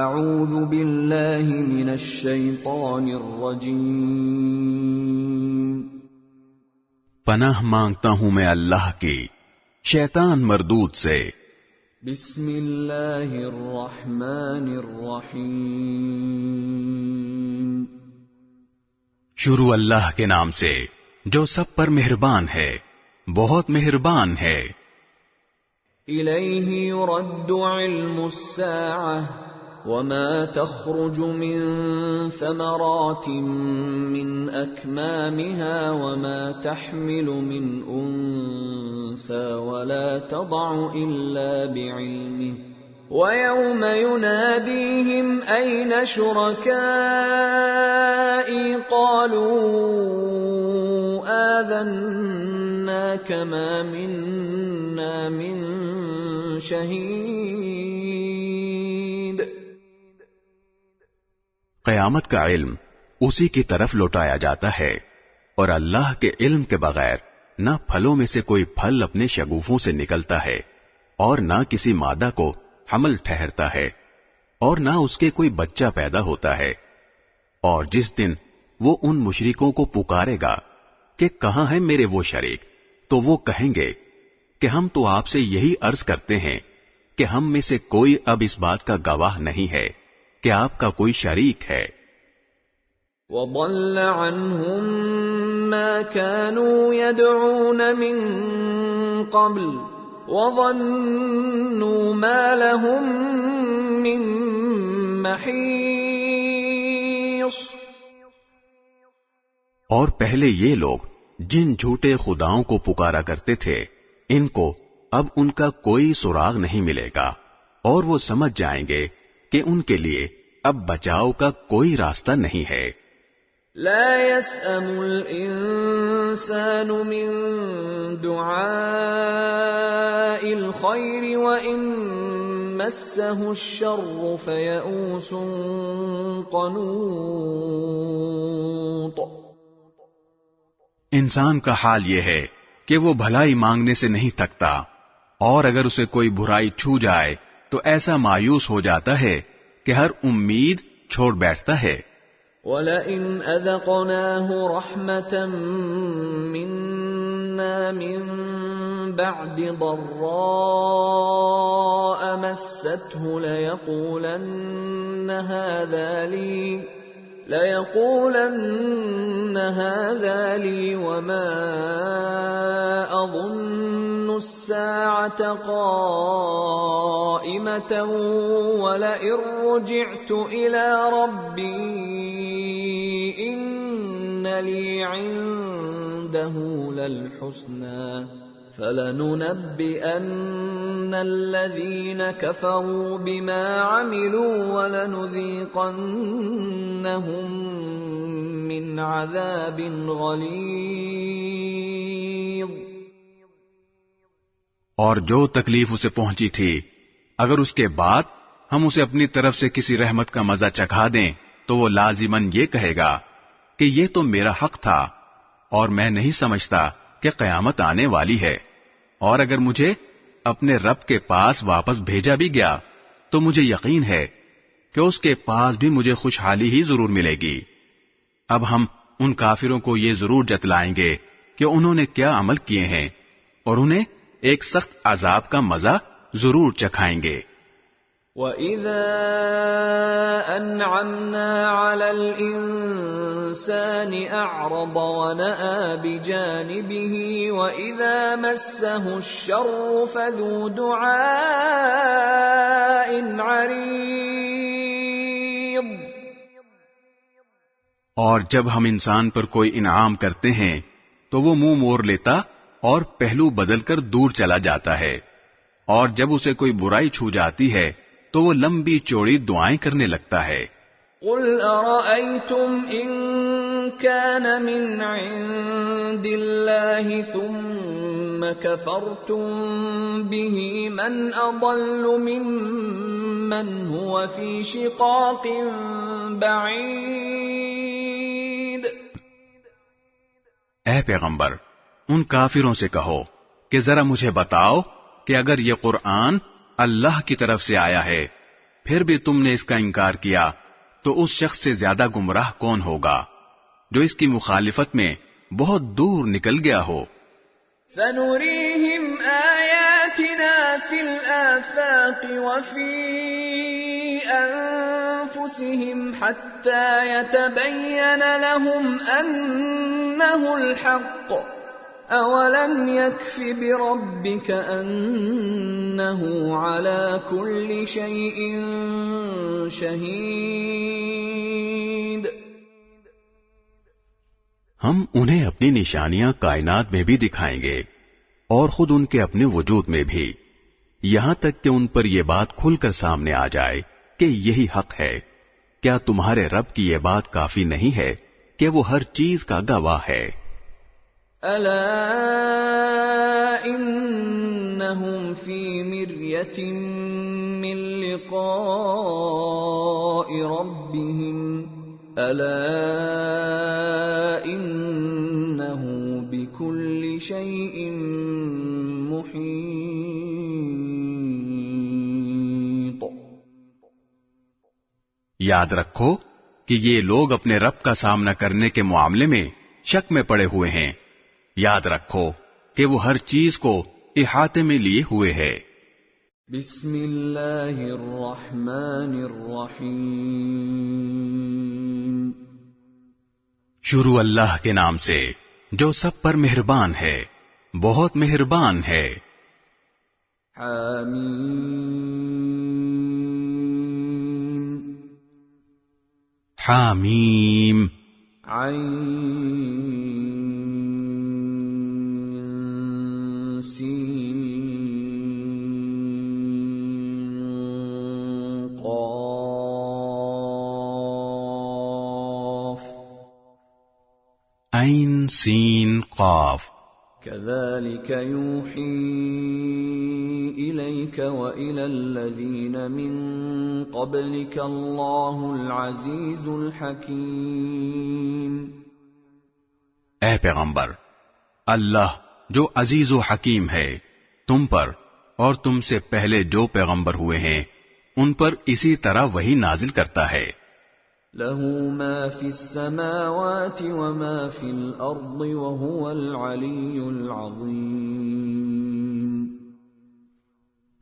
اعوذ باللہ من الشیطان الرجیم، پناہ مانگتا ہوں میں اللہ کی شیطان مردود سے۔ بسم اللہ الرحمن الرحیم، شروع اللہ کے نام سے جو سب پر مہربان ہے، بہت مہربان ہے۔ الیہ یرد علم الساعة وما تخرج من ثمرات من أكمامها وما تحمل من أنثى ولا تضع إلا بعلمه ويوم يناديهم أين شركائي قالوا آذناك ما منا من شهيد۔ قیامت کا علم اسی کی طرف لوٹایا جاتا ہے، اور اللہ کے علم کے بغیر نہ پھلوں میں سے کوئی پھل اپنے شگوفوں سے نکلتا ہے، اور نہ کسی مادہ کو حمل ٹھہرتا ہے، اور نہ اس کے کوئی بچہ پیدا ہوتا ہے۔ اور جس دن وہ ان مشرکوں کو پکارے گا کہ کہاں ہیں میرے وہ شریک، تو وہ کہیں گے کہ ہم تو آپ سے یہی عرض کرتے ہیں کہ ہم میں سے کوئی اب اس بات کا گواہ نہیں ہے کہ آپ کا کوئی شریک ہے۔ وَضَلَّ عَنْهُمْ مَا كَانُوا يَدْعُونَ مِن قَبْلُ وَظَنُّوا مَا لَهُم مِّن مَّحِيصٍ۔ اور پہلے یہ لوگ جن جھوٹے خداؤں کو پکارا کرتے تھے، ان کو اب ان کا کوئی سراغ نہیں ملے گا، اور وہ سمجھ جائیں گے کہ ان کے لیے اب بچاؤ کا کوئی راستہ نہیں ہے۔ لا يسأم الإنسان من دعاء الخير وإن مسه الشر فيئوس قنوط۔ انسان کا حال یہ ہے کہ وہ بھلائی مانگنے سے نہیں تھکتا، اور اگر اسے کوئی برائی چھو جائے تو ایسا مایوس ہو جاتا ہے کہ ہر امید چھوڑ بیٹھتا ہے۔ وَلَئِنْ أَذَقْنَاهُ رَحْمَةً مِنَّا مِن بَعْدِ ضَرَّاءَ مَسَّتْهُ لَيَقُولَنَّ هَذَا لِي وَمَا أَظُنُّ السَّاعَةَ قَائِمَةً وَلَئِن رُّجِعْتُ إِلَى رَبِّي إِنَّ لِي عِندَهُ لَلْحُسْنَى فَلَنُنَبِّئَنَّ الَّذِينَ كَفَرُوا بِمَا عَمِلُوا وَلَنُذِيقَنَّهُم مِّنْ عَذَابٍ غَلِيظٍ۔ اور جو تکلیف اسے پہنچی تھی، اگر اس کے بعد ہم اسے اپنی طرف سے کسی رحمت کا مزہ چکھا دیں تو وہ لازماً یہ کہے گا کہ یہ تو میرا حق تھا، اور میں نہیں سمجھتا کہ قیامت آنے والی ہے، اور اگر مجھے اپنے رب کے پاس واپس بھیجا بھی گیا تو مجھے یقین ہے کہ اس کے پاس بھی مجھے خوشحالی ہی ضرور ملے گی۔ اب ہم ان کافروں کو یہ ضرور جتلائیں گے کہ انہوں نے کیا عمل کیے ہیں، اور انہیں ایک سخت عذاب کا مزہ ضرور چکھائیں گے۔ وَإِذَا أَنْعَمْنَا عَلَى الْإِنسَانِ أَعْرَضَ وَنَأَىٰ بِجَانِبِهِ وَإِذَا مَسَّهُ الشَّرُّ فَذُو دُعَاءٍ عَرِيضٍ۔ اور جب ہم انسان پر کوئی انعام کرتے ہیں تو وہ منہ موڑ لیتا اور پہلو بدل کر دور چلا جاتا ہے، اور جب اسے کوئی برائی چھو جاتی ہے تو وہ لمبی چوڑی دعائیں کرنے لگتا ہے۔ قُلْ أَرَأَيْتُمْ إِن كَانَ مِنْ عِندِ اللَّهِ ثُمَّ كَفَرْتُمْ بِهِ مَنْ أَضَلُّ مِمَّنْ هُوَ فِي شِقَاقٍ بَعِيدٍ۔ اے پیغمبر، ان کافروں سے کہو کہ ذرا مجھے بتاؤ کہ اگر یہ قرآن اللہ کی طرف سے آیا ہے پھر بھی تم نے اس کا انکار کیا تو اس شخص سے زیادہ گمراہ کون ہوگا جو اس کی مخالفت میں بہت دور نکل گیا ہو۔ سنريهم آياتنا في الآفاق وفي أنفسهم حتى يتبين لهم أنه الحق أولم يكف بربك أنه على كل شيء شهيد۔ ہم انہیں اپنی نشانیاں کائنات میں بھی دکھائیں گے اور خود ان کے اپنے وجود میں بھی، یہاں تک کہ ان پر یہ بات کھل کر سامنے آ جائے کہ یہی حق ہے۔ کیا تمہارے رب کی یہ بات کافی نہیں ہے کہ وہ ہر چیز کا گواہ ہے؟ ألا إنهم في مرية من لقاء ربهم ألا إنه بكل شيء محيط۔ یاد رکھو کہ یہ لوگ اپنے رب کا سامنا کرنے کے معاملے میں شک میں پڑے ہوئے ہیں۔ یاد رکھو کہ وہ ہر چیز کو احاطے میں لیے ہوئے ہے۔ بسم اللہ الرحمن الرحیم۔ شروع اللہ کے نام سے جو سب پر مہربان ہے، بہت مہربان ہے۔ حامیم حامیم عین عین سین قاف۔ كذلك يوحي إليك وإلى الذين من قبلك الله العزيز الحكيم۔ اے پیغمبر، اللہ جو عزیز و حکیم ہے تم پر اور تم سے پہلے جو پیغمبر ہوئے ہیں ان پر اسی طرح وہی نازل کرتا ہے۔ له ما في السماوات وما في الأرض وهو العلي العظيم۔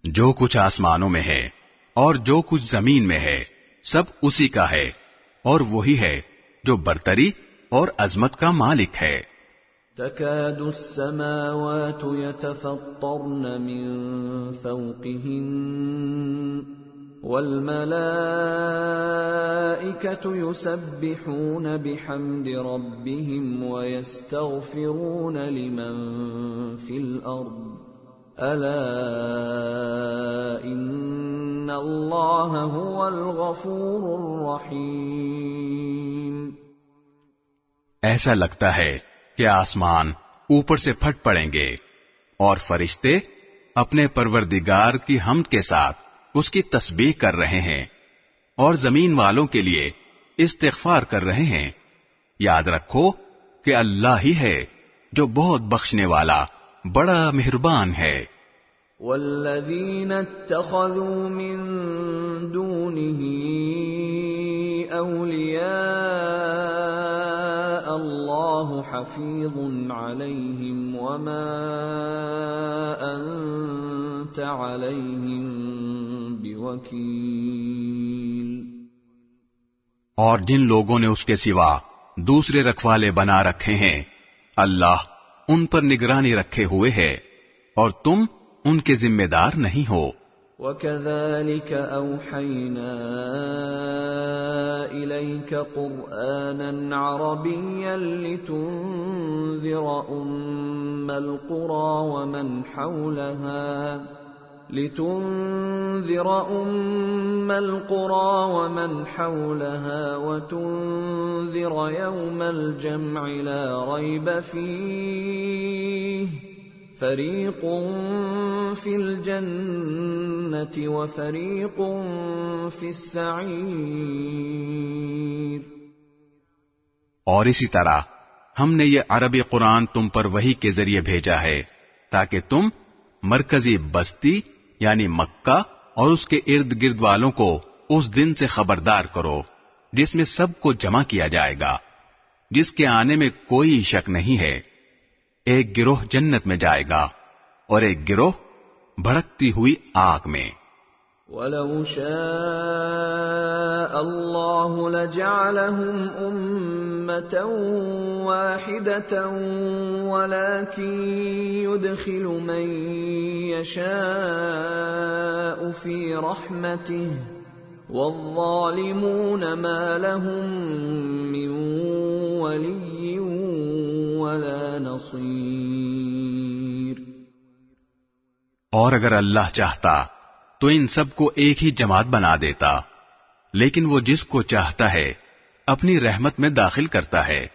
جو کچھ آسمانوں میں ہے اور جو کچھ زمین میں ہے سب اسی کا ہے اور وہی ہے جو برتری اور عظمت کا مالک ہے۔ تكاد السماوات يتفطرن من فوقهن والملائكة يسبحون بحمد ربهم ويستغفرون لمن في الأرض ألا إن الله هو الغفور الرحيم۔ ایسا لگتا ہے کہ آسمان اوپر سے پھٹ پڑیں گے اور فرشتے اپنے پروردگار کی حمد کے ساتھ اس کی تسبیح کر رہے ہیں اور زمین والوں کے لیے استغفار کر رہے ہیں۔ یاد رکھو کہ اللہ ہی ہے جو بہت بخشنے والا بڑا مہربان ہے۔ والذین اتخذوا من دونه اولیاء اللہ حفیظ علیہم وما انت علیہم بوکیل۔ اور جن لوگوں نے اس کے سوا دوسرے رکھوالے بنا رکھے ہیں اللہ ان پر نگرانی رکھے ہوئے ہے اور تم ان کے ذمہ دار نہیں ہو۔ وَكَذَلِكَ أَوْحَيْنَا إِلَيْكَ قُرْآنًا عَرَبِيًّا لِتُنذِرَ أُمَّ الْقُرَى وَمَنْ حَوْلَهَا وَتُنذِرَ يَوْمَ الْجَمْعِ لَا رَيْبَ فِيهِ فَرِيقٌ فِي الْجَنَّةِ وَفَرِيقٌ فِي السَّعِيرِ۔ اور اسی طرح ہم نے یہ عربی قرآن تم پر وحی کے ذریعے بھیجا ہے تاکہ تم مرکزی بستی یعنی مکہ اور اس کے ارد گرد والوں کو اس دن سے خبردار کرو جس میں سب کو جمع کیا جائے گا، جس کے آنے میں کوئی شک نہیں ہے۔ ایک گروہ جنت میں جائے گا اور ایک گروہ بھڑکتی ہوئی آگ میں۔ وَلَوْ شَاءَ اللَّهُ لَجَعَلَهُمْ أُمَّةً وَاحِدَةً وَلَكِنْ يُدْخِلُ مَن يَشَاءُ فِي رَحْمَتِهِ وَالظَّالِمُونَ مَا لَهُم مِّن وَلِيٍّ وَلَا نَصِيرٍ۔ اور اگر اللہ چاہتا تو ان سب کو ایک ہی جماعت بنا دیتا، لیکن وہ جس کو چاہتا ہے اپنی رحمت میں داخل کرتا ہے،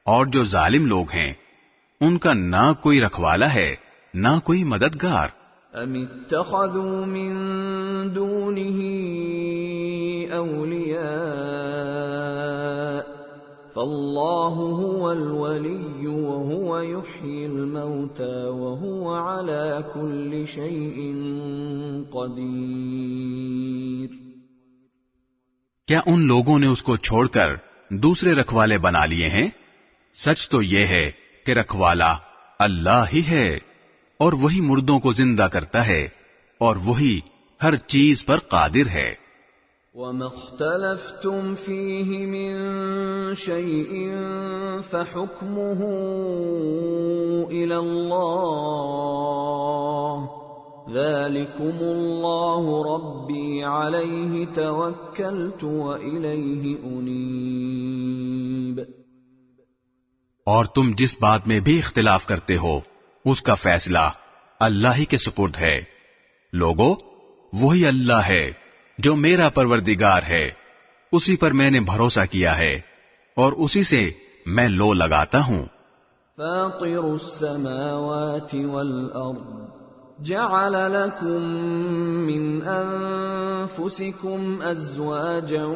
اور جو ظالم لوگ ہیں ان کا نہ کوئی رکھوالا ہے نہ کوئی مددگار۔ ام اتخذوا من دونه اولیاء فالله هو الولي وهو يحيي الموتى وهو على كل شيء قدير۔ کیا ان لوگوں نے اس کو چھوڑ کر دوسرے رکھوالے بنا لیے ہیں؟ سچ تو یہ ہے کہ رکھوالا اللہ ہی ہے، اور وہی مردوں کو زندہ کرتا ہے، اور وہی ہر چیز پر قادر ہے۔ وَمَا اخْتَلَفْتُمْ فِيهِ مِنْ شَيْءٍ فَحُكْمُهُ إِلَى اللَّهِ ذَلِكُمُ اللَّهُ رَبِّي عَلَيْهِ تَوَكَّلْتُ وَإِلَيْهِ أُنِيبُ۔ اور تم جس بات میں بھی اختلاف کرتے ہو اس کا فیصلہ اللہ ہی کے سپرد ہے۔ لوگو، وہی اللہ ہے جو میرا پروردگار ہے، اسی پر میں نے بھروسہ کیا ہے اور اسی سے میں لو لگاتا ہوں۔ فاطر السماوات والأرض جعل لكم من أنفسكم أزواجا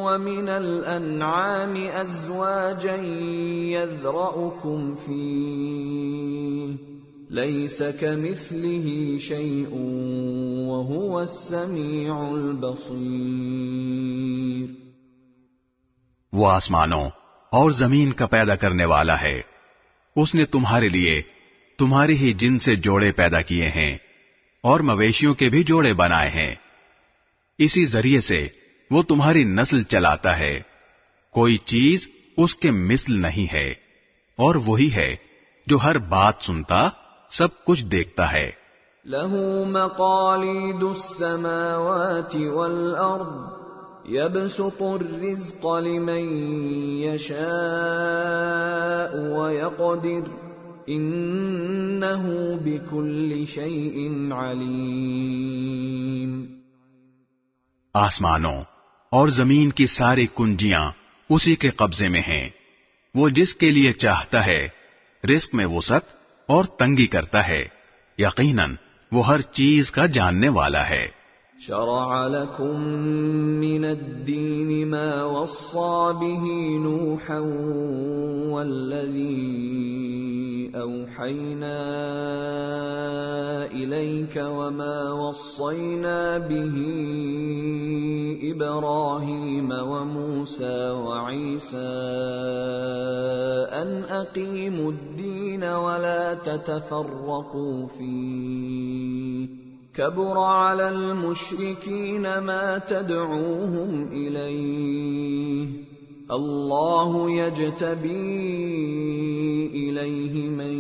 ومن الأنعام أزواجا يذرأكم فيه ليس كمثله شيء وهو السميع البصير۔ وہ آسمانوں اور زمین کا پیدا کرنے والا ہے، اس نے تمہارے لیے تمہاری ہی جن سے جوڑے پیدا کیے ہیں اور مویشیوں کے بھی جوڑے بنائے ہیں، اسی ذریعے سے وہ تمہاری نسل چلاتا ہے، کوئی چیز اس کے مثل نہیں ہے، اور وہی ہے جو ہر بات سنتا سب کچھ دیکھتا ہے۔ له مقاليد السماوات والأرض يبسط الرزق لمن يشاء ويقدر إنه بكل شيء عليم۔ آسمانوں اور زمین کی ساری کنجیاں اسی کے قبضے میں ہیں، وہ جس کے لیے چاہتا ہے رزق میں وسعت اور تنگی کرتا ہے، یقیناً وہ ہر چیز کا جاننے والا ہے۔ شرع لكم من الدين ما وصى به نوحا والذي أوحينا إليك وما وصينا به إبراهيم وموسى وعيسى أن أقيموا الدين ولا تتفرقوا فيه كبر على المشركين ما تدعوهم إليه الله يجتبي إليه من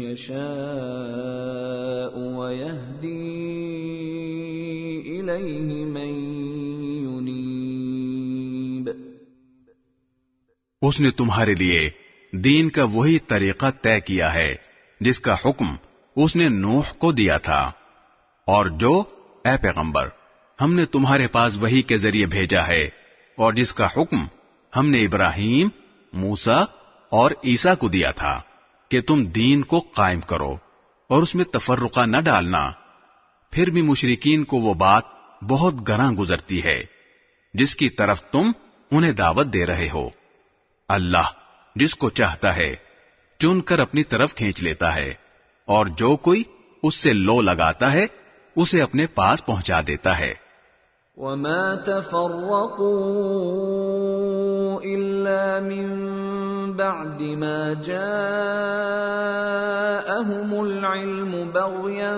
يشاء ويهدي إليه من ينيب۔ اس نے تمہارے لیے دین کا وہی طریقہ طے کیا ہے جس کا حکم اس نے نوح کو دیا تھا، اور جو اے پیغمبر ہم نے تمہارے پاس وحی کے ذریعے بھیجا ہے، اور جس کا حکم ہم نے ابراہیم، موسیٰ اور عیسیٰ کو دیا تھا کہ تم دین کو قائم کرو اور اس میں تفرقہ نہ ڈالنا۔ پھر بھی مشرکین کو وہ بات بہت گراں گزرتی ہے جس کی طرف تم انہیں دعوت دے رہے ہو۔ اللہ جس کو چاہتا ہے چن کر اپنی طرف کھینچ لیتا ہے، اور جو کوئی اس سے لو لگاتا ہے اسے اپنے پاس پہنچا دیتا ہے۔ وما تفرقوا إلا من بعد ما جاءهم العلم بغيا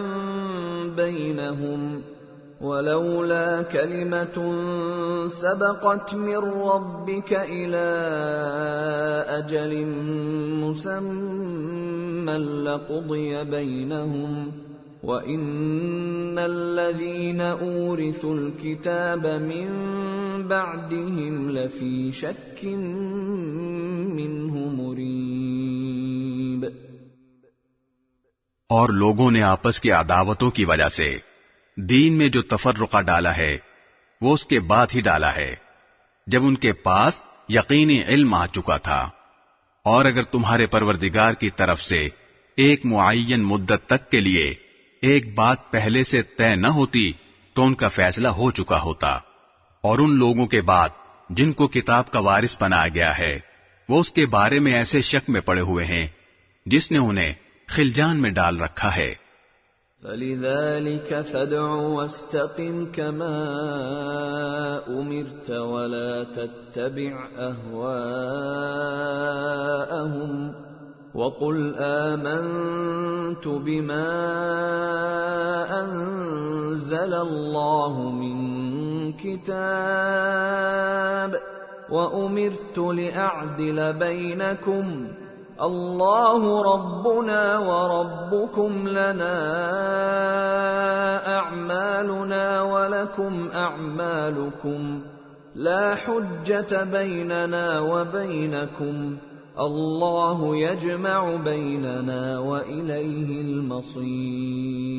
بينهم ولولا كلمة سبقت من ربك إلى أجل مسمى لقضي بينهم وَإِنَّ الَّذِينَ أُورِثُوا الْكِتَابَ مِنْ بَعْدِهِمْ لَفِي شَكٍّ مِّنْهُ مُرِيبٍ۔ اور لوگوں نے آپس کی عداوتوں کی وجہ سے دین میں جو تفرقہ ڈالا ہے وہ اس کے بعد ہی ڈالا ہے جب ان کے پاس یقینی علم آ چکا تھا، اور اگر تمہارے پروردگار کی طرف سے ایک معین مدت تک کے لیے ایک بات پہلے سے طے نہ ہوتی تو ان کا فیصلہ ہو چکا ہوتا، اور ان لوگوں کے بعد جن کو کتاب کا وارث بنایا گیا ہے وہ اس کے بارے میں ایسے شک میں پڑے ہوئے ہیں جس نے انہیں خلجان میں ڈال رکھا ہے۔ فَلِذَلِكَ فَادْعُ وَاسْتَقِمْ كَمَا أُمِرْتَ وَلَا تَتَّبِعْ أَهْوَاءَهُمْ وَقُلْ آمَنْتُ بِمَا أَنزَلَ اللَّهُ مِنْ كِتَابٍ وَأُمِرْتُ لِأَعْدِلَ بَيْنَكُمْ اللَّهُ رَبُّنَا وَرَبُّكُمْ لَنَا أَعْمَالُنَا وَلَكُمْ أَعْمَالُكُمْ لَا حُجَّةَ بَيْنَنَا وَبَيْنَكُمْ اللہ یجمع بیننا وإلیہ المصیر۔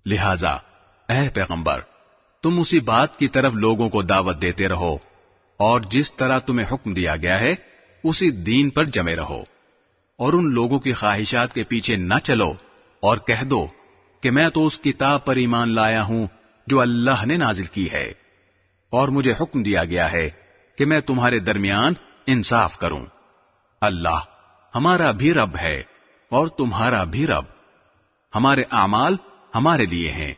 لہذا اے پیغمبر، تم اسی بات کی طرف لوگوں کو دعوت دیتے رہو اور جس طرح تمہیں حکم دیا گیا ہے اسی دین پر جمے رہو، اور ان لوگوں کی خواہشات کے پیچھے نہ چلو، اور کہہ دو کہ میں تو اس کتاب پر ایمان لایا ہوں جو اللہ نے نازل کی ہے، اور مجھے حکم دیا گیا ہے کہ میں تمہارے درمیان انصاف کروں۔ اللہ ہمارا بھی رب ہے اور تمہارا بھی رب، ہمارے اعمال ہمارے لیے ہیں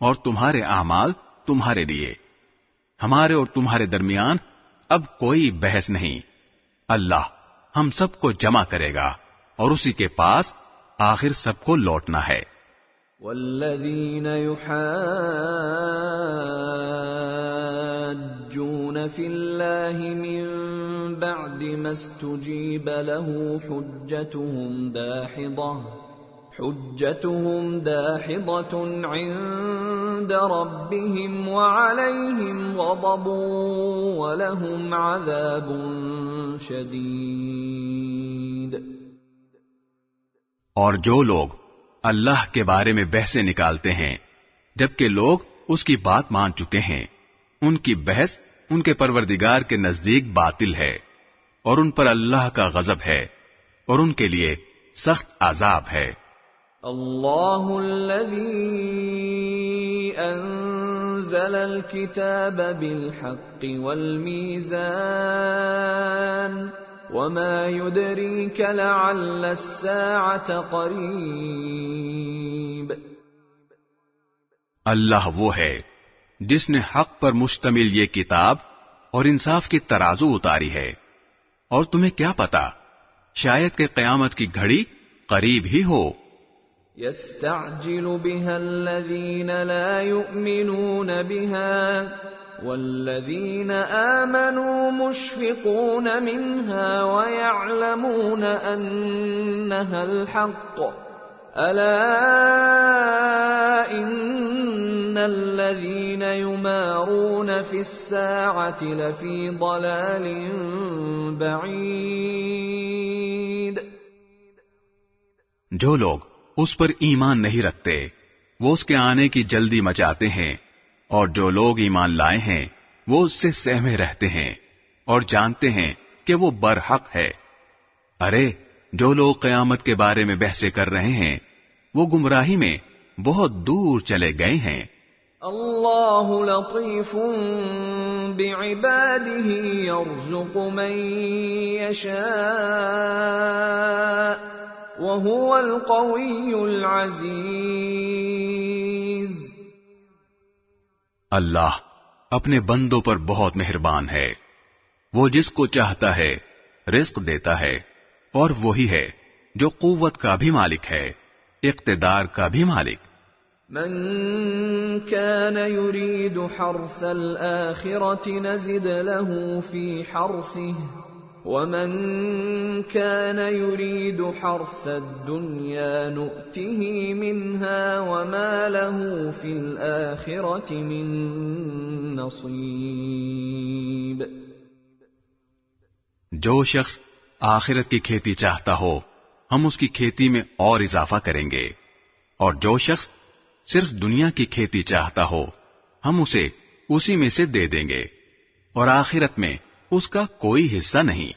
اور تمہارے اعمال تمہارے لیے، ہمارے اور تمہارے درمیان اب کوئی بحث نہیں۔ اللہ ہم سب کو جمع کرے گا اور اسی کے پاس آخر سب کو لوٹنا ہے۔ والذین يحاجون فی اللہ من بعد ما استجیب له حجتهم داحضة عند ربهم وعليهم غضب ولهم عذاب شدید۔ اور جو لوگ اللہ کے بارے میں بحثیں نکالتے ہیں جبکہ لوگ اس کی بات مان چکے ہیں، ان کی بحث ان کے پروردگار کے نزدیک باطل ہے، اور ان پر اللہ کا غضب ہے اور ان کے لیے سخت عذاب ہے۔ اللہ الذی انزل الكتاب بالحق والمیزان وما يدريك لعل الساعة قریب۔ اللہ وہ ہے جس نے حق پر مشتمل یہ کتاب اور انصاف کی ترازو اتاری ہے، اور تمہیں کیا پتا شاید کہ قیامت کی گھڑی قریب ہی ہو۔ يستعجل بها الذين لا يؤمنون بها والذين آمنوا مشفقون منها ويعلمون أنها الحق ألا إن الذين يمارون في الساعة لفي ضلال بعيد۔ جو لوگ اس پر ایمان نہیں رکھتے وہ اس کے آنے کی جلدی مچاتے ہیں، اور جو لوگ ایمان لائے ہیں وہ اس سے سہمے رہتے ہیں اور جانتے ہیں کہ وہ برحق ہے۔ ارے جو لوگ قیامت کے بارے میں بحثیں کر رہے ہیں وہ گمراہی میں بہت دور چلے گئے ہیں۔ اللہ لطیف بعباده يرزق من يشاء وهو القوی العزیز۔ اللہ اپنے بندوں پر بہت مہربان ہے، وہ جس کو چاہتا ہے رزق دیتا ہے، اور وہی ہے جو قوت کا بھی مالک ہے، اقتدار کا بھی مالک۔ من كان يريد حرث الآخرة نزد له في حرثه ومن كان يريد حرث الدنيا نؤته منها وما له في الآخرة من نصيب۔ جو شخص آخرت کی کھیتی چاہتا ہو ہم اس کی کھیتی میں اور اضافہ کریں گے، اور جو شخص صرف دنیا کی کھیتی چاہتا ہو ہم اسے اسی میں سے دے دیں گے، اور آخرت میں اس کا کوئی حصہ نہیں۔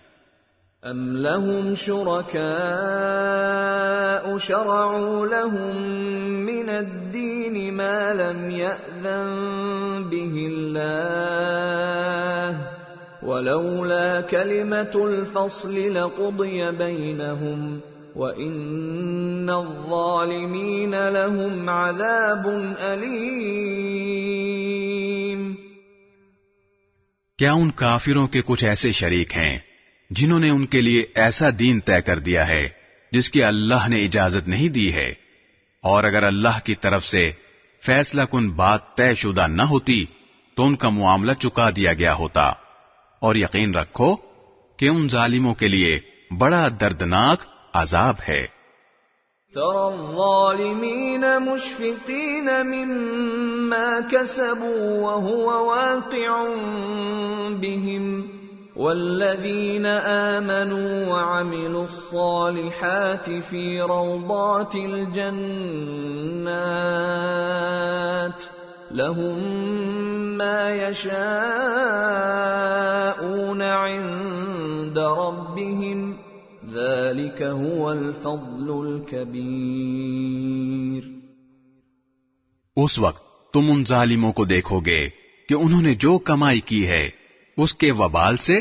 ام لهم شركاء شرعوا لهم من الدين ما لم يأذن به الله ولولا كلمة الفصل لقضي بينهم وَإِنَّ الظَّالِمِينَ لَهُمْ عَذَابٌ أَلِيمٌ۔ کیا ان کافروں کے کچھ ایسے شریک ہیں جنہوں نے ان کے لیے ایسا دین طے کر دیا ہے جس کی اللہ نے اجازت نہیں دی ہے، اور اگر اللہ کی طرف سے فیصلہ کن بات طے شدہ نہ ہوتی تو ان کا معاملہ چکا دیا گیا ہوتا، اور یقین رکھو کہ ان ظالموں کے لیے بڑا دردناک عذاب ہے۔ ترى الظالمين مشفقين مما كسبوا وهو واقع بهم والذين آمنوا وعملوا الصالحات في روضات الجنات لهم ما يشاءون عند ربهم ذلك هو الفضل الكبير۔ اس وقت تم ان ظالموں کو دیکھو گے کہ انہوں نے جو کمائی کی ہے اس کے وبال سے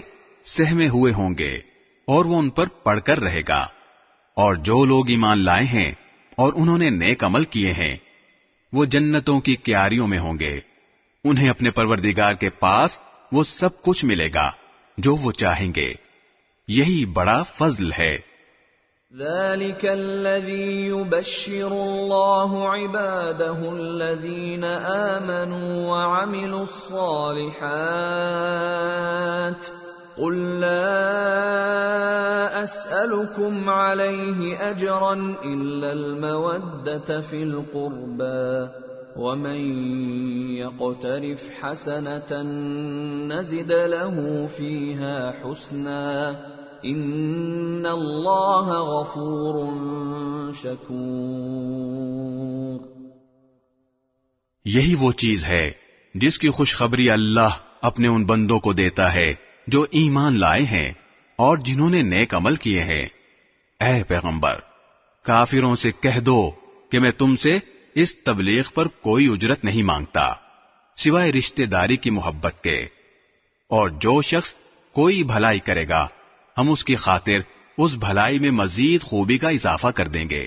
سہمے ہوئے ہوں گے، اور وہ ان پر پڑ کر رہے گا، اور جو لوگ ایمان لائے ہیں اور انہوں نے نیک عمل کیے ہیں وہ جنتوں کی کیاریوں میں ہوں گے، انہیں اپنے پروردگار کے پاس وہ سب کچھ ملے گا جو وہ چاہیں گے، یہی بڑا فضل ہے۔ ذلك الذي يبشر الله عباده الذين آمنوا وعملوا الصالحات قل لا أسألكم عليه أجرا إلا المودة في القربى ومن يقترف حسنة نزد له فيها حسنا ان اللہ غفور شکور۔ یہی وہ چیز ہے جس کی خوشخبری اللہ اپنے ان بندوں کو دیتا ہے جو ایمان لائے ہیں اور جنہوں نے نیک عمل کیے ہیں۔ اے پیغمبر، کافروں سے کہہ دو کہ میں تم سے اس تبلیغ پر کوئی اجرت نہیں مانگتا سوائے رشتہ داری کی محبت کے، اور جو شخص کوئی بھلائی کرے گا ہم اس کی خاطر اس بھلائی میں مزید خوبی کا اضافہ کر دیں گے۔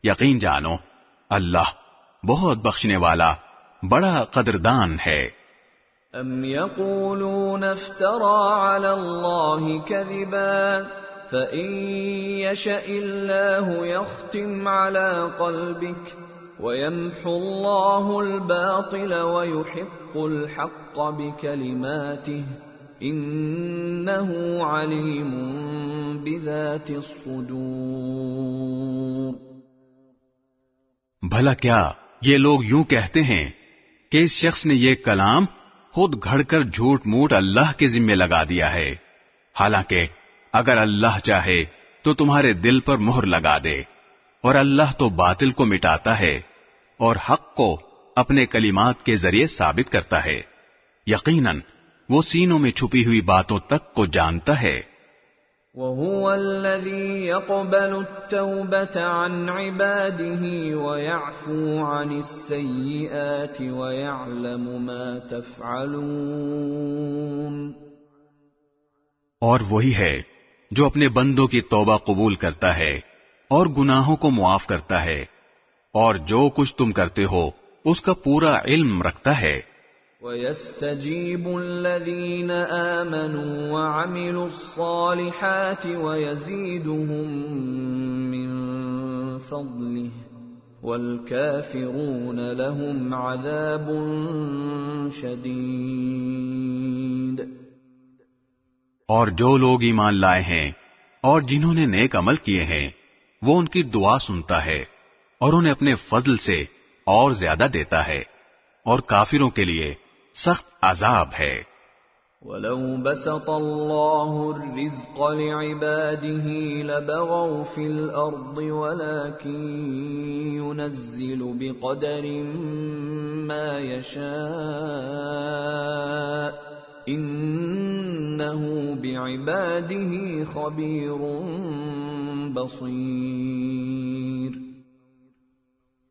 یقین جانو اللہ بہت بخشنے والا بڑا قدردان ہے۔ ام یقولون افترى على الله كذبا فإن يشأ الله يختم على قلبك ويمحو الله الباطل ويحق الحق بكلماته انه علیم بذات الصدور۔ بھلا کیا یہ لوگ یوں کہتے ہیں کہ اس شخص نے یہ کلام خود گھڑ کر جھوٹ موٹ اللہ کے ذمے لگا دیا ہے، حالانکہ اگر اللہ چاہے تو تمہارے دل پر مہر لگا دے، اور اللہ تو باطل کو مٹاتا ہے اور حق کو اپنے کلمات کے ذریعے ثابت کرتا ہے، یقیناً وہ سینوں میں چھپی ہوئی باتوں تک کو جانتا ہے۔ وَهُوَ الَّذِي يَقْبَلُ التَّوْبَةَ عَنْ عِبَادِهِ وَيَعْفُو عَنِ السَّيِّئَاتِ وَيَعْلَمُ مَا تَفْعَلُونَ۔ اور وہی ہے جو اپنے بندوں کی توبہ قبول کرتا ہے اور گناہوں کو معاف کرتا ہے، اور جو کچھ تم کرتے ہو اس کا پورا علم رکھتا ہے۔ وَيَسْتَجِيبُ الَّذِينَ آمَنُوا وَعَمِلُوا الصَّالِحَاتِ وَيَزِيدُهُم مِّن فَضْلِهِ وَالْكَافِرُونَ لَهُمْ عَذَابٌ شَدِيدٌ۔ اور جو لوگ ایمان لائے ہیں اور جنہوں نے نیک عمل کیے ہیں وہ ان کی دعا سنتا ہے اور انہیں اپنے فضل سے اور زیادہ دیتا ہے، اور کافروں کے لیے سخت عذاب ہے۔ وَلَوْ بَسَطَ اللَّهُ الرِّزْقَ لِعِبَادِهِ لَبَغَوْا فِي الْأَرْضِ وَلَكِن يُنَزِّلُ بِقَدَرٍ مَّا يَشَاءُ إِنَّهُ بِعِبَادِهِ خَبِيرٌ بَصِيرٌ۔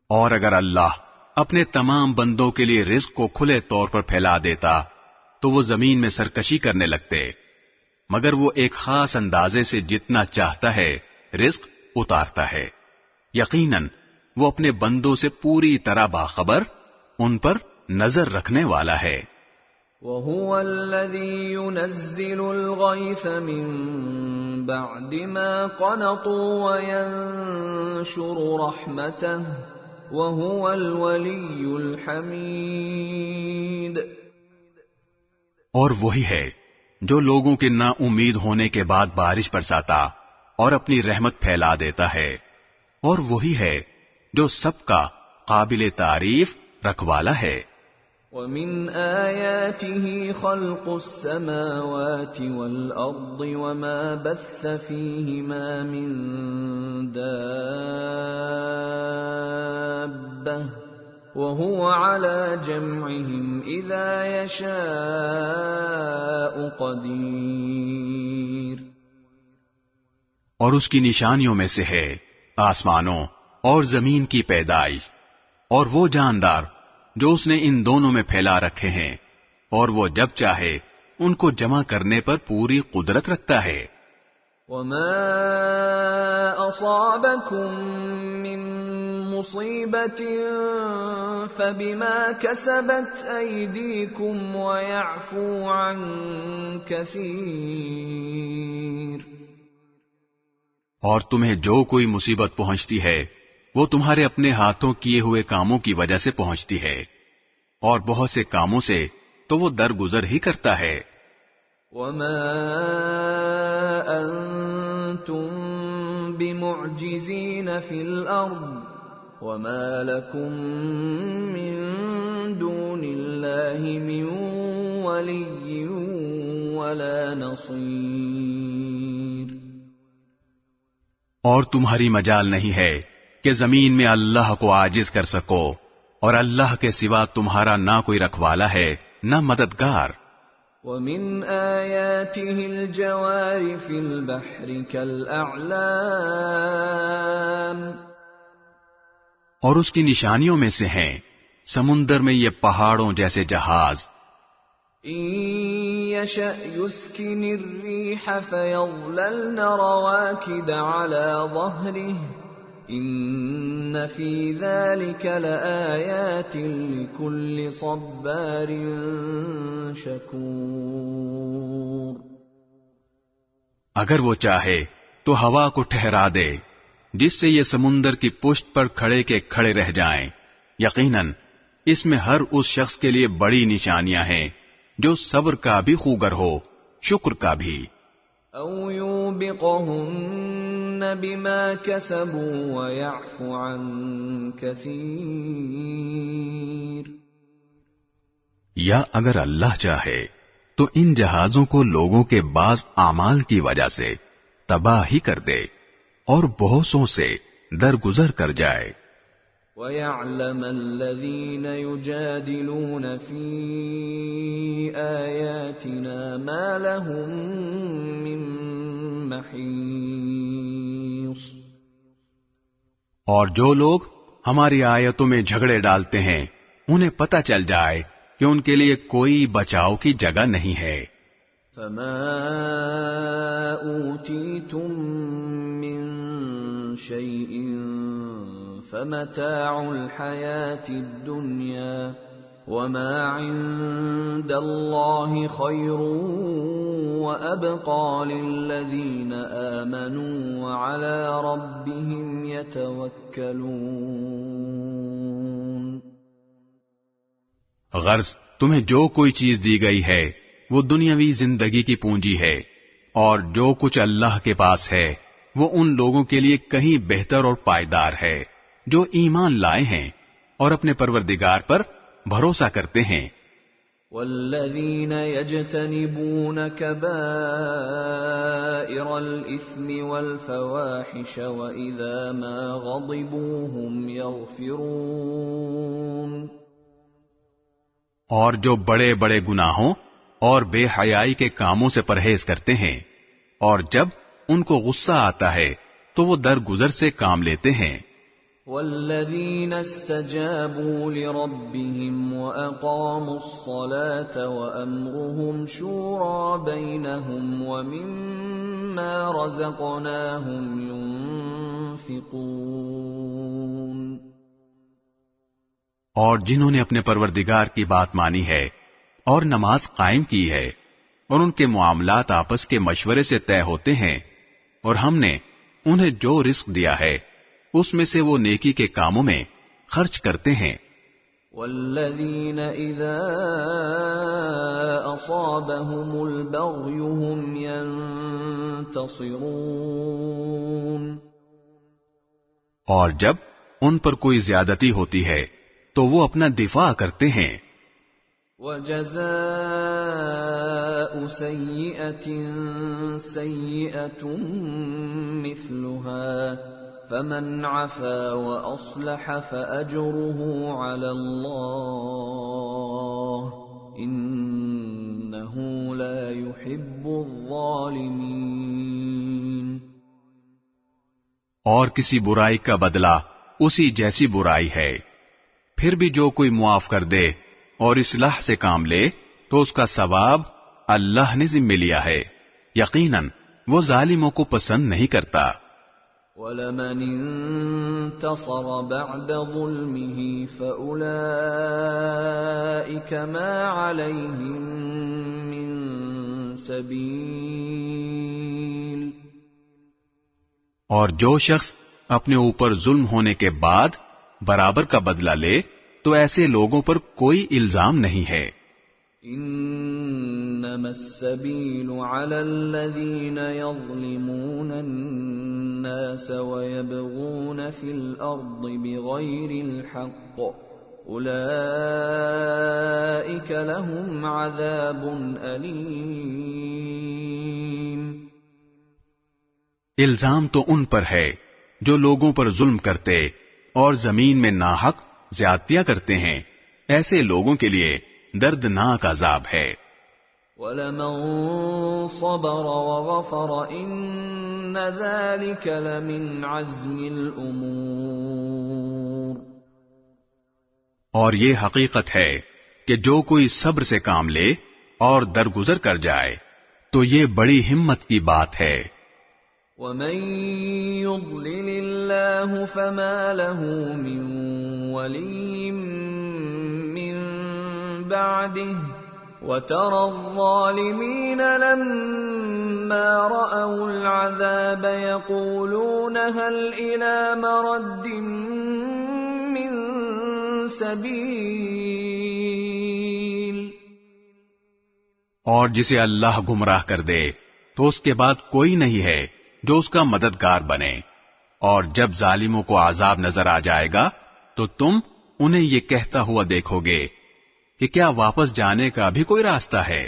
اور اگر اللہ اپنے تمام بندوں کے لیے رزق کو کھلے طور پر پھیلا دیتا تو وہ زمین میں سرکشی کرنے لگتے، مگر وہ ایک خاص اندازے سے جتنا چاہتا ہے رزق اتارتا ہے۔ یقیناً وہ اپنے بندوں سے پوری طرح باخبر، ان پر نظر رکھنے والا ہے۔ وَهُوَ الَّذِي يُنَزِّلُ الْغَيْثَ مِن بَعْدِ مَا قَنَطُوا وَيَنشُرُ رَحْمَتَهُ وَهُوَ الْوَلِيُّ الْحَمِيدُ۔ اور وہی ہے جو لوگوں کے نا امید ہونے کے بعد بارش برساتا اور اپنی رحمت پھیلا دیتا ہے، اور وہی ہے جو سب کا قابل تعریف رکھوالا ہے۔ وَمِنْ آيَاتِهِ خَلْقُ السَّمَاوَاتِ وَالْأَرْضِ وَمَا بَثَّ فِيهِمَا مِن دَابَّةٍ وَهُوَ عَلَى جَمْعِهِمْ إِذَا يَشَاءُ قَدِيرٌ۔ اور اس کی نشانیوں میں سے ہے آسمانوں اور زمین کی پیدائش، اور وہ جاندار جو اس نے ان دونوں میں پھیلا رکھے ہیں، اور وہ جب چاہے ان کو جمع کرنے پر پوری قدرت رکھتا ہے۔ وَمَا أَصَابَكُم مِّن مُّصِيبَةٍ فَبِمَا كَسَبَتْ أَيْدِيكُمْ وَيَعْفُو عَن كَثِيرٍ۔ اور تمہیں جو کوئی مصیبت پہنچتی ہے وہ تمہارے اپنے ہاتھوں کیے ہوئے کاموں کی وجہ سے پہنچتی ہے، اور بہت سے کاموں سے تو وہ درگزر ہی کرتا ہے۔ وَمَا أَنتُم بِمُعْجِزِينَ فِي الْأَرْضِ وَمَا لَكُم مِّن دُونِ اللَّهِ مِن وَلِيٍّ وَلَا نَصِيرٍ۔ اور تمہاری مجال نہیں ہے کہ زمین میں اللہ کو عاجز کر سکو، اور اللہ کے سوا تمہارا نہ کوئی رکھوالا ہے نہ مددگار۔ وَمِنْ آيَاتِهِ الْجَوَارِ فِي الْبَحْرِ كَالْأَعْلَامِ۔ اور اس کی نشانیوں میں سے ہیں سمندر میں یہ پہاڑوں جیسے جہاز۔ إِن يَشَأْ يُسْكِنِ الرِّيحَ فَيَظْلَلْنَ رَوَاكِدَ عَلَى ظَهْرِهِ إِنَّ فِي ذَلِكَ لَآيَاتٍ لِكُلِّ صَبَّارٍ شَكُورٍ۔ اگر وہ چاہے تو ہوا کو ٹھہرا دے جس سے یہ سمندر کی پشت پر کھڑے کے کھڑے رہ جائیں۔ یقیناً اس میں ہر اس شخص کے لیے بڑی نشانیاں ہیں جو صبر کا بھی خوگر ہو، شکر کا بھی۔ أَوْ يُوبِقَهُنَّ بِمَا كَسَبُوا وَيَعْفُ عَن كَثِيرٍ۔ یا اگر اللہ چاہے تو ان جہازوں کو لوگوں کے بعض اعمال کی وجہ سے تباہ ہی کر دے اور بہتوں سے درگزر کر جائے۔ وَيَعْلَمَ الَّذِينَ يُجَادِلُونَ فِي آيَاتِنَا مَا لَهُم مِّن مَّحِيصٍ۔ اور جو لوگ ہماری آیتوں میں جھگڑے ڈالتے ہیں انہیں پتہ چل جائے کہ ان کے لیے کوئی بچاؤ کی جگہ نہیں ہے۔ فَمَا أُوتِيتُم مِّن شَيْءٍ فَمَتَاعُ الْحَيَاةِ الدُّنْيَا وما عند الله خير وأبقى للذين آمنوا وعلى ربهم يتوكلون۔ غرض تمہیں جو کوئی چیز دی گئی ہے وہ دنیاوی زندگی کی پونجی ہے، اور جو کچھ اللہ کے پاس ہے وہ ان لوگوں کے لیے کہیں بہتر اور پائیدار ہے جو ایمان لائے ہیں اور اپنے پروردگار پر بھروسہ کرتے ہیں۔ والذین یجتنبون کبائر الإثم والفواحش وإذا ما غضبوا هم یغفرون، اور جو بڑے بڑے گناہوں اور بے حیائی کے کاموں سے پرہیز کرتے ہیں، اور جب ان کو غصہ آتا ہے تو وہ درگزر سے کام لیتے ہیں۔ والذین استجابوا لربهم وأقاموا الصلاة وأمرهم شورى بينهم ومما رزقناهم ينفقون، اور جنہوں نے اپنے پروردگار کی بات مانی ہے اور نماز قائم کی ہے، اور ان کے معاملات آپس کے مشورے سے طے ہوتے ہیں، اور ہم نے انہیں جو رزق دیا ہے اس میں سے وہ نیکی کے کاموں میں خرچ کرتے ہیں۔ والذین اذا اصابهم البغی هم ينتصرون، اور جب ان پر کوئی زیادتی ہوتی ہے تو وہ اپنا دفاع کرتے ہیں۔ وجزاء سیئۃ سیئۃ مثلها فمن عفا واصلح فاجره على الله انه لا يحب الظالمین، اور کسی برائی کا بدلہ اسی جیسی برائی ہے، پھر بھی جو کوئی معاف کر دے اور اصلاح سے کام لے تو اس کا ثواب اللہ نے ذمہ لیا ہے، یقیناً وہ ظالموں کو پسند نہیں کرتا۔ وَلَمَنِ انتصر بعد ظلمه فأولئك ما عليهم من سبيل، اور جو شخص اپنے اوپر ظلم ہونے کے بعد برابر کا بدلہ لے تو ایسے لوگوں پر کوئی الزام نہیں ہے۔ انما السبيل على الذين يظلمون الناس ويبغون في الارض بغير الحق اولئك لهم عذاب الیم، الزام تو ان پر ہے جو لوگوں پر ظلم کرتے اور زمین میں ناحق زیادتیاں کرتے ہیں، ایسے لوگوں کے لیے دردناک عذاب ہے۔ وَلَمَن صَبَرَ وَغَفَرَ إِنَّ ذَلِكَ لَمِنْ عَزْمِ الْأُمُورِ، اور یہ حقیقت ہے کہ جو کوئی صبر سے کام لے اور درگزر کر جائے تو یہ بڑی ہمت کی بات ہے۔ وَمَن يُضْلِلِ اللَّهُ فَمَا لَهُ مِن وَلِيٍّ مِّن بَعْدِهِ وَتَرَى الظَّالِمِينَ لَمَّا رَأَوُا الْعَذَابَ يَقُولُونَ هَلْ إِلَى مَرَدٍّ مِّن سَبِيلٍ، اور جسے اللہ گمراہ کر دے تو اس کے بعد کوئی نہیں ہے جو اس کا مددگار بنے، اور جب ظالموں کو عذاب نظر آ جائے گا تو تم انہیں یہ کہتا ہوا دیکھو گے کہ کیا واپس جانے کا بھی کوئی راستہ ہے۔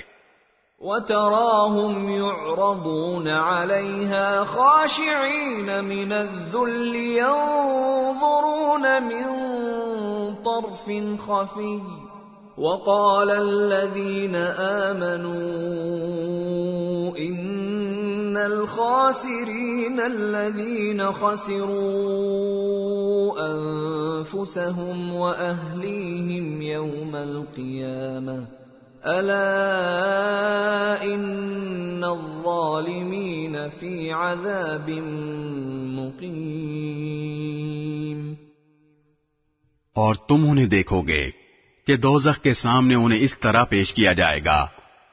وَتَرَاهُمْ يُعْرَضُونَ عَلَيْهَا خَاشِعِينَ مِنَ الذُّلِّ يَنظُرُونَ مِن طَرْفٍ خَفِيٍّ وَقَالَ الَّذِينَ آمَنُوا إِنَّ الْخَاسِرِينَ الَّذِينَ خَسِرُوا أَنفُسَهُمْ وَأَهْلِيهِمْ يَوْمَ الْقِيَامَةِ أَلَا إِنَّ الظَّالِمِينَ فِي عَذَابٍ مُقِيمٍ، اور تم انہیں دیکھو گے کہ دوزخ کے سامنے انہیں اس طرح پیش کیا جائے گا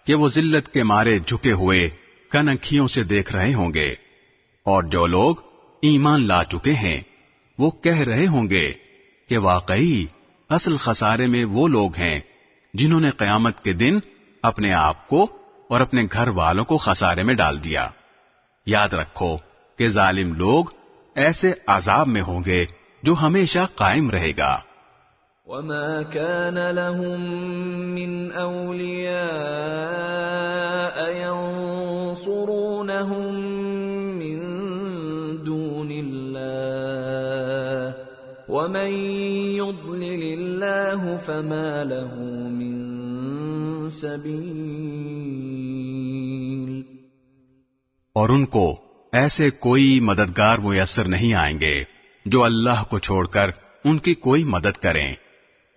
کہ وہ ذلت کے مارے جھکے ہوئے کنکھیوں سے دیکھ رہے ہوں گے، اور جو لوگ ایمان لا چکے ہیں وہ کہہ رہے ہوں گے کہ واقعی اصل خسارے میں وہ لوگ ہیں جنہوں نے قیامت کے دن اپنے آپ کو اور اپنے گھر والوں کو خسارے میں ڈال دیا۔ یاد رکھو کہ ظالم لوگ ایسے عذاب میں ہوں گے جو ہمیشہ قائم رہے گا۔ وَمَا كَانَ لَهُم مِّنْ أَوْلِيَاءَ يَنصُرُونَهُم مِّن دُونِ اللَّهِ وَمَن يُضْلِلِ اللَّهُ فَمَا لَهُ مِن سَبِيلٍ۔ اور ان کو ایسے کوئی مددگار میسر نہیں آئیں گے جو اللہ کو چھوڑ کر ان کی کوئی مدد کریں،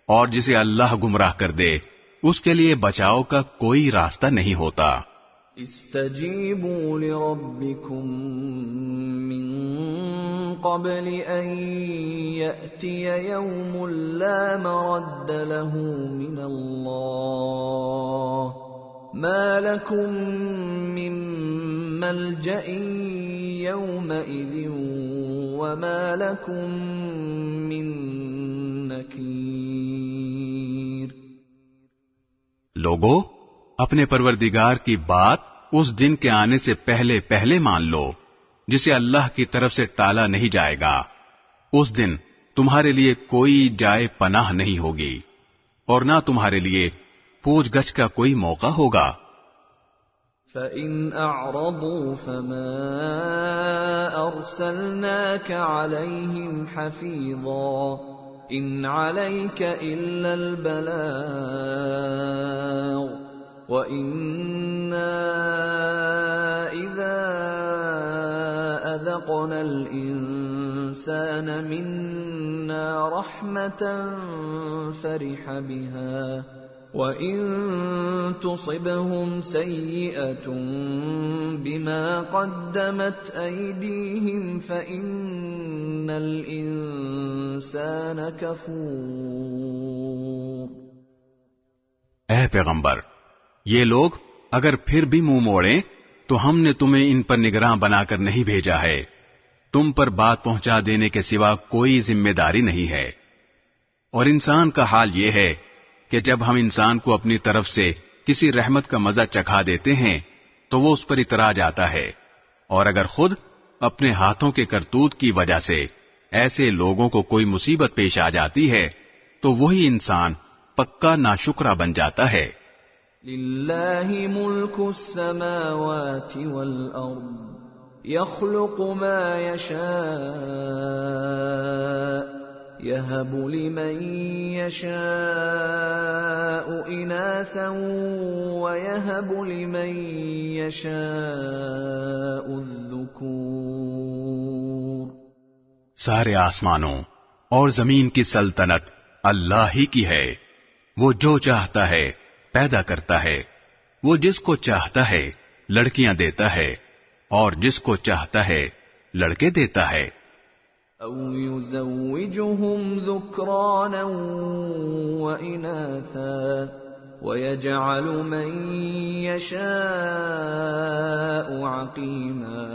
اور جسے اللہ گمراہ کر دے اس کے لیے بچاؤ کا کوئی راستہ نہیں ہوتا۔ استجیبوا لربکم من قبل ان یأتی یوم لا مرد له من اللہ ما لکم من ملجأ یومئذ وما لکم من نکیر۔ لوگو، اپنے پروردگار کی بات اس دن کے آنے سے پہلے پہلے مان لو جسے اللہ کی طرف سے ٹالا نہیں جائے گا۔ اس دن تمہارے لیے کوئی جائے پناہ نہیں ہوگی اور نہ تمہارے لیے پوچھ گچھ کا کوئی موقع ہوگا۔ فَإِنْ أَعْرَضُوا فَمَا أَرْسَلْنَاكَ عَلَيْهِمْ حَفِيظًا إِنْ عَلَيْكَ إِلَّا الْبَلَاغُ وَإِنَّا إِذَا أَذَقْنَا الْإِنسَانَ مِنَّا رَحْمَةً فَرِحَ بِهَا وَإِن تُصِبْهُمْ سَيِّئَةٌ بِمَا قَدَّمَتْ أَيْدِيهِمْ فَإِنَّ الْإِنسَانَ كَفُورٌ۔ اے پیغمبر، یہ لوگ اگر پھر بھی منہ موڑیں تو ہم نے تمہیں ان پر نگراں بنا کر نہیں بھیجا ہے، تم پر بات پہنچا دینے کے سوا کوئی ذمہ داری نہیں ہے۔ اور انسان کا حال یہ ہے کہ جب ہم انسان کو اپنی طرف سے کسی رحمت کا مزہ چکھا دیتے ہیں تو وہ اس پر اترا جاتا ہے، اور اگر خود اپنے ہاتھوں کے کرتوت کی وجہ سے ایسے لوگوں کو کوئی مصیبت پیش آ جاتی ہے تو وہی انسان پکا ناشکرا بن جاتا ہے۔ للہ ملک السماوات والارض یخلق ما یشاء يَهَبُ لِمَن يَشَاءُ إِنَاثًا وَيَهَبُ لِمَن يَشَاءُ الذُّكُورَ۔ سارے آسمانوں اور زمین کی سلطنت اللہ ہی کی ہے، وہ جو چاہتا ہے پیدا کرتا ہے، وہ جس کو چاہتا ہے لڑکیاں دیتا ہے اور جس کو چاہتا ہے لڑکے دیتا ہے۔ أَوْ يُزَوِّجُهُمْ ذُكْرَانًا وَإِنَاثًا وَيَجْعَلُ مَن يَشَاءُ عَقِيمًا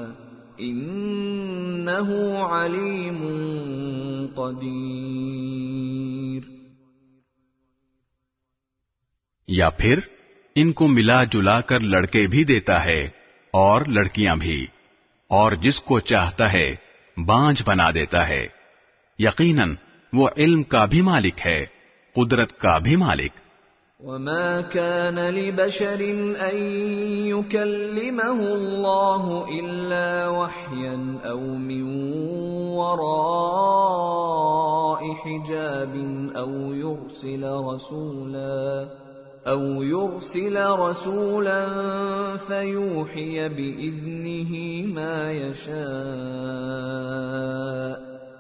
إِنَّهُ عَلِيمٌ قَدِيرٌ۔ یا پھر ان کو ملا جلا کر لڑکے بھی دیتا ہے اور لڑکیاں بھی، اور جس کو چاہتا ہے بانجھ بنا دیتا ہے۔ یقیناً وہ علم کا بھی مالک ہے، قدرت کا بھی مالک۔ وَمَا كَانَ لِبَشَرٍ أَن يُكَلِّمَهُ اللَّهُ إِلَّا وَحْيًا أَوْ مِن وَرَاءِ حِجَابٍ أَوْ يُرْسِلَ رَسُولًا فَيُوحِيَ بِإِذْنِهِ مَا يَشَاءُ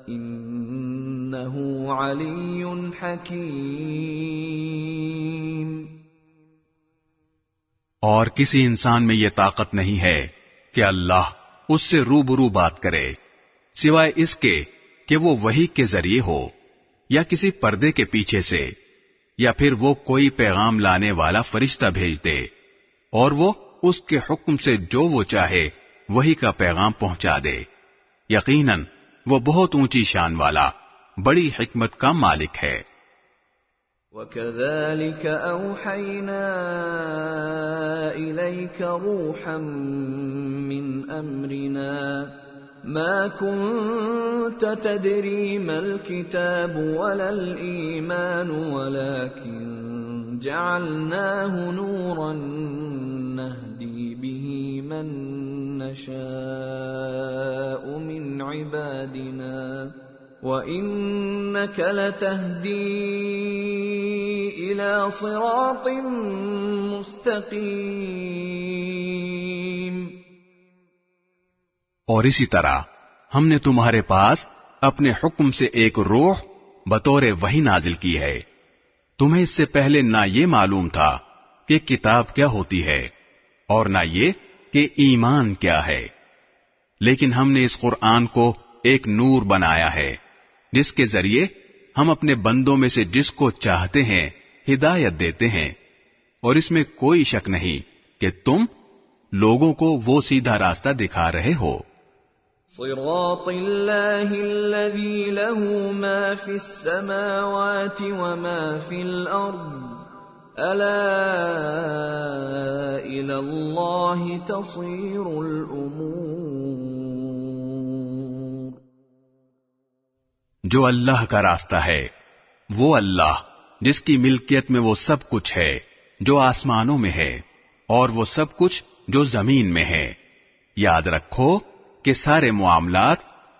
إِنَّهُ عَلِيٌّ حَكِيمٌ۔ اور کسی انسان میں یہ طاقت نہیں ہے کہ اللہ اس سے روبرو بات کرے، سوائے اس کے کہ وہ وحی کے ذریعے ہو یا کسی پردے کے پیچھے سے، یا پھر وہ کوئی پیغام لانے والا فرشتہ بھیج دے اور وہ اس کے حکم سے جو وہ چاہے وہی کا پیغام پہنچا دے، یقیناً وہ بہت اونچی شان والا بڑی حکمت کا مالک ہے۔ وَكَذَلِكَ أَوْحَيْنَا إِلَيْكَ رُوحًا مِّنْ أَمْرِنَا مَا كُنْتَ تَدْرِي مَا الْكِتَابُ وَلَا الْإِيمَانُ وَلَكِنْ جَعَلْنَاهُ نُورًا نَهْدِي بِهِ مَن نَّشَاءُ مِنْ عِبَادِنَا وَإِنَّكَ لَتَهْدِي إِلَى صِرَاطٍ مُسْتَقِيمٍ۔ اور اسی طرح ہم نے تمہارے پاس اپنے حکم سے ایک روح بطور وحی نازل کی ہے۔ تمہیں اس سے پہلے نہ یہ معلوم تھا کہ کتاب کیا ہوتی ہے اور نہ یہ کہ ایمان کیا ہے، لیکن ہم نے اس قرآن کو ایک نور بنایا ہے جس کے ذریعے ہم اپنے بندوں میں سے جس کو چاہتے ہیں ہدایت دیتے ہیں، اور اس میں کوئی شک نہیں کہ تم لوگوں کو وہ سیدھا راستہ دکھا رہے ہو۔ صراط اللہ الذی لہ ما فی السماوات وما فی الارض الا الی اللہ تصیر الامور۔ جو اللہ کا راستہ ہے وہ اللہ جس کی ملکیت میں وہ سب کچھ ہے جو آسمانوں میں ہے اور وہ سب کچھ جو زمین میں ہے۔ یاد رکھو کہ سارے معاملات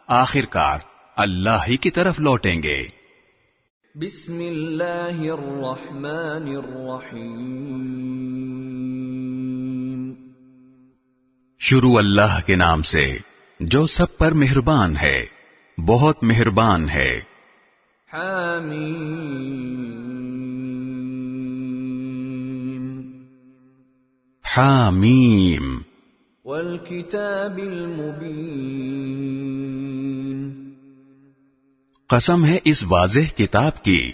آخرکار اللہ ہی کی طرف لوٹیں گے۔ بسم اللہ الرحمن الرحیم۔ شروع اللہ کے نام سے جو سب پر مہربان ہے، بہت مہربان ہے۔ حامیم حامیم والکتاب المبین۔ قسم ہے اس واضح کتاب کی۔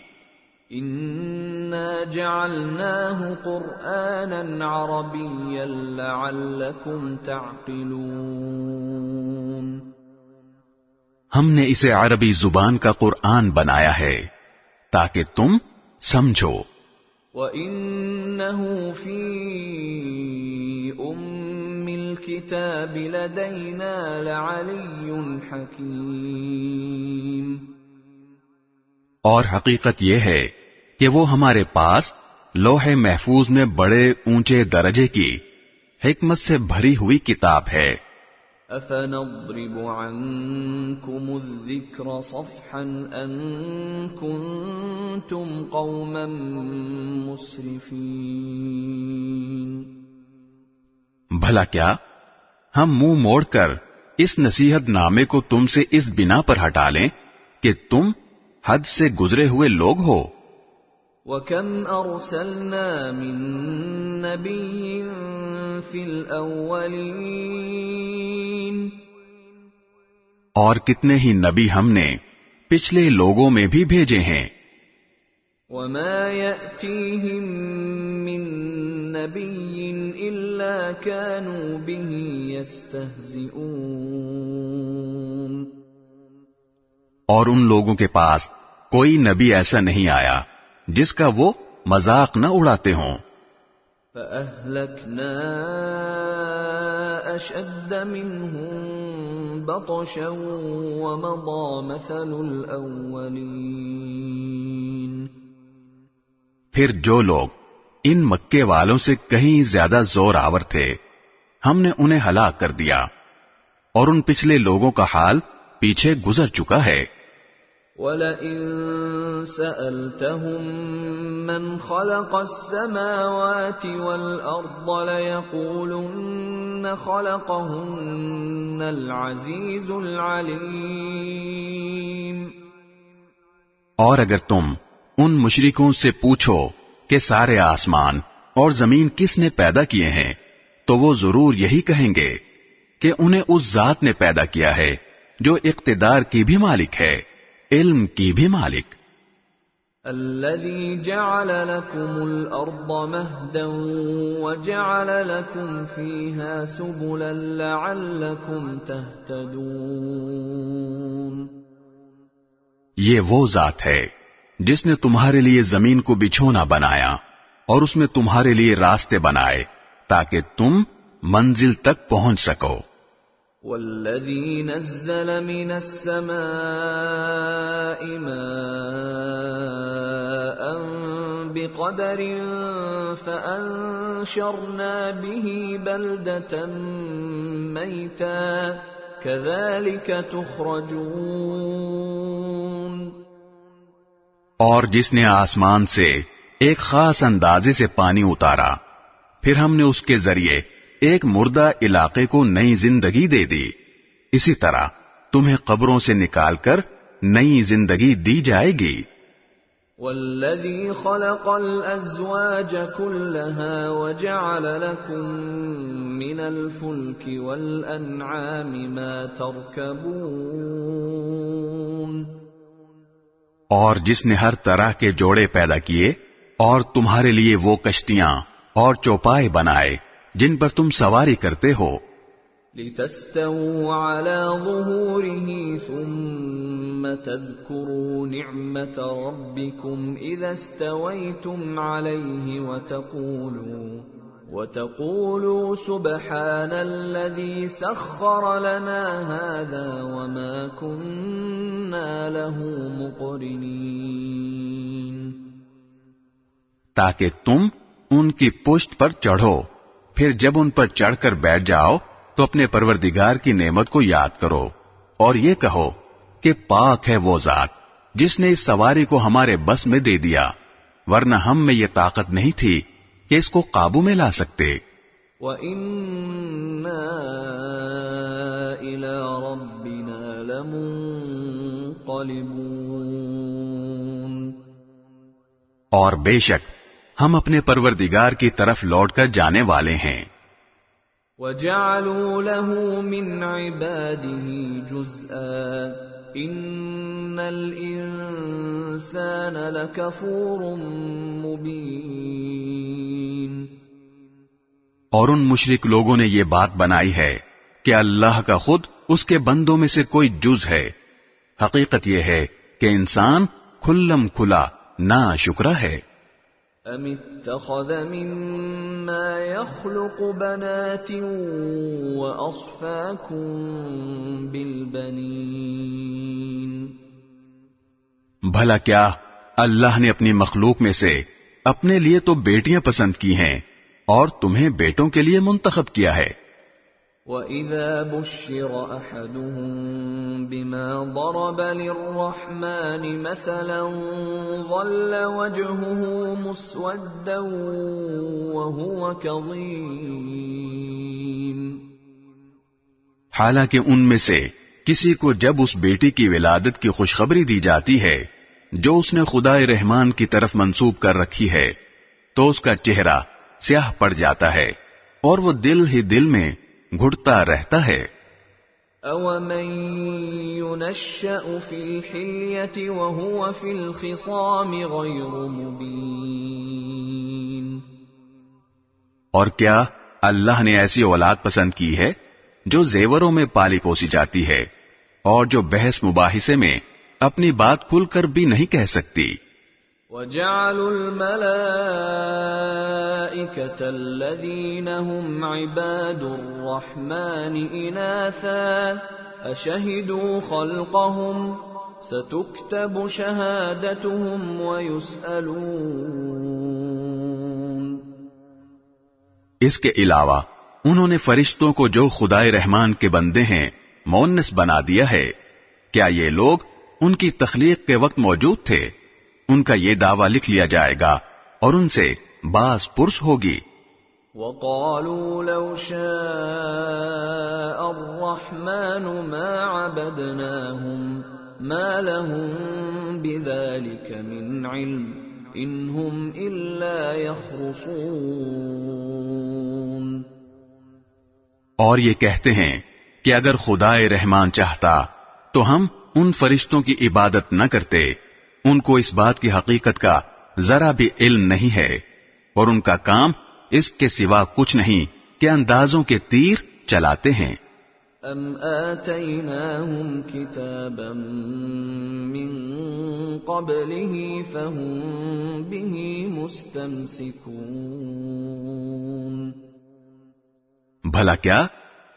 انا جعلناہ قرآنا عربیا لعلکم تعقلون۔ ہم نے اسے عربی زبان کا قرآن بنایا ہے تاکہ تم سمجھو۔ وَإِنَّهُ فِي أُمِّ الْكِتَابِ لَدَيْنَا لَعَلِيٌّ حَكِيمٌ۔ اور حقیقت یہ ہے کہ وہ ہمارے پاس لوح محفوظ میں بڑے اونچے درجے کی حکمت سے بھری ہوئی کتاب ہے۔ أَفَنَضْرِبُ عَنْكُمُ الذِّكْرَ صَفْحًا أَن كُنتُمْ قَوْمًا مُسْرِفِينَ۔ بھلا کیا ہم منہ موڑ کر اس نصیحت نامے کو تم سے اس بنا پر ہٹا لیں کہ تم حد سے گزرے ہوئے لوگ ہو۔ وَكَمْ أَرْسَلْنَا مِن نَّبِيٍّ فِي الْأَوَّلِينَ۔ اور کتنے ہی نبی ہم نے پچھلے لوگوں میں بھی بھیجے ہیں۔ وَمَا يَأْتِيهِم مِّن نَّبِيٍّ إِلَّا كَانُوا بِهِ يَسْتَهْزِئُونَ۔ اور ان لوگوں کے پاس کوئی نبی ایسا نہیں آیا جس کا وہ مذاق نہ اڑاتے ہوں۔ فَأَهْلَكْنَا أَشَدَّ مِنْهُمْ بَطْشًا وَمَضَى مَثَلُ الْأَوَّلِينَ۔ پھر جو لوگ ان مکے والوں سے کہیں زیادہ زور آور تھے ہم نے انہیں ہلاک کر دیا، اور ان پچھلے لوگوں کا حال پیچھے گزر چکا ہے۔ وَلَئِن سَأَلْتَهُم مَّنْ خَلَقَ السَّمَاوَاتِ وَالْأَرْضَ لَيَقُولُنَّ خَلَقَهُنَّ الْعَزِيزُ الْعَلِيمُ۔ اور اگر تم ان مشرکوں سے پوچھو کہ سارے آسمان اور زمین کس نے پیدا کیے ہیں تو وہ ضرور یہی کہیں گے کہ انہیں اس ذات نے پیدا کیا ہے جو اقتدار کی بھی مالک ہے، علم کی بھی مالک۔ الذي جعل لكم الأرض مهدا وجعل لكم فيها سبلا لعلكم تهتدون. یہ وہ ذات ہے جس نے تمہارے لیے زمین کو بچھونا بنایا اور اس میں تمہارے لیے راستے بنائے تاکہ تم منزل تک پہنچ سکو. والذي نزل من السماء ماء بقدر فأنشرنا به بلدة ميتا كذلك تخرجون. اور جس نے آسمان سے ایک خاص اندازے سے پانی اتارا پھر ہم نے اس کے ذریعے ایک مردہ علاقے کو نئی زندگی دے دی، اسی طرح تمہیں قبروں سے نکال کر نئی زندگی دی جائے گی. والذی خلق الازواج كلها وجعل لكم من الفلك والانعام ما تركبون. اور جس نے ہر طرح کے جوڑے پیدا کیے اور تمہارے لیے وہ کشتیاں اور چوپائے بنائے جن پر تم سواری کرتے ہو. لتستووا على ظهوره ثم تذكروا نعمة ربكم إذا استويتم عليه وتقولوا سبحان الذي سخر لنا هذا وما كنا له مقرنين. تاکہ تم ان کی پشت پر چڑھو، پھر جب ان پر چڑھ کر بیٹھ جاؤ تو اپنے پروردگار کی نعمت کو یاد کرو اور یہ کہو کہ پاک ہے وہ ذات جس نے اس سواری کو ہمارے بس میں دے دیا، ورنہ ہم میں یہ طاقت نہیں تھی کہ اس کو قابو میں لا سکتے. وَإِنَّا إِلَى رَبِّنَا لَمُنقَلِبُونَ. اور بے شک ہم اپنے پروردگار کی طرف لوٹ کر جانے والے ہیں. وَجَعَلُوا لَهُ مِنْ عِبَادِهِ جُزْءًا إِنَّ الْإِنسَانَ لَكَفُورٌ مُبِينٌ. اور ان مشرک لوگوں نے یہ بات بنائی ہے کہ اللہ کا خود اس کے بندوں میں سے کوئی جز ہے. حقیقت یہ ہے کہ انسان کھلم کھلا نا شکرا ہے. ام اتخذ مما يخلق بنات واصفاكم بالبنين. بھلا کیا اللہ نے اپنی مخلوق میں سے اپنے لیے تو بیٹیاں پسند کی ہیں اور تمہیں بیٹوں کے لیے منتخب کیا ہے. وَإِذَا بُشِّرَ أَحَدُهُم بِمَا ضَرَبَ لِلرَّحْمَنِ مَثَلًا ظَلَّ وَجْهُهُ مُسْوَدًّا وَهُوَ كَظِيمٌ. حالانکہ ان میں سے کسی کو جب اس بیٹی کی ولادت کی خوشخبری دی جاتی ہے جو اس نے خدائے رحمان کی طرف منسوب کر رکھی ہے تو اس کا چہرہ سیاہ پڑ جاتا ہے اور وہ دل ہی دل میں گھٹتا رہتا ہے. أَوَمَن يُنَشَّأُ فِي الْحِلْيَةِ وَهُوَ فِي الْخِصَامِ غَيْرُ مُبِينٍ. اور کیا اللہ نے ایسی اولاد پسند کی ہے جو زیوروں میں پالی پوسی جاتی ہے اور جو بحث مباحثے میں اپنی بات کھل کر بھی نہیں کہہ سکتی. وَجَعَلُوا الْمَلَائِكَةَ الَّذِينَ هُمْ عِبَادُ الرَّحْمَنِ إِنَاثًا أَشَهِدُوا خَلْقَهُمْ سَتُكْتَبُ شَهَادَتُهُمْ وَيُسْأَلُونَ. اس کے علاوہ انہوں نے فرشتوں کو جو خدائے رحمان کے بندے ہیں مؤنث بنا دیا ہے. کیا یہ لوگ ان کی تخلیق کے وقت موجود تھے؟ ان کا یہ دعویٰ لکھ لیا جائے گا اور ان سے باز پرس ہوگی. وَقَالُوا لَوْ شَاءَ الرَّحْمَنُ مَا عَبَدْنَاهُمْ مَا لَهُمْ بِذَلِكَ مِنْ عِلْمٍ إِنْ هُمْ إِلَّا يَخْرُصُونَ. اور یہ کہتے ہیں کہ اگر خدائے رحمان چاہتا تو ہم ان فرشتوں کی عبادت نہ کرتے، ان کو اس بات کی حقیقت کا ذرا بھی علم نہیں ہے، اور ان کا کام اس کے سوا کچھ نہیں کہ اندازوں کے تیر چلاتے ہیں۔ ام آتیناہم کتابا من قبلہ فہم بہ مستمسکون، بھلا کیا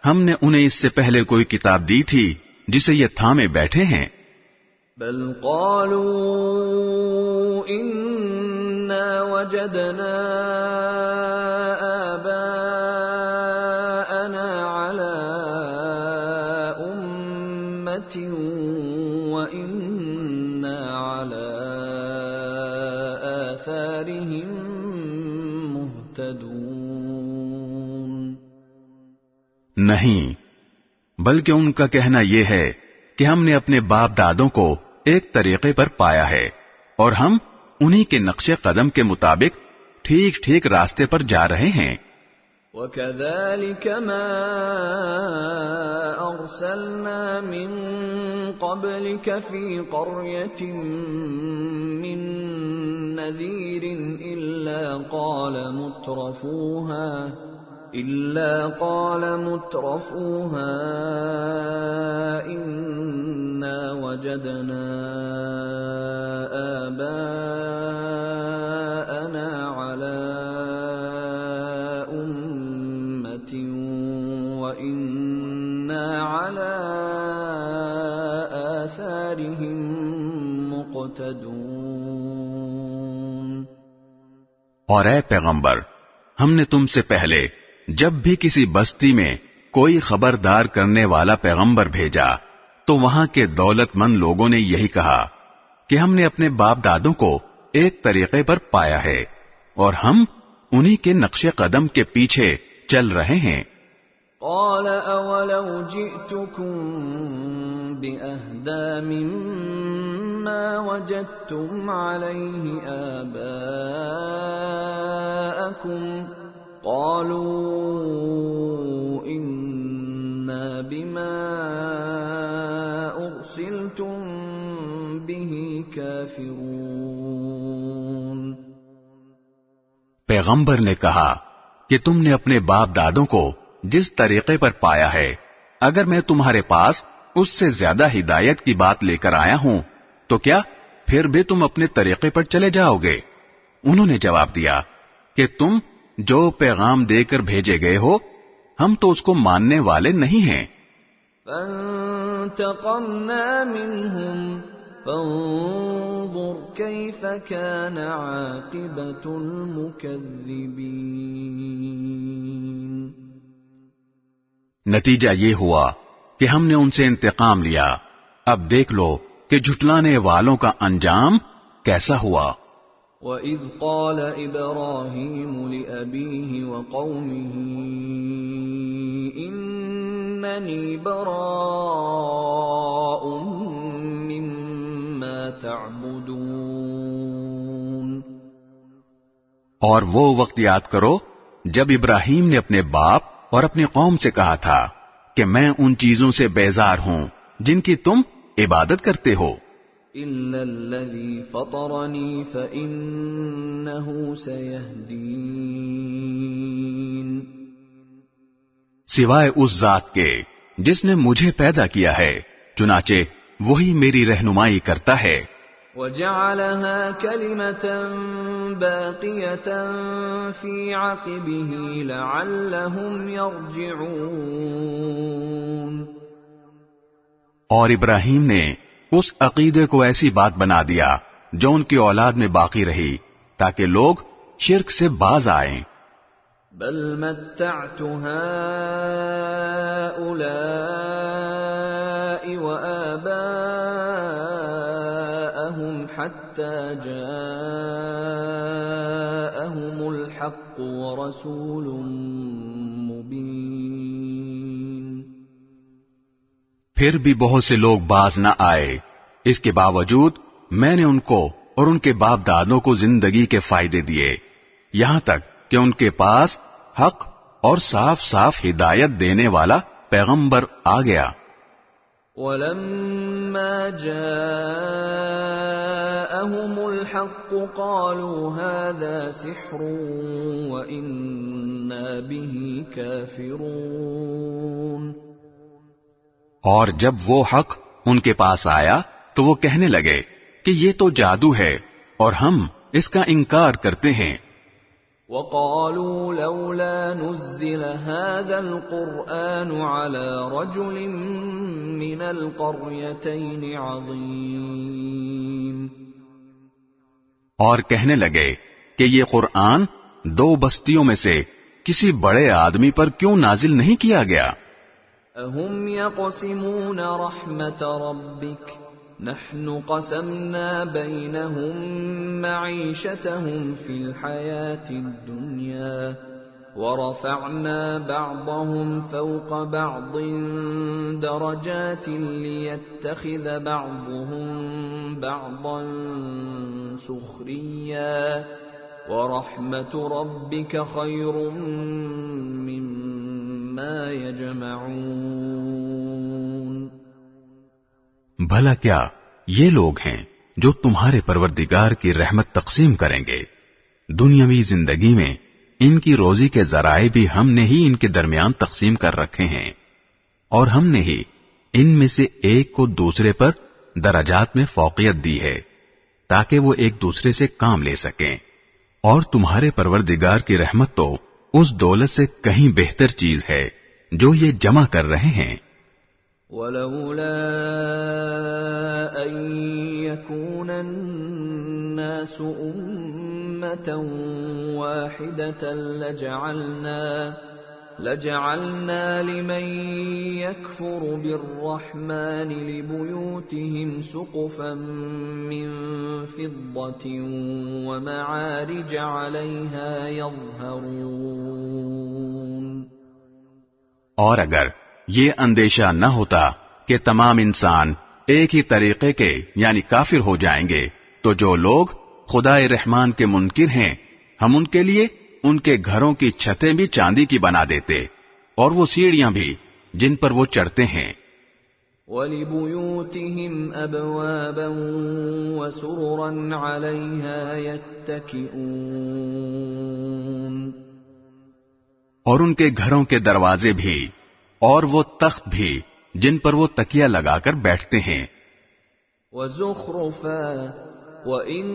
ہم نے انہیں اس سے پہلے کوئی کتاب دی تھی جسے یہ تھامے بیٹھے ہیں؟ بل قالوا انا وجدنا آباءنا على امة وإنا على آثارهم مهتدون، نہیں، بلکہ ان کا کہنا یہ ہے کہ ہم نے اپنے باپ دادوں کو ایک طریقے پر پایا ہے اور ہم انہی کے نقش قدم کے مطابق ٹھیک ٹھیک راستے پر جا رہے ہیں۔ وَكَذَلِكَ مَا أَرْسَلْنَا مِن قَبْلِكَ فِي قَرْيَةٍ مِّن نَّذِيرٍ إِلَّا قَالَ مُتْرَفُوهَا إِنَّا وَجَدْنَا آبَاءَنَا عَلَى أُمَّةٍ وَإِنَّا عَلَى آثَارِهِم مُقْتَدُونَ۔ اور اے پیغمبر، ہم نے تم سے پہلے جب بھی کسی بستی میں کوئی خبردار کرنے والا پیغمبر بھیجا تو وہاں کے دولت مند لوگوں نے یہی کہا کہ ہم نے اپنے باپ دادوں کو ایک طریقے پر پایا ہے اور ہم انہی کے نقش قدم کے پیچھے چل رہے ہیں۔ قال اولو جئتكم بأهدى مما وجدتم عليه آباءكم قالوا إنا بما أرسلتم به كافرون۔ پیغمبر نے کہا کہ تم نے اپنے باپ دادوں کو جس طریقے پر پایا ہے، اگر میں تمہارے پاس اس سے زیادہ ہدایت کی بات لے کر آیا ہوں تو کیا پھر بھی تم اپنے طریقے پر چلے جاؤ گے؟ انہوں نے جواب دیا کہ تم جو پیغام دے کر بھیجے گئے ہو ہم تو اس کو ماننے والے نہیں ہیں۔ فانتقمنا منهم فانظر كيف كان عاقبة المكذبين۔ نتیجہ یہ ہوا کہ ہم نے ان سے انتقام لیا، اب دیکھ لو کہ جھٹلانے والوں کا انجام کیسا ہوا۔ وَإِذْ قَالَ إِبْرَاهِيمُ لِأَبِيهِ وَقَوْمِهِ إِنَّنِي بَرَاءٌ مِّمَّا تَعْبُدُونَ۔ اور وہ وقت یاد کرو جب ابراہیم نے اپنے باپ اور اپنی قوم سے کہا تھا کہ میں ان چیزوں سے بیزار ہوں جن کی تم عبادت کرتے ہو۔ إِلَّا الَّذِي فَطَرَنِي فَإِنَّهُ سَيَهْدِينِ۔ سوائے اس ذات کے جس نے مجھے پیدا کیا ہے، چنانچہ وہی میری رہنمائی کرتا ہے۔ وَجَعَلَهَا كَلِمَةً بَاقِيَةً فِي عَقِبِهِ لَعَلَّهُمْ يَرْجِعُونَ۔ اور ابراہیم نے اس عقیدے کو ایسی بات بنا دیا جو ان کی اولاد میں باقی رہی تاکہ لوگ شرک سے باز آئیں۔ بل متعت هؤلاء وآباءهم حتى جاءهم الحق ورسول مبين۔ پھر بھی بہت سے لوگ باز نہ آئے، اس کے باوجود میں نے ان کو اور ان کے باپ دادوں کو زندگی کے فائدے دیے، یہاں تک کہ ان کے پاس حق اور صاف صاف ہدایت دینے والا پیغمبر آ گیا۔ وَلَمَّا جَاءَهُمُ الْحَقُّ قَالُوا هَذَا سِحْرٌ وَإِنَّا بِهِ كَافِرُونَ۔ اور جب وہ حق ان کے پاس آیا تو وہ کہنے لگے کہ یہ تو جادو ہے اور ہم اس کا انکار کرتے ہیں۔ وَقَالُوا لَوْلَا نُزِّلَ هَذَا الْقُرْآنُ عَلَى رَجُلٍ مِّنَ الْقَرْيَتَيْنِ عَظِيمٍ۔ اور کہنے لگے کہ یہ قرآن دو بستیوں میں سے کسی بڑے آدمی پر کیوں نازل نہیں کیا گیا؟ أَهُمْ يَقْسِمُونَ رَحْمَةَ رَبِّكَ نَحْنُ قَسَمْنَا بَيْنَهُمْ مَعِيشَتَهُمْ فِي الْحَيَاةِ الدُّنْيَا وَرَفَعْنَا بَعْضَهُمْ فَوْقَ بَعْضٍ دَرَجَاتٍ لِيَتَّخِذَ بَعْضُهُمْ بَعْضًا سُخْرِيًّا وَرَحْمَةُ رَبِّكَ خَيْرٌ مِّمَّا يَجْمَعُونَ۔ بھلا کیا یہ لوگ ہیں جو تمہارے پروردگار کی رحمت تقسیم کریں گے؟ دنیاوی زندگی میں ان کی روزی کے ذرائع بھی ہم نے ہی ان کے درمیان تقسیم کر رکھے ہیں، اور ہم نے ہی ان میں سے ایک کو دوسرے پر درجات میں فوقیت دی ہے تاکہ وہ ایک دوسرے سے کام لے سکیں، اور تمہارے پروردگار کی رحمت تو اس دولت سے کہیں بہتر چیز ہے جو یہ جمع کر رہے ہیں۔ وَلَوْلَا أَن يَكُونَ النَّاسُ أُمَّةً وَاحِدَةً لَجَعَلْنَا لِمَن يَكْفُرُ بِالرَّحْمَنِ لِبُيُوتِهِمْ سُقُفًا مِّن فِضَّةٍ وَمَعَارِجَ عَلَيْهَا يَظْهَرُونَ۔ اور اگر یہ اندیشہ نہ ہوتا کہ تمام انسان ایک ہی طریقے کے یعنی کافر ہو جائیں گے تو جو لوگ خدائے رحمان کے منکر ہیں ہم ان کے لیے ان کے گھروں کی چھتیں بھی چاندی کی بنا دیتے اور وہ سیڑھیاں بھی جن پر وہ چڑھتے ہیں۔ وَلِبُيُوتِهِمْ أَبْوَابًا وَسُرُرًا عَلَيْهَا يَتَّكِئُونَ۔ اور ان کے گھروں کے دروازے بھی اور وہ تخت بھی جن پر وہ تکیہ لگا کر بیٹھتے ہیں۔ وَزُخْرُفًا وَإِن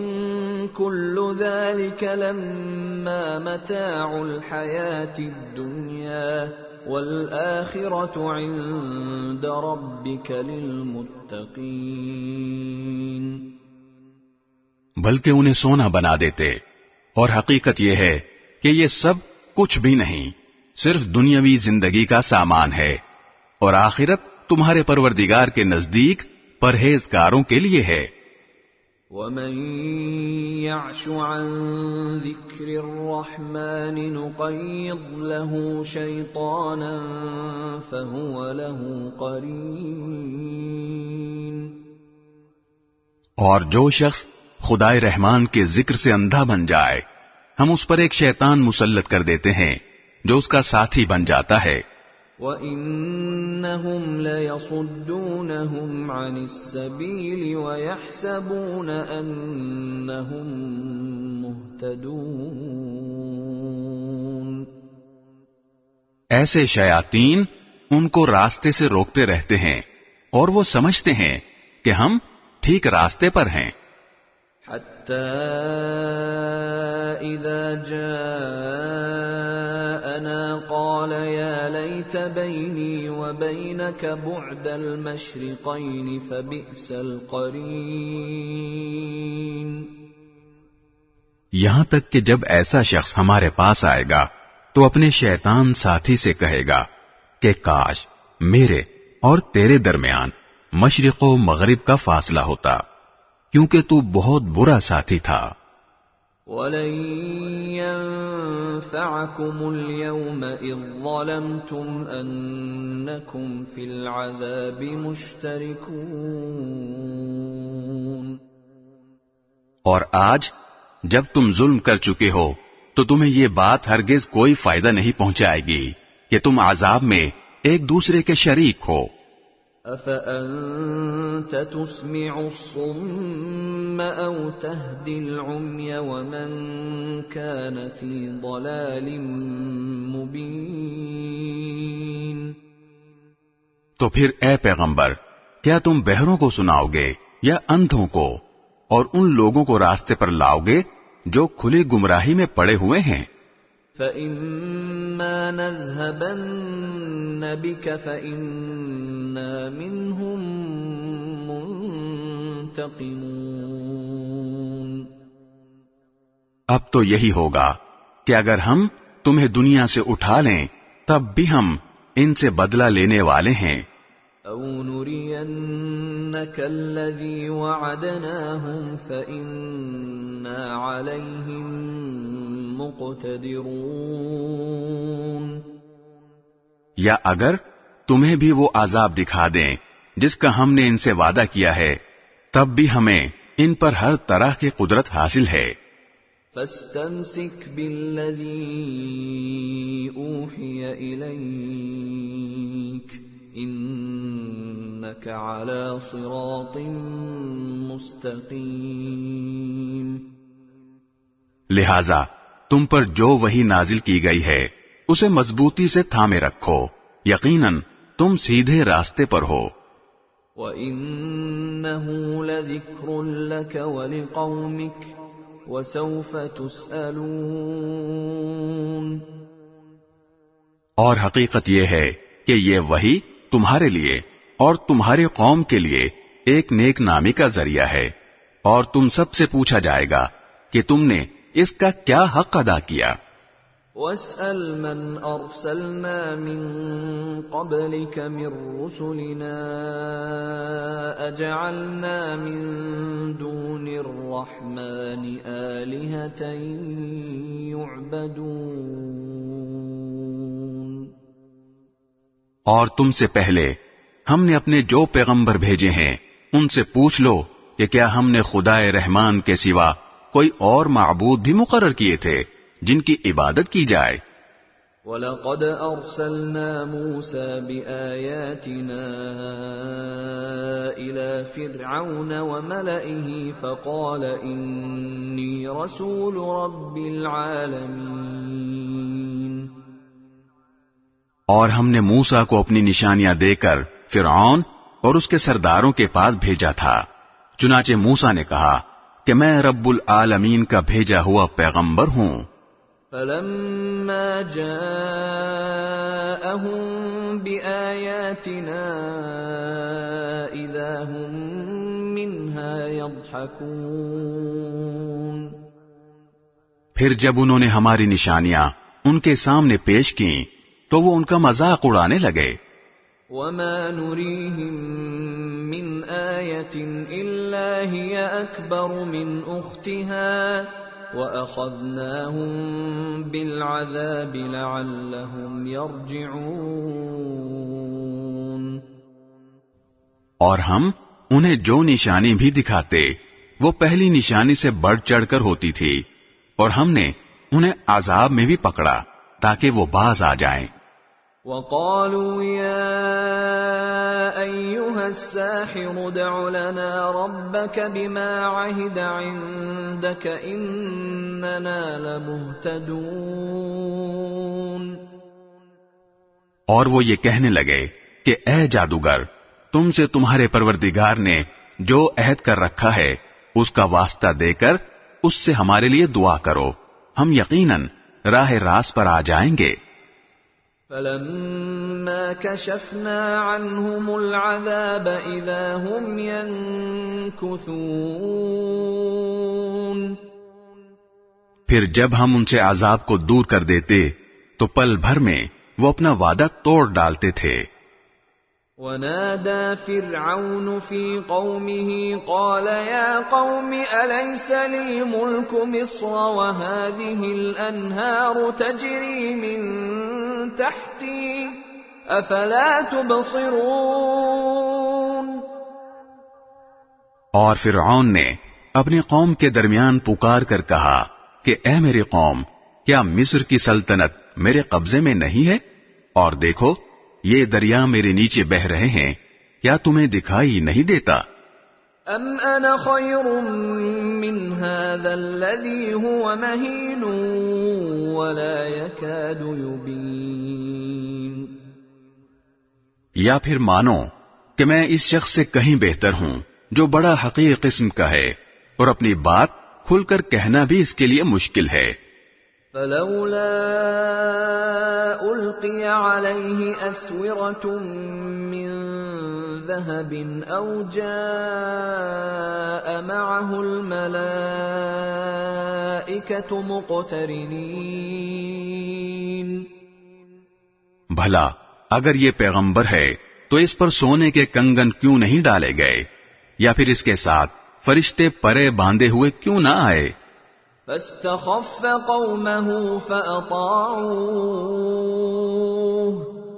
كُلُّ ذَلِكَ لَمَّا مَتَاعُ الْحَيَاةِ الدُّنْيَا وَالْآخِرَةُ عِندَ رَبِّكَ لِلْمُتَّقِينَ۔ بلکہ انہیں سونا بنا دیتے، اور حقیقت یہ ہے کہ یہ سب کچھ بھی نہیں، صرف دنیاوی زندگی کا سامان ہے، اور آخرت تمہارے پروردگار کے نزدیک پرہیزگاروں کے لیے ہے۔ وَمَن يَعْشُ عَن ذِكْرِ الرَّحْمَنِ نُقَيِّضْ لَهُ شَيْطَانًا فَهُوَ لَهُ قَرِينٌ۔ اور جو شخص خدائے رحمان کے ذکر سے اندھا بن جائے ہم اس پر ایک شیطان مسلط کر دیتے ہیں جو اس کا ساتھی بن جاتا ہے۔ وَإِنَّهُمْ لَيَصُدُّونَهُمْ عَنِ السَّبِيلِ وَيَحْسَبُونَ أَنَّهُمْ مُهْتَدُونَ۔ ایسے شیاطین ان کو راستے سے روکتے رہتے ہیں اور وہ سمجھتے ہیں کہ ہم ٹھیک راستے پر ہیں۔ حَتَّى إِذَا جَاءَنَا قَالَ يَا لَيْتَ بَيْنِي وَبَيْنَكَ بُعْدَ الْمَشْرِقَيْنِ فَبِئْسَ الْقَرِينُ۔ یہاں تک کہ جب ایسا شخص ہمارے پاس آئے گا تو اپنے شیطان ساتھی سے کہے گا کہ کاش میرے اور تیرے درمیان مشرق و مغرب کا فاصلہ ہوتا، کیونکہ تو بہت برا ساتھی تھا۔ وَلَن يَنفَعَكُمُ الْيَوْمَ إِذ ظَّلَمْتُمْ أَنَّكُمْ فِي الْعَذَابِ مُشْتَرِكُونَ۔ اور آج جب تم ظلم کر چکے ہو تو تمہیں یہ بات ہرگز کوئی فائدہ نہیں پہنچائے گی کہ تم عذاب میں ایک دوسرے کے شریک ہو۔ أَفَأَنْتَ تُسْمِعُ الصُّمَّ أَوْ تَهْدِي الْعُمْيَ وَمَنْ كَانَ فِي ضَلَالٍ مُبِينٍ۔ تو پھر اے پیغمبر، کیا تم بہروں کو سناؤ گے یا اندھوں کو، اور ان لوگوں کو راستے پر لاؤ گے جو کھلی گمراہی میں پڑے ہوئے ہیں؟ فَإِمَّا نَذْهَبَنَّ بِكَ فَإِنَّا مِنْهُمْ مُنْتَقِمُونَ۔ اب تو یہی ہوگا کہ اگر ہم تمہیں دنیا سے اٹھا لیں تب بھی ہم ان سے بدلہ لینے والے ہیں۔ أَوْ نُرِيَنَّكَ الَّذِي وَعَدْنَاهُمْ فَإِنَّا عَلَيْهِمْ مُقْتَدِرُونَ۔ یا اگر تمہیں بھی وہ عذاب دکھا دیں جس کا ہم نے ان سے وعدہ کیا ہے، تب بھی ہمیں ان پر ہر طرح کی قدرت حاصل ہے۔ فَاسْتَمْسِكْ بِالَّذِي أُوحِيَ إِلَيْكَ إِنَّكَ عَلَى صِرَاطٍ مُسْتَقِيمٍ۔ لہذا تم پر جو وحی نازل کی گئی ہے اسے مضبوطی سے تھامے رکھو، یقیناً تم سیدھے راستے پر ہو۔ وَإِنَّهُ لَذِكْرٌ لَكَ وَلِقَوْمِكَ وَسَوْفَ تُسْأَلُونَ۔ اور حقیقت یہ ہے کہ یہ وحی تمہارے لیے اور تمہاری قوم کے لیے ایک نیک نامی کا ذریعہ ہے، اور تم سب سے پوچھا جائے گا کہ تم نے اس کا کیا حق ادا کیا۔ وَاسْأَلْ مَنْ أَرْسَلْنَا مِنْ قَبْلِكَ مِنْ رُسُلِنَا أَجَعَلْنَا مِنْ دُونِ الرَّحْمَنِ آلِهَةً يُعْبَدُونَ۔ اور تم سے پہلے ہم نے اپنے جو پیغمبر بھیجے ہیں ان سے پوچھ لو کہ کیا ہم نے خدائے رحمان کے سوا کوئی اور معبود بھی مقرر کیے تھے جن کی عبادت کی جائے۔ وَلَقَدْ أَرْسَلْنَا مُوسَى بِآيَاتِنَا إِلَى فِرْعَوْنَ وَمَلَئِهِ فَقَالَ إِنِّي رَسُولُ رَبِّ الْعَالَمِينَ۔ اور ہم نے موسیٰ کو اپنی نشانیاں دے کر فرعون اور اس کے سرداروں کے پاس بھیجا تھا، چنانچہ موسیٰ نے کہا کہ میں رب العالمین کا بھیجا ہوا پیغمبر ہوں۔ فَلَمَّا جَاءَهُم بِآيَاتِنَا إِذَا هُم مِّنْهَا يَضْحَكُونَ۔ پھر جب انہوں نے ہماری نشانیاں ان کے سامنے پیش کیں تو وہ ان کا مذاق اڑانے لگے۔ وَمَا نُرِيهِم مِّنْ آيَةٍ إِلَّا هِيَ أَكْبَرُ مِنْ أُخْتِهَا وَأَخَذْنَاهُمْ بِالْعَذَابِ لَعَلَّهُمْ يَرْجِعُونَ۔ اور ہم انہیں جو نشانی بھی دکھاتے وہ پہلی نشانی سے بڑھ چڑھ کر ہوتی تھی، اور ہم نے انہیں عذاب میں بھی پکڑا تاکہ وہ باز آ جائیں۔ وَقَالُوا يَا أَيُّهَا السَّاحِرُ ادْعُ لَنَا رَبَّكَ بِمَا عَهِدَ عِندَكَ إِنَّنَا لَمُهْتَدُونَ۔ اور وہ یہ کہنے لگے کہ اے جادوگر، تم سے تمہارے پروردگار نے جو عہد کر رکھا ہے اس کا واسطہ دے کر اس سے ہمارے لیے دعا کرو، ہم یقیناً راہ راست پر آ جائیں گے۔ فَلَمَّا كَشَفْنَا عَنْهُمُ الْعَذَابَ إِذَا هُمْ يَنكُثُونَ۔ پھر جب ہم ان سے عذاب کو دور کر دیتے تو پل بھر میں وہ اپنا وعدہ توڑ ڈالتے تھے۔ وَنَادَى فِرْعَوْنُ فِي قَوْمِهِ قَالَ يَا قَوْمِ أَلَيْسَ لِي مُلْكُ مِصْرَ وَهَٰذِهِ الْأَنْهَارُ تَجْرِي مِن تَحْتِي أَفَلَا تُبْصِرُونَ۔ اور فرعون نے اپنی قوم کے درمیان پکار کر کہا کہ اے میری قوم، کیا مصر کی سلطنت میرے قبضے میں نہیں ہے؟ اور دیکھو یہ دریا میرے نیچے بہہ رہے ہیں، کیا تمہیں دکھائی نہیں دیتا؟ ام انا خیر من هذا الذي هو مهين ولا يكاد يبين، یا پھر مانو کہ میں اس شخص سے کہیں بہتر ہوں جو بڑا حقیر قسم کا ہے اور اپنی بات کھل کر کہنا بھی اس کے لیے مشکل ہے۔ فلولا القي عليه اسوره من ذهب او جاء معه الملائكه مقترنين، بھلا اگر یہ پیغمبر ہے تو اس پر سونے کے کنگن کیوں نہیں ڈالے گئے، یا پھر اس کے ساتھ فرشتے پرے باندھے ہوئے کیوں نہ آئے؟ فاستخف قومه فأطاعوه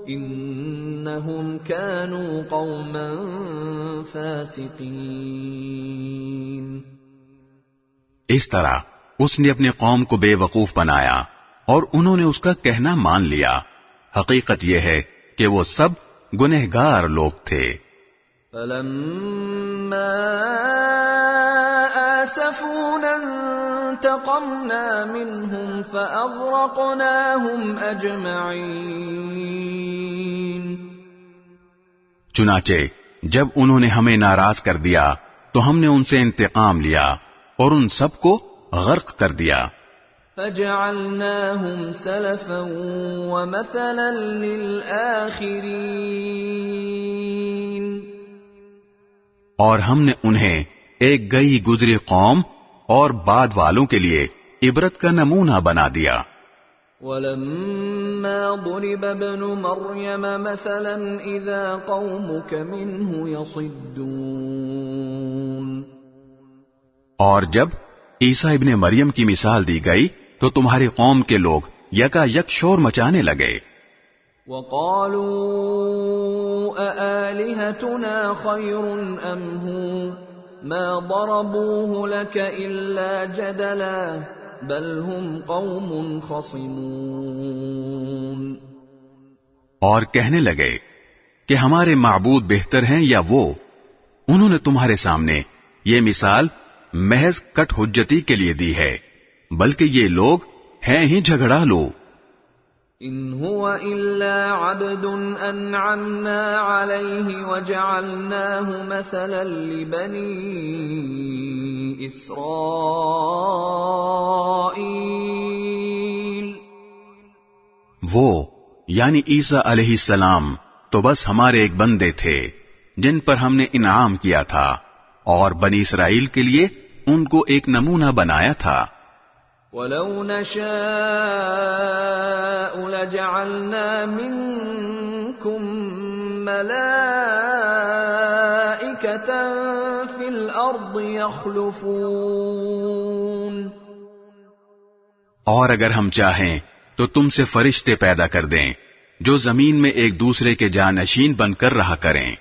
إنهم كانوا قوما فاسقين۔ اس طرح اس نے اپنی قوم کو بے وقوف بنایا اور انہوں نے اس کا کہنا مان لیا۔ حقیقت یہ ہے کہ وہ سب گنہگار لوگ تھے۔ فلما آسفونا انتقمنا منهم فأغرقناهم أجمعين۔ چنانچہ جب انہوں نے ہمیں ناراض کر دیا تو ہم نے ان سے انتقام لیا اور ان سب کو غرق کر دیا۔ فجعلناهم سلفا ومثلا للآخرين، اور ہم نے انہیں ایک گئی گزری قوم اور بعد والوں کے لیے عبرت کا نمونہ بنا دیا۔ وَلَمَّا ضُرِبَ ابْنُ مَرْيَمَ مَثَلًا إِذَا قَوْمُكَ مِنْهُ يَصِدُّونَ، اور جب عیسیٰ ابن مریم کی مثال دی گئی تو تمہاری قوم کے لوگ یکا یک شور مچانے لگے۔ وَقَالُوا أَآلِهَتُنَا خَيْرٌ أَمْ هُوَ مَا ضَرَبُوهُ لَكَ إِلَّا جَدَلًا بَلْ هُمْ قَوْمٌ خَصِمُونَ، اور کہنے لگے کہ ہمارے معبود بہتر ہیں یا وہ؟ انہوں نے تمہارے سامنے یہ مثال محض کٹ حجتی کے لیے دی ہے، بلکہ یہ لوگ ہیں ہی جھگڑالو۔ ان هو الا عبد انعمنا عليه وجعلناه مثلا لبني اسرائيل، وہ یعنی عیسیٰ علیہ السلام تو بس ہمارے ایک بندے تھے جن پر ہم نے انعام کیا تھا، اور بنی اسرائیل کے لیے ان کو ایک نمونہ بنایا تھا۔ وَلَوْ نَشَاءُ لَجَعَلْنَا مِنكُم مَّلَائِكَةً فِي الْأَرْضِ يَخْلُفُونَ، اور اگر ہم چاہیں تو تم سے فرشتے پیدا کر دیں جو زمین میں ایک دوسرے کے جانشین بن کر رہا کریں۔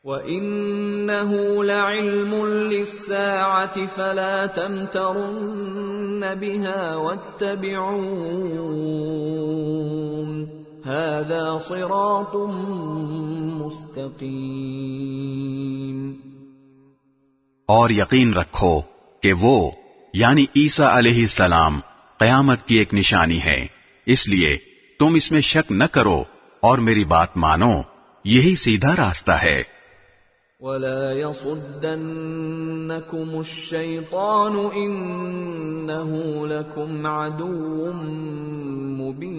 وَإِنَّهُ لَعِلْمٌ لِلسَّاعَةِ فَلَا تَمْتَرُنَّ بِهَا وَاتَّبِعُونِ هَذَا صِرَاطٌ مُسْتَقِيمٌ، اور یقین رکھو کہ وہ یعنی عیسیٰ علیہ السلام قیامت کی ایک نشانی ہے، اس لیے تم اس میں شک نہ کرو اور میری بات مانو، یہی سیدھا راستہ ہے۔ وَلَا يَصُدَّنَّكُمُ الشَّيْطَانُ إِنَّهُ لَكُمْ عَدُوٌّ مُبِينٌ،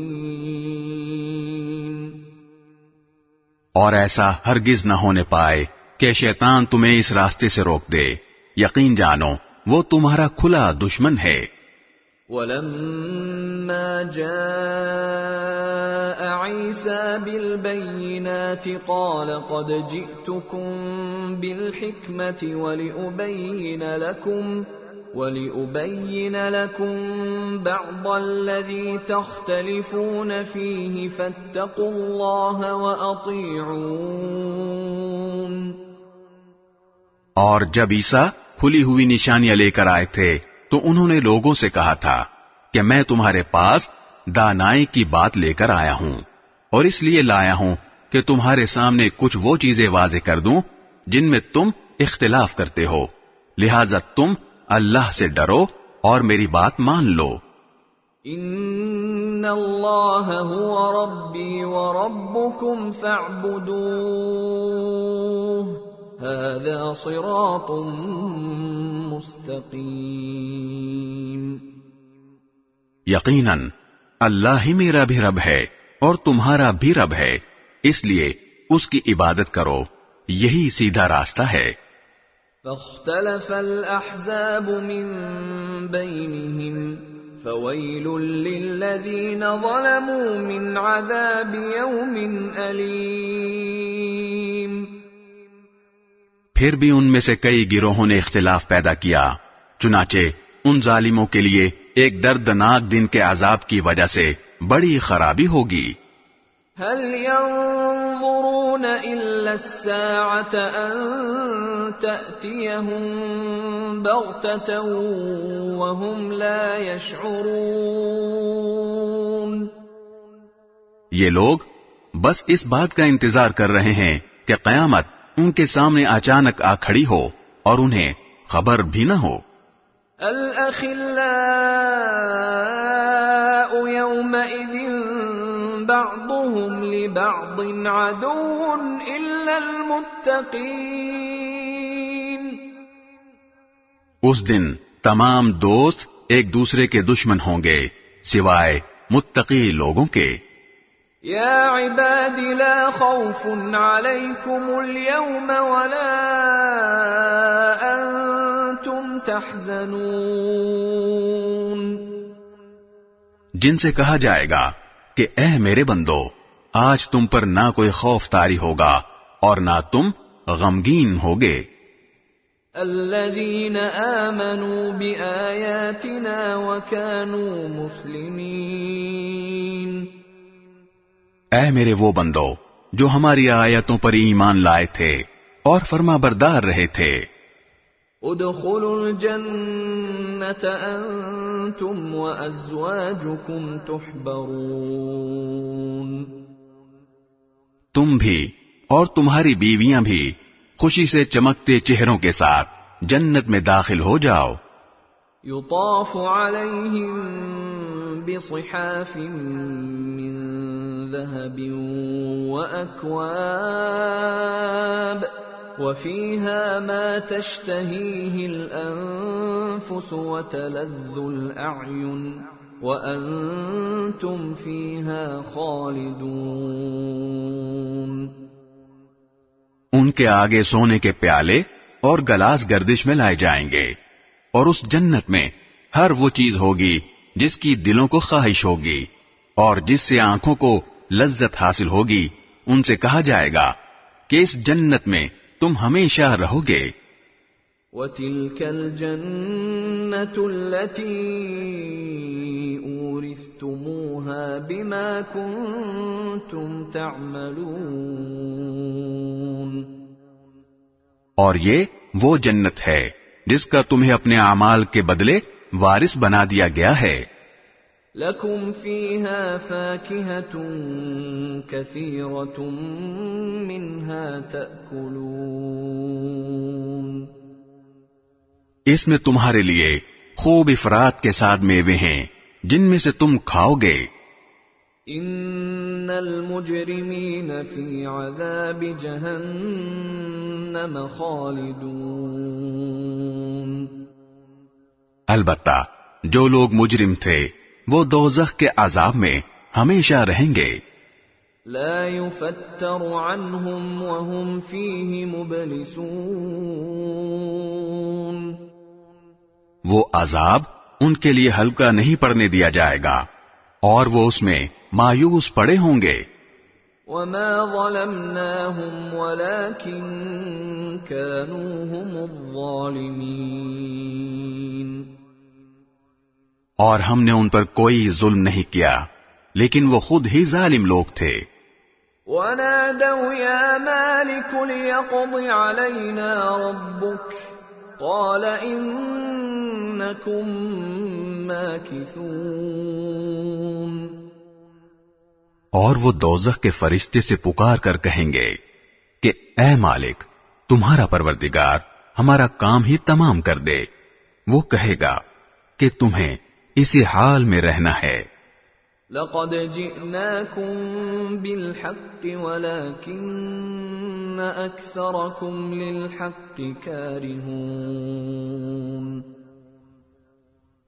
اور ایسا ہرگز نہ ہونے پائے کہ شیطان تمہیں اس راستے سے روک دے، یقین جانو وہ تمہارا کھلا دشمن ہے۔ وَلَمَّا جَاءَ عِيسَى بِالْبَيِّنَاتِ قَالَ قَدْ جِئْتُكُم بِالْحِكْمَةِ وَلِأُبَيِّنَ لَكُم بَعْضَ الَّذِي تَخْتَلِفُونَ فِيهِ فَاتَّقُوا اللَّهَ وَأَطِيعُونِ، اور جب عیسیٰ کھلی ہوئی نشانیاں لے کر آئے تھے تو انہوں نے لوگوں سے کہا تھا کہ میں تمہارے پاس دانائی کی بات لے کر آیا ہوں، اور اس لیے لایا ہوں کہ تمہارے سامنے کچھ وہ چیزیں واضح کر دوں جن میں تم اختلاف کرتے ہو، لہذا تم اللہ سے ڈرو اور میری بات مان لو۔ ان اللہ هو ربی وربکم فاعبدوه هذا صراط مستقیم۔ یقیناً اللہ ہی میرا بھی رب ہے اور تمہارا بھی رب ہے، اس لیے اس کی عبادت کرو، یہی سیدھا راستہ ہے۔ فاختلف الأحزاب من بينهم فويل للذين ظلموا من عذاب يوم أليم۔ پھر بھی ان میں سے کئی گروہوں نے اختلاف پیدا کیا، چنانچہ ان ظالموں کے لیے ایک دردناک دن کے عذاب کی وجہ سے بڑی خرابی ہوگی۔ هل ينظرون إلا الساعة أن تأتيهم بغتة وهم لا يشعرون۔ یہ لوگ بس اس بات کا انتظار کر رہے ہیں کہ قیامت ان کے سامنے اچانک آ کھڑی ہو اور انہیں خبر بھی نہ ہو۔ الأخلاء يومئذ بعضهم لبعض عدو إلا المتقين۔ اس دن تمام دوست ایک دوسرے کے دشمن ہوں گے سوائے متقی لوگوں کے۔ يا عباد لا خوف عليكم اليوم ولا أنتم تحزنون۔ جن سے کہا جائے گا کہ اے میرے بندو، آج تم پر نہ کوئی خوف طاری ہوگا اور نہ تم غمگین ہوگے۔ الذين آمنوا بآياتنا وكانوا مسلمين۔ اے میرے وہ بندو جو ہماری آیتوں پر ایمان لائے تھے اور فرما بردار رہے تھے۔ ادخلوا الجنة أنتم وأزواجكم تحبرون۔ تم بھی اور تمہاری بیویاں بھی خوشی سے چمکتے چہروں کے ساتھ جنت میں داخل ہو جاؤ۔ يطاف عليهم بصحاف من ذهب وأكواب وفيها ما تشتهيه الأنفس وتلذ الأعين وأنتم فيها خالدون۔ ان کے آگے سونے کے پیالے اور گلاس گردش میں لائے جائیں گے، اور اس جنت میں ہر وہ چیز ہوگی جس کی دلوں کو خواہش ہوگی اور جس سے آنکھوں کو لذت حاصل ہوگی۔ ان سے کہا جائے گا کہ اس جنت میں تم ہمیشہ رہو گے۔ وَتِلْكَ الْجَنَّةُ الَّتِي أُورِثْتُمُوهَا بِمَا كُنتُمْ تَعْمَلُونَ۔ اور یہ وہ جنت ہے جس کا تمہیں اپنے اعمال کے بدلے وارث بنا دیا گیا ہے۔ لَكُمْ فِيهَا فَاكِهَةٌ كَثِيرَةٌ مِّنْهَا تَأْكُلُونَ۔ اس میں تمہارے لیے خوب افراط کے ساتھ میوے ہیں جن میں سے تم کھاؤ گے۔ ان المجرمین فی عذاب جہنم خالدون۔ البتہ جو لوگ مجرم تھے وہ دوزخ کے عذاب میں ہمیشہ رہیں گے۔ لا يفتر عنهم وهم فيه مبلسون۔ وہ عذاب ان کے لیے ہلکا نہیں پڑنے دیا جائے گا اور وہ اس میں مایوس پڑے ہوں گے۔ وما ظلمناهم ولكن كانوا هم الظالمين۔ اور ہم نے ان پر کوئی ظلم نہیں کیا لیکن وہ خود ہی ظالم لوگ تھے۔ ونادوا يا مالك ليقض علينا ربك قال إنكم ماكثون۔ اور وہ دوزخ کے فرشتے سے پکار کر کہیں گے کہ اے مالک، تمہارا پروردگار ہمارا کام ہی تمام کر دے۔ وہ کہے گا کہ تمہیں اسی حال میں رہنا ہے۔ لقد جئناكم بالحق ولكن أكثركم للحق كارهون۔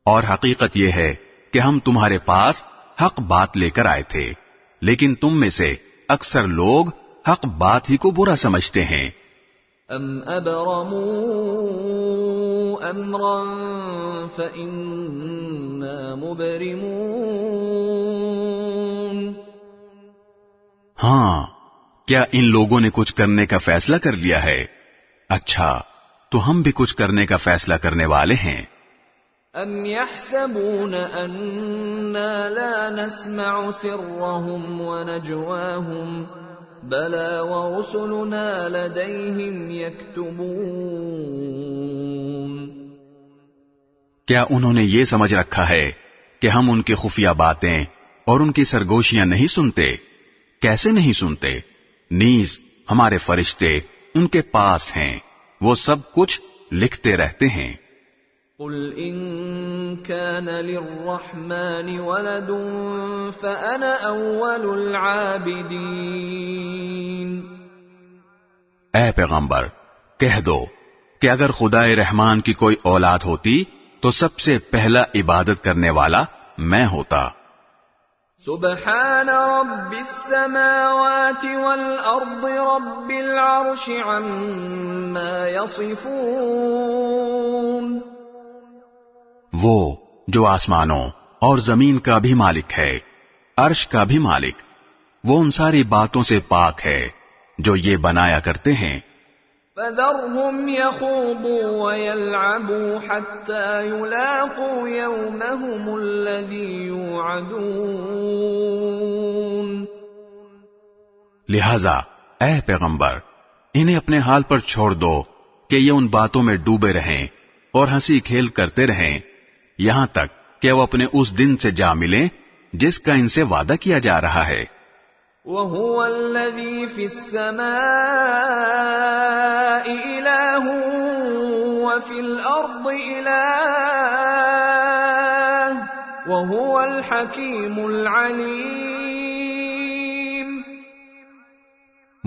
اور حقیقت یہ ہے کہ ہم تمہارے پاس حق بات لے کر آئے تھے، لیکن تم میں سے اکثر لوگ حق بات ہی کو برا سمجھتے ہیں۔ ام ابرموا امرا فإنا مبرمون۔ ہاں، کیا ان لوگوں نے کچھ کرنے کا فیصلہ کر لیا ہے؟ اچھا، تو ہم بھی کچھ کرنے کا فیصلہ کرنے والے ہیں۔ ام يحسبون اننا لا نسمع سرهم ونجواهم بلى ورسلنا لديهم يكتبون۔ کیا انہوں نے یہ سمجھ رکھا ہے کہ ہم ان کی خفیہ باتیں اور ان کی سرگوشیاں نہیں سنتے؟ کیسے نہیں سنتے؟ نیز ہمارے فرشتے ان کے پاس ہیں، وہ سب کچھ لکھتے رہتے ہیں۔ قل ان كان للرحمن ولد فأنا اول العابدين۔ اے پیغمبر، کہہ دو کہ اگر خدائے رحمان کی کوئی اولاد ہوتی تو سب سے پہلا عبادت کرنے والا میں ہوتا۔ سبحان رب السماوات والأرض رب العرش عما يصفون۔ وہ جو آسمانوں اور زمین کا بھی مالک ہے، عرش کا بھی مالک، وہ ان ساری باتوں سے پاک ہے جو یہ بنایا کرتے ہیں۔ فذرهم يخوضوا ويلعبوا حتى يلاقوا يومهم الذي يوعدون۔ لہذا اے پیغمبر، انہیں اپنے حال پر چھوڑ دو کہ یہ ان باتوں میں ڈوبے رہیں اور ہنسی کھیل کرتے رہیں یہاں تک کہ وہ اپنے اس دن سے جا ملیں جس کا ان سے وعدہ کیا جا رہا ہے۔ وَهُوَ الَّذِي فِي السَّمَاءِ إِلَٰهٌ وَفِي الْأَرْضِ إِلَٰهٌ وَهُوَ الْحَكِيمُ الْعَلِيمُ۔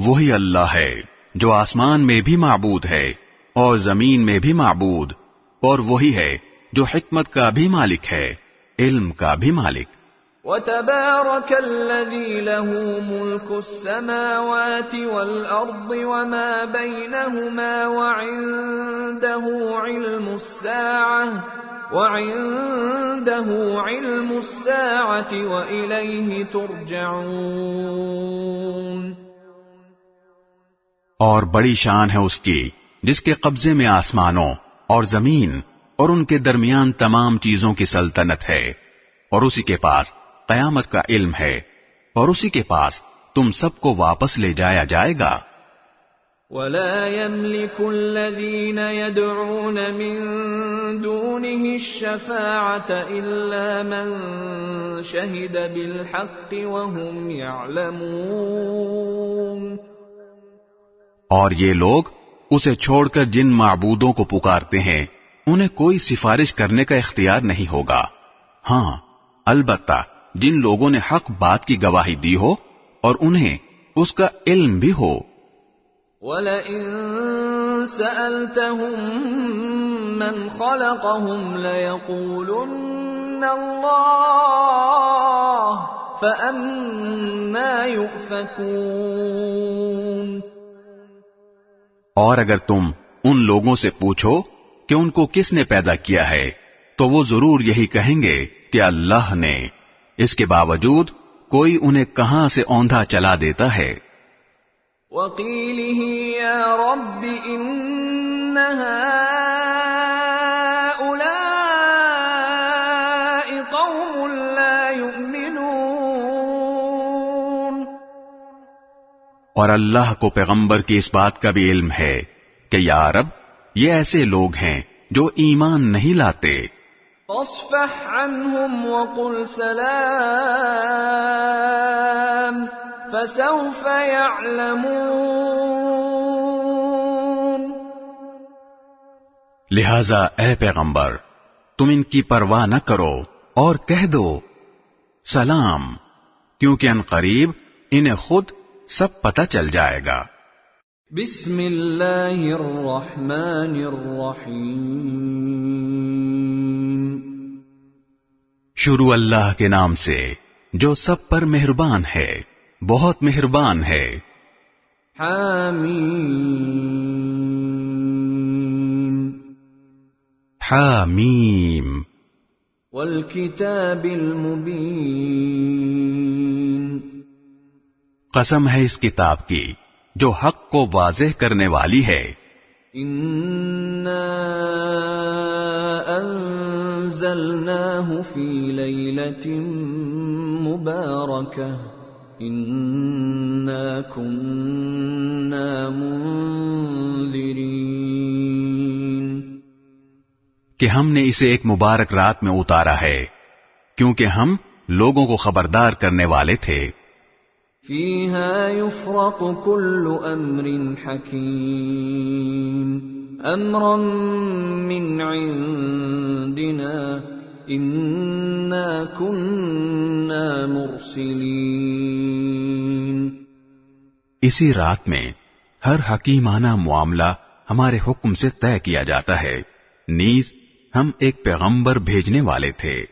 وہی اللہ ہے جو آسمان میں بھی معبود ہے اور زمین میں بھی معبود، اور وہی ہے جو حکمت کا بھی مالک ہے، علم کا بھی مالک۔ وَتَبَارَكَ الَّذِي لَهُ مُلْكُ السَّمَاوَاتِ وَالْأَرْضِ وَمَا بَيْنَهُمَا وَعِندَهُ عِلْمُ السَّاعَةِ وَإِلَيْهِ تُرْجَعُونَ۔ اور بڑی شان ہے اس کی جس کے قبضے میں آسمانوں اور زمین اور ان کے درمیان تمام چیزوں کی سلطنت ہے، اور اسی کے پاس قیامت کا علم ہے، اور اسی کے پاس تم سب کو واپس لے جایا جائے گا۔ وَلَا يَمْلِكُ الَّذِينَ يَدْعُونَ مِن دُونِهِ الشَّفَاعَةَ إِلَّا مَن شَهِدَ بِالْحَقِّ وَهُمْ يَعْلَمُونَ۔ اور یہ لوگ اسے چھوڑ کر جن معبودوں کو پکارتے ہیں انہیں کوئی سفارش کرنے کا اختیار نہیں ہوگا، ہاں البتہ جن لوگوں نے حق بات کی گواہی دی ہو اور انہیں اس کا علم بھی ہو۔ وَلَئِن سَأَلْتَهُم مَّنْ خَلَقَهُمْ لَيَقُولُنَّ اللَّهُ فَأَنَّىٰ يُؤْفَكُونَ۔ اور اگر تم ان لوگوں سے پوچھو کہ ان کو کس نے پیدا کیا ہے تو وہ ضرور یہی کہیں گے کہ اللہ نے، اس کے باوجود کوئی انہیں کہاں سے اوندھا چلا دیتا ہے۔ وَقِيلِهِ يَا رَبِّ إِنَّ هَٰؤُلَاءِ قَوْمٌ لَّا يُؤْمِنُونَ۔ اور اللہ کو پیغمبر کی اس بات کا بھی علم ہے کہ یا رب، یہ ایسے لوگ ہیں جو ایمان نہیں لاتے۔ فاصفح عنهم وقل سلام فسوف يعلمون. لہذا اے پیغمبر تم ان کی پرواہ نہ کرو اور کہہ دو سلام، کیونکہ ان قریب انہیں خود سب پتہ چل جائے گا. بسم اللہ الرحمن الرحیم. شروع اللہ کے نام سے جو سب پر مہربان ہے، بہت مہربان ہے. حامیم. حامیم. والکتاب المبین. قسم ہے اس کتاب کی جو حق کو واضح کرنے والی ہے. انا انزلناہ فی لیلۃ مبارکہ انا کننا منذرین. کہ ہم نے اسے ایک مبارک رات میں اتارا ہے کیونکہ ہم لوگوں کو خبردار کرنے والے تھے. فیہا یفرق کل امر حکیم امرا من عندنا انا کننا مرسلین. اسی رات میں ہر حکیمانہ معاملہ ہمارے حکم سے طے کیا جاتا ہے، نیز ہم ایک پیغمبر بھیجنے والے تھے.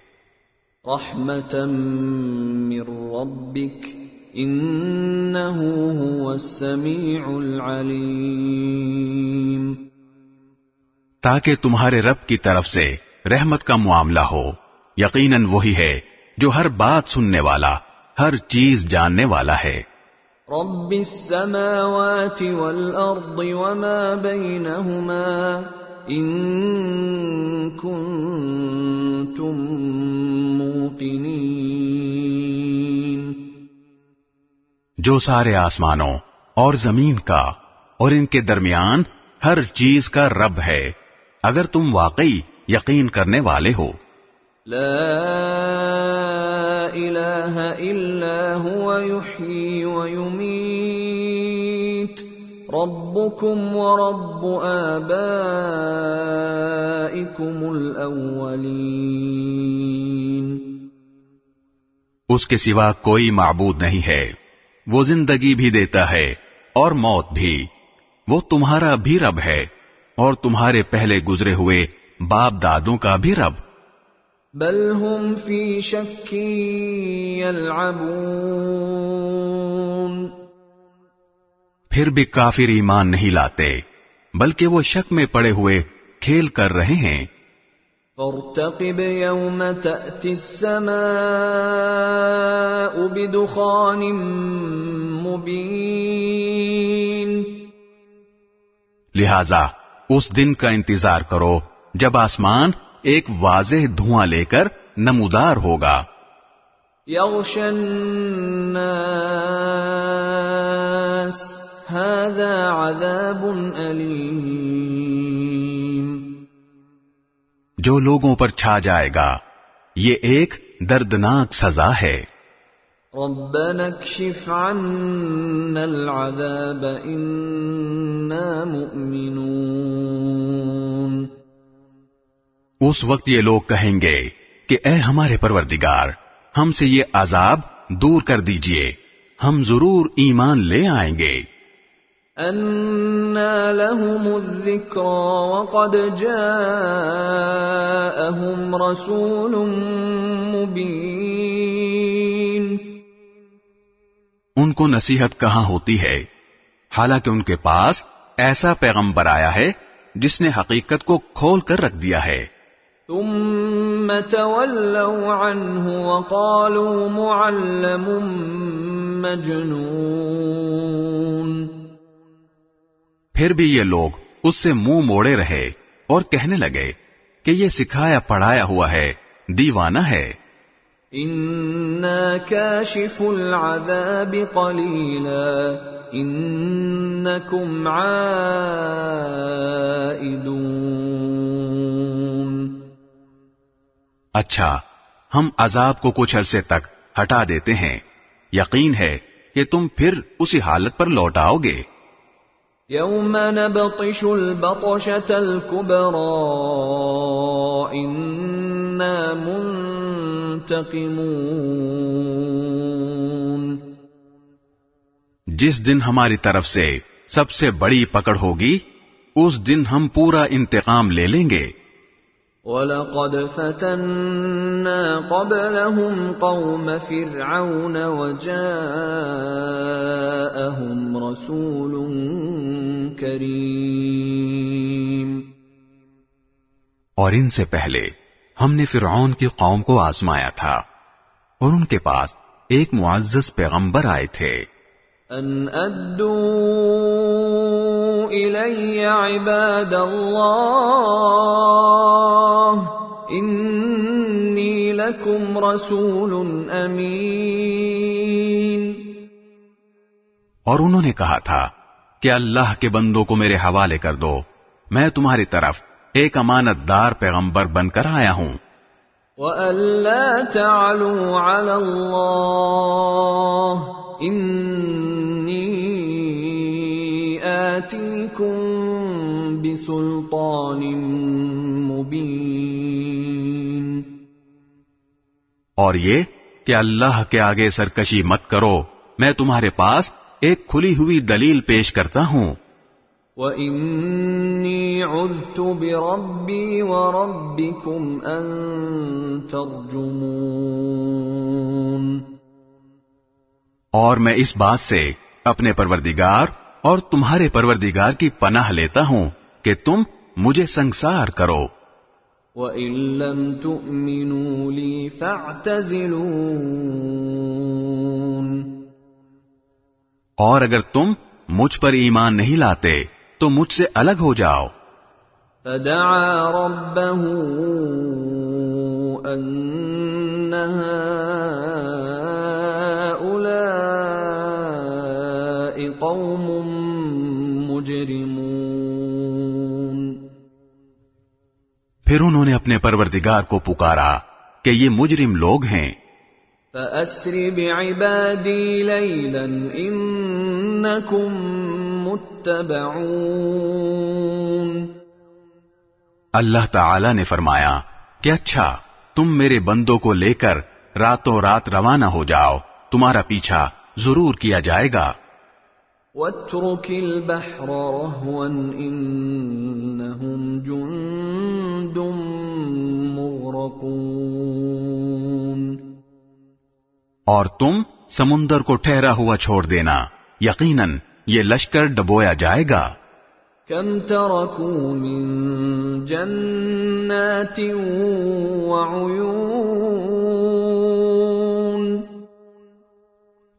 رحمتا من ربک انہ هو السمیع العلیم. تاکہ تمہارے رب کی طرف سے رحمت کا معاملہ ہو، یقیناً وہی ہے جو ہر بات سننے والا، ہر چیز جاننے والا ہے. رب السماوات والارض وما بینہما ان کنتم موقنین. جو سارے آسمانوں اور زمین کا اور ان کے درمیان ہر چیز کا رب ہے، اگر تم واقعی یقین کرنے والے ہو. لا الہ الا هو یحیی ویمیت ربکم ورب آبائکم الاولین. اس کے سوا کوئی معبود نہیں ہے، وہ زندگی بھی دیتا ہے اور موت بھی. وہ تمہارا بھی رب ہے اور تمہارے پہلے گزرے ہوئے باپ دادوں کا بھی رب. بل ہم فی شک یلعبون. پھر بھی کافر ایمان نہیں لاتے، بلکہ وہ شک میں پڑے ہوئے کھیل کر رہے ہیں. فارتقب یوم تأتی السماء بدخان مبین. لہذا اس دن کا انتظار کرو جب آسمان ایک واضح دھواں لے کر نمودار ہوگا. یغشی الناس هذا عذاب علیم. جو لوگوں پر چھا جائے گا یہ ایک دردناک سزا ہے. ربنا اکشف عنا العذاب انا مؤمنون. اس وقت یہ لوگ کہیں گے کہ اے ہمارے پروردگار، ہم سے یہ عذاب دور کر دیجئے، ہم ضرور ایمان لے آئیں گے. انا لهم الذکری وقد جاءهم رسول مبین. ان کو نصیحت کہاں ہوتی ہے، حالانکہ ان کے پاس ایسا پیغمبر آیا ہے جس نے حقیقت کو کھول کر رکھ دیا ہے. ثم تولوا عنه وقالوا معلم مجنون. پھر بھی یہ لوگ اس سے منہ موڑے رہے اور کہنے لگے کہ یہ سکھایا پڑھایا ہوا ہے، دیوانہ ہے. انا کاشف العذاب قلیلا انکم عائدون. اچھا، ہم عذاب کو کچھ عرصے تک ہٹا دیتے ہیں، یقین ہے کہ تم پھر اسی حالت پر لوٹ آؤ گے۔ یوم نبطش البطشۃ الکبری انا منتقمون، جس دن ہماری طرف سے سب سے بڑی پکڑ ہوگی اس دن ہم پورا انتقام لے لیں گے۔ وَلَقَدْ فَتَنَّا قَبْلَهُمْ قَوْمَ فِرْعَوْنَ وَجَاءَهُمْ رَسُولٌ كَرِيمٌ، اور ان سے پہلے ہم نے فرعون کی قوم کو آزمایا تھا اور ان کے پاس ایک معزز پیغمبر آئے تھے۔ ان ادوا الی عباد اللہ انی لکم رسول امین، اور انہوں نے کہا تھا کہ اللہ کے بندوں کو میرے حوالے کر دو، میں تمہاری طرف ایک امانت دار پیغمبر بن کر آیا ہوں۔ وَأَلَّا تَعْلُوا عَلَى اللَّهِ انی آتیکم بسلطان مبین، اور یہ کہ اللہ کے آگے سرکشی مت کرو، میں تمہارے پاس ایک کھلی ہوئی دلیل پیش کرتا ہوں۔ وَإِنِّي عُذْتُ بِرَبِّي وَرَبِّكُمْ أَن تَرْجُمُونَ، اور میں اس بات سے اپنے پروردگار اور تمہارے پروردگار کی پناہ لیتا ہوں کہ تم مجھے سنگسار کرو۔ وَإِن لَّمْ تُؤْمِنُوا لِي فَاعْتَزِلُونِ، اور اگر تم مجھ پر ایمان نہیں لاتے تو مجھ سے الگ ہو جاؤ۔ فَدَعَا رَبَّهُ أَنَّ هَٰؤُلَاءِ قَوْمٌ مُجْرِمُونَ، پھر انہوں نے اپنے پروردگار کو پکارا کہ یہ مجرم لوگ ہیں۔ فَأَسْرِ بِعِبَادِي لَيْلًا إِنَّكُمْ مُتَّبَعُونَ، اللہ تعالی نے فرمایا کہ اچھا تم میرے بندوں کو لے کر راتوں رات روانہ ہو جاؤ، تمہارا پیچھا ضرور کیا جائے گا۔ وَاتْرُكِ الْبَحْرَ رَهْوًا إِنَّهُمْ جُندٌ مُغْرَقُونَ، اور تم سمندر کو ٹھہرا ہوا چھوڑ دینا، یقیناً یہ لشکر ڈبویا جائے گا۔ كَمْ تَرَكُوا مِن جَنَّاتٍ وَعُيُونٍ،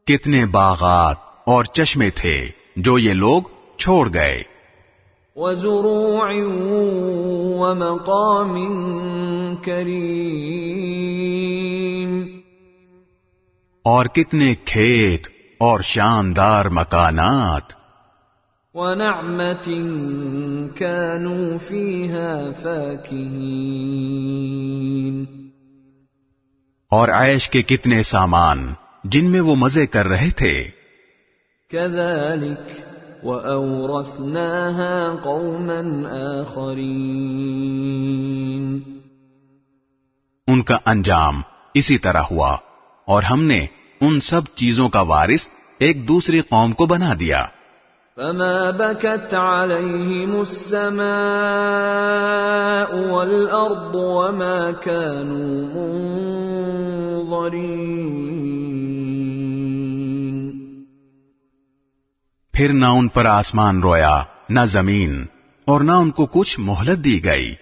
کتنے باغات اور چشمے تھے جو یہ لوگ چھوڑ گئے۔ وَزُرُوعٍ وَمَقَامٍ كَرِيمٍ، اور کتنے کھیت اور شاندار مکانات۔ وَنَعْمَةٍ كَانُوا فِيهَا فَاكِهِينَ، اور عیش کے کتنے سامان جن میں وہ مزے کر رہے تھے۔ كَذَلِكَ وَأَوْرَثْنَاهَا قَوْمًا آخَرِينَ، ان کا انجام اسی طرح ہوا اور ہم نے ان سب چیزوں کا وارث ایک دوسری قوم کو بنا دیا۔ فَمَا بَكَتْ عَلَيْهِمُ السَّمَاءُ وَالْأَرْضُ وَمَا كَانُوا مُنظَرِينَ، پھر نہ ان پر آسمان رویا نہ زمین، اور نہ ان کو کچھ مہلت دی گئی۔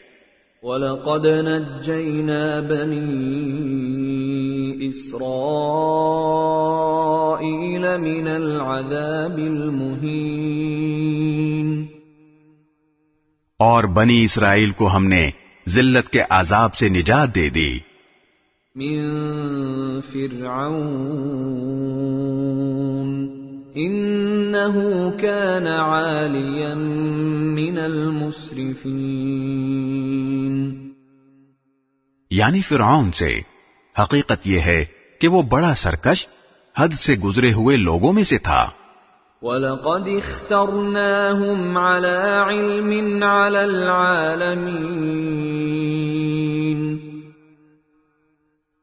وَلَقَدْ نَجَّيْنَا بَنِي إِسْرَائِيلَ مِنَ الْعَذَابِ الْمُهِينِ، اور بنی اسرائیل کو ہم نے ذلت کے عذاب سے نجات دے دی۔ من فرعون إنه كان عاليا من المسرفين، یعنی فرعون سے۔ حقیقت یہ ہے کہ وہ بڑا سرکش حد سے گزرے ہوئے لوگوں میں سے تھا۔ وَلَقَدِ اخْتَرْنَاهُمْ عَلَى عِلْمٍ عَلَى الْعَالَمِينَ،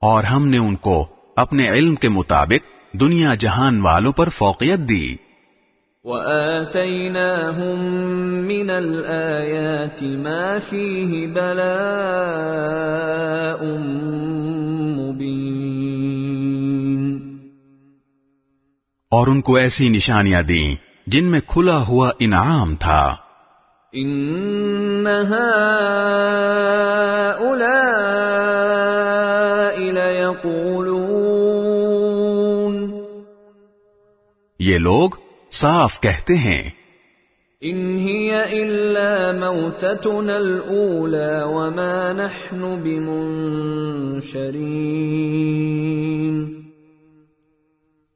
اور ہم نے ان کو اپنے علم کے مطابق دنیا جہان والوں پر فوقیت دی۔ وَآتَيْنَاهُمْ مِنَ الْآيَاتِ مَا فِيهِ بَلَاءٌ مُبِينٌ، اور ان کو ایسی نشانیاں دیں جن میں کھلا ہوا انعام تھا۔ إِنَّ هَٰؤُلَاءِ لَيَقُولُونَ، یہ لوگ صاف کہتے ہیں، إِنْ هِيَ إِلَّا مَوْتَتُنَا الْأُولَى وَمَا نَحْنُ بِمُنشَرِينَ،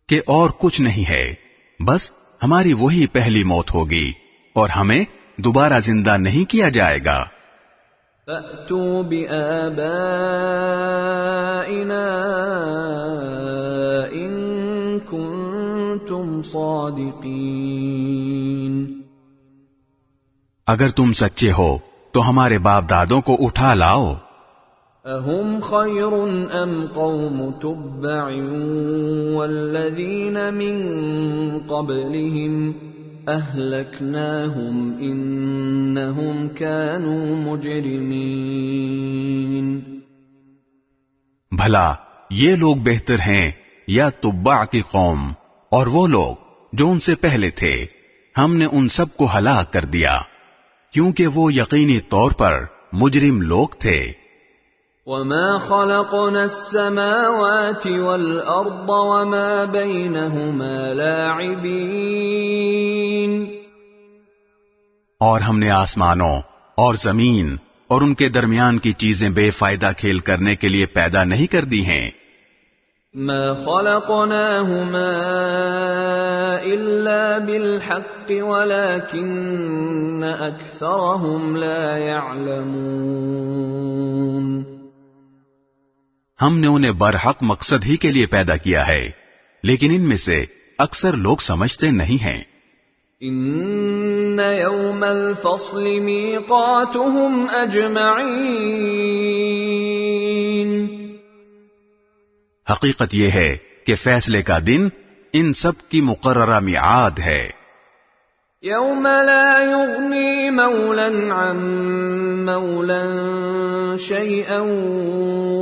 کہ اور کچھ نہیں ہے، بس ہماری وہی پہلی موت ہوگی اور ہمیں دوبارہ زندہ نہیں کیا جائے گا۔ فَأْتُوا بِآبَائِنَا إِن كُنتُمْ صَادِقِينَ، اگر تم سچے ہو تو ہمارے باپ دادوں کو اٹھا لاؤ۔ أَهُمْ خَيْرٌ أَمْ قَوْمُ تُبَّعٍ وَالَّذِينَ مِن قَبْلِهِمْ أَهْلَكْنَاهُمْ إِنَّهُمْ كَانُوا مُجْرِمِينَ، بھلا یہ لوگ بہتر ہیں یا تبع کی قوم اور وہ لوگ جو ان سے پہلے تھے؟ ہم نے ان سب کو ہلاک کر دیا کیونکہ وہ یقینی طور پر مجرم لوگ تھے۔ وَمَا خَلَقْنَا السَّمَاوَاتِ وَالْأَرْضَ وَمَا بَيْنَهُمَا لَاعِبِينَ، اور ہم نے آسمانوں اور زمین اور ان کے درمیان کی چیزیں بے فائدہ کھیل کرنے کے لیے پیدا نہیں کر دی ہیں۔ مَا خَلَقْنَاهُمَا إِلَّا بِالْحَقِّ وَلَكِنَّ أَكْثَرَهُمْ لَا يَعْلَمُونَ، ہم نے انہیں برحق مقصد ہی کے لیے پیدا کیا ہے، لیکن ان میں سے اکثر لوگ سمجھتے نہیں ہیں۔ إِنَّ يَوْمَ الْفَصْلِ مِيقَاتُهُمْ أَجْمَعِينَ، حقیقت یہ ہے کہ فیصلے کا دن ان سب کی مقررہ میعاد ہے۔ يَوْمَ لَا يُغْنِي مَوْلًى عَن مَّوْلًى شَيْئًا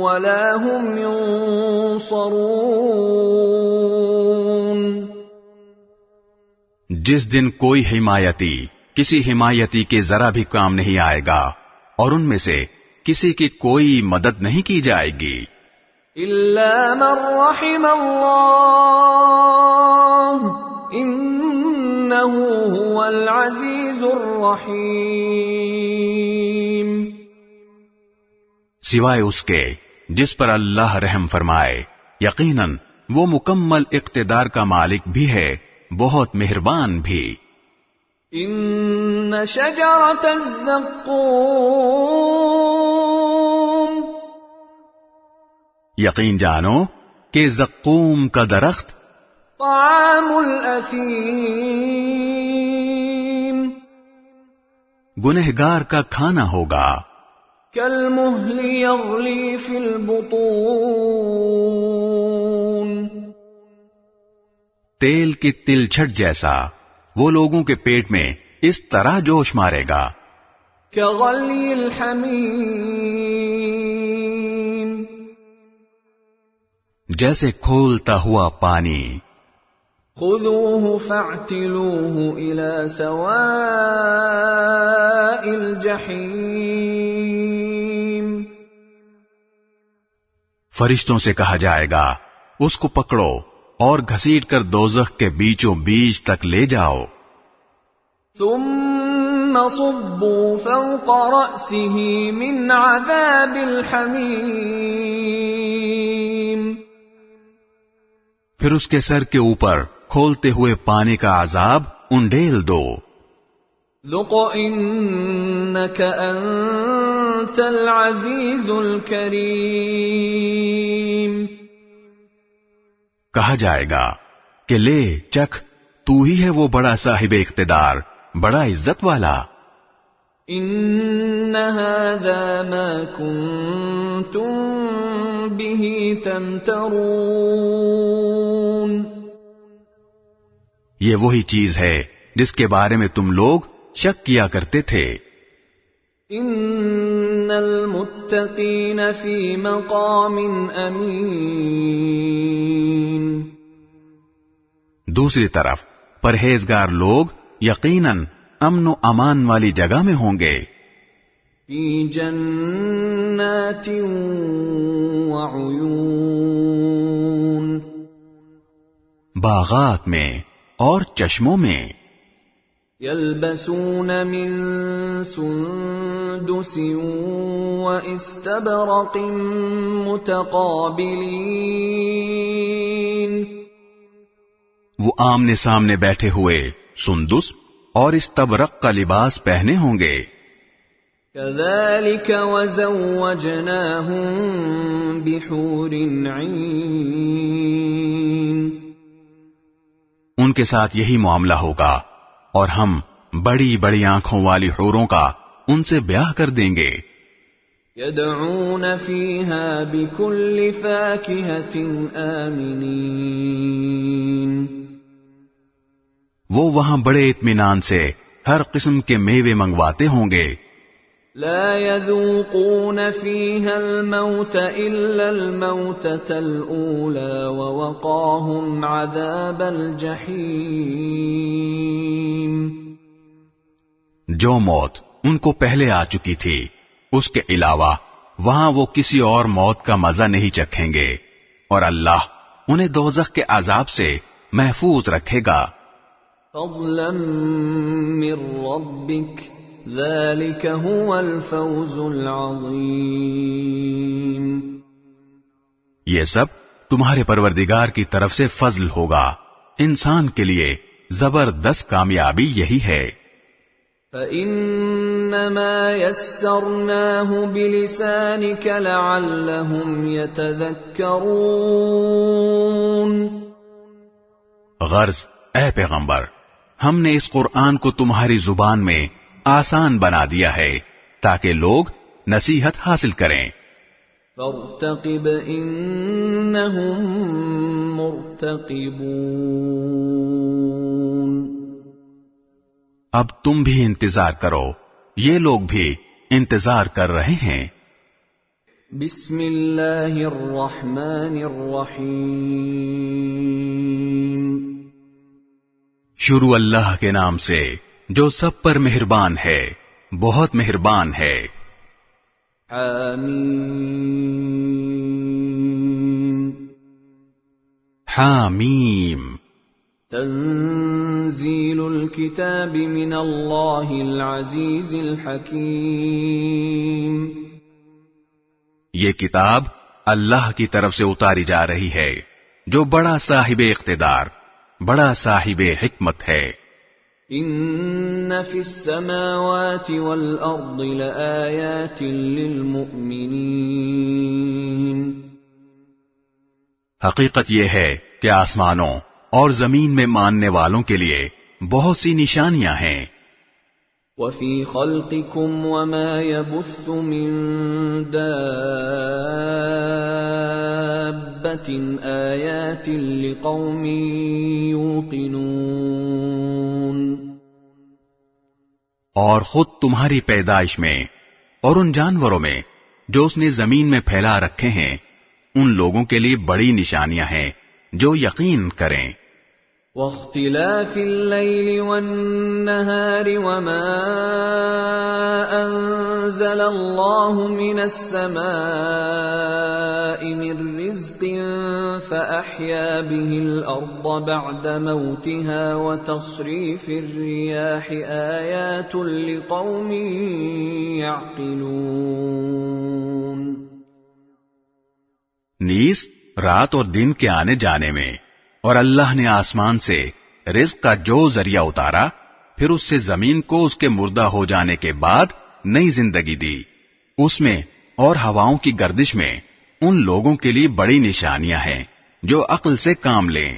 وَلَا هُمْ يُنصَرُونَ، جس دن کوئی حمایتی کسی حمایتی کے ذرا بھی کام نہیں آئے گا اور ان میں سے کسی کی کوئی مدد نہیں کی جائے گی۔ إِلَّا مَن رَّحِمَ اللَّهُ إِنَّهُ هُوَ الْعَزِيزُ الرَّحِيمُ، سوائے اس کے جس پر اللہ رحم فرمائے، یقیناً وہ مکمل اقتدار کا مالک بھی ہے، بہت مہربان بھی۔ إِنَّ شَجَرَتَ الزَّقُّومِ، یقین جانو کہ زقوم کا درخت طعام الأثیم، گنہگار کا کھانا ہوگا۔ كالمهل يغلي في البطون، تیل کی تلچھٹ جیسا وہ لوگوں کے پیٹ میں اس طرح جوش مارے گا۔ كغلي الحميم، جیسے کھولتا ہوا پانی۔ خذوه فاعتلوه إلى سواء الجحيم، فرشتوں سے کہا جائے گا اس کو پکڑو اور گھسیٹ کر دوزخ کے بیچوں بیچ تک لے جاؤ۔ ثم صبوا فوق رأسه من عذاب الحميم، پھر اس کے سر کے اوپر کھولتے ہوئے پانی کا عذاب انڈیل دو۔ ذق إنك أنت العزيز الكريم، کہا جائے گا کہ لے چکھ، تو ہی ہے وہ بڑا صاحب اقتدار، بڑا عزت والا۔ ان هذا ما كنتم به تمترون، یہ وہی چیز ہے جس کے بارے میں تم لوگ شک کیا کرتے تھے۔ ان المتقین فی مقام امین، دوسری طرف پرہیزگار لوگ یقیناً امن و امان والی جگہ میں ہوں گے۔ فی جنات وعیون، باغات میں اور چشموں میں۔ یلبسون من سندس واستبرق متقابلین، وہ آمنے سامنے بیٹھے ہوئے سندس اور استبرق کا لباس پہنے ہوں گے۔ کذالک وزوجناہم بحور عین، ان کے ساتھ یہی معاملہ ہوگا اور ہم بڑی بڑی آنکھوں والی حوروں کا ان سے بیاہ کر دیں گے۔ یدعون فیہا بکل فاکہۃ آمنین، وہ وہاں بڑے اطمینان سے ہر قسم کے میوے منگواتے ہوں گے۔ لا يذوقون فيها الموت إلا الموتة الأولى ووقاهم عذاب الجحيم، جو موت ان کو پہلے آ چکی تھی اس کے علاوہ وہاں وہ کسی اور موت کا مزہ نہیں چکھیں گے، اور اللہ انہیں دوزخ کے عذاب سے محفوظ رکھے گا۔ فضلا من ربك ذلك هو الفوز العظیم، یہ سب تمہارے پروردگار کی طرف سے فضل ہوگا، انسان کے لیے زبردست کامیابی یہی ہے۔ فإنما يسرناه بلسانك لعلهم يتذكرون، غرض اے پیغمبر، ہم نے اس قرآن کو تمہاری زبان میں آسان بنا دیا ہے تاکہ لوگ نصیحت حاصل کریں۔ فارتقب انہم مرتقبون، اب تم بھی انتظار کرو، یہ لوگ بھی انتظار کر رہے ہیں۔ بسم اللہ الرحمن الرحیم، شروع اللہ کے نام سے جو سب پر مہربان ہے، بہت مہربان ہے۔ حامیم، حامیم، تنزیل الکتاب من اللہ العزیز الحکیم، یہ کتاب اللہ کی طرف سے اتاری جا رہی ہے جو بڑا صاحب اقتدار، بڑا صاحب حکمت ہے۔ ان فی السماوات والارض لآیات للمؤمنین، حقیقت یہ ہے کہ آسمانوں اور زمین میں ماننے والوں کے لیے بہت سی نشانیاں ہیں۔ وفی خلقکم وما یبث من دابۃ آیات لقوم یوقنون، اور خود تمہاری پیدائش میں اور ان جانوروں میں جو اس نے زمین میں پھیلا رکھے ہیں ان لوگوں کے لیے بڑی نشانیاں ہیں جو یقین کریں۔ واختلاف اللیل والنہار وما انزل اللہ من السماء من رزق فأحیا به الارض بعد موتها وتصریف الریاح آیات لقوم یعقلون، نیز رات اور دن کے آنے جانے میں، اور اللہ نے آسمان سے رزق کا جو ذریعہ اتارا پھر اس سے زمین کو اس کے مردہ ہو جانے کے بعد نئی زندگی دی، اس میں اور ہواؤں کی گردش میں ان لوگوں کے لیے بڑی نشانیاں ہیں جو عقل سے کام لیں۔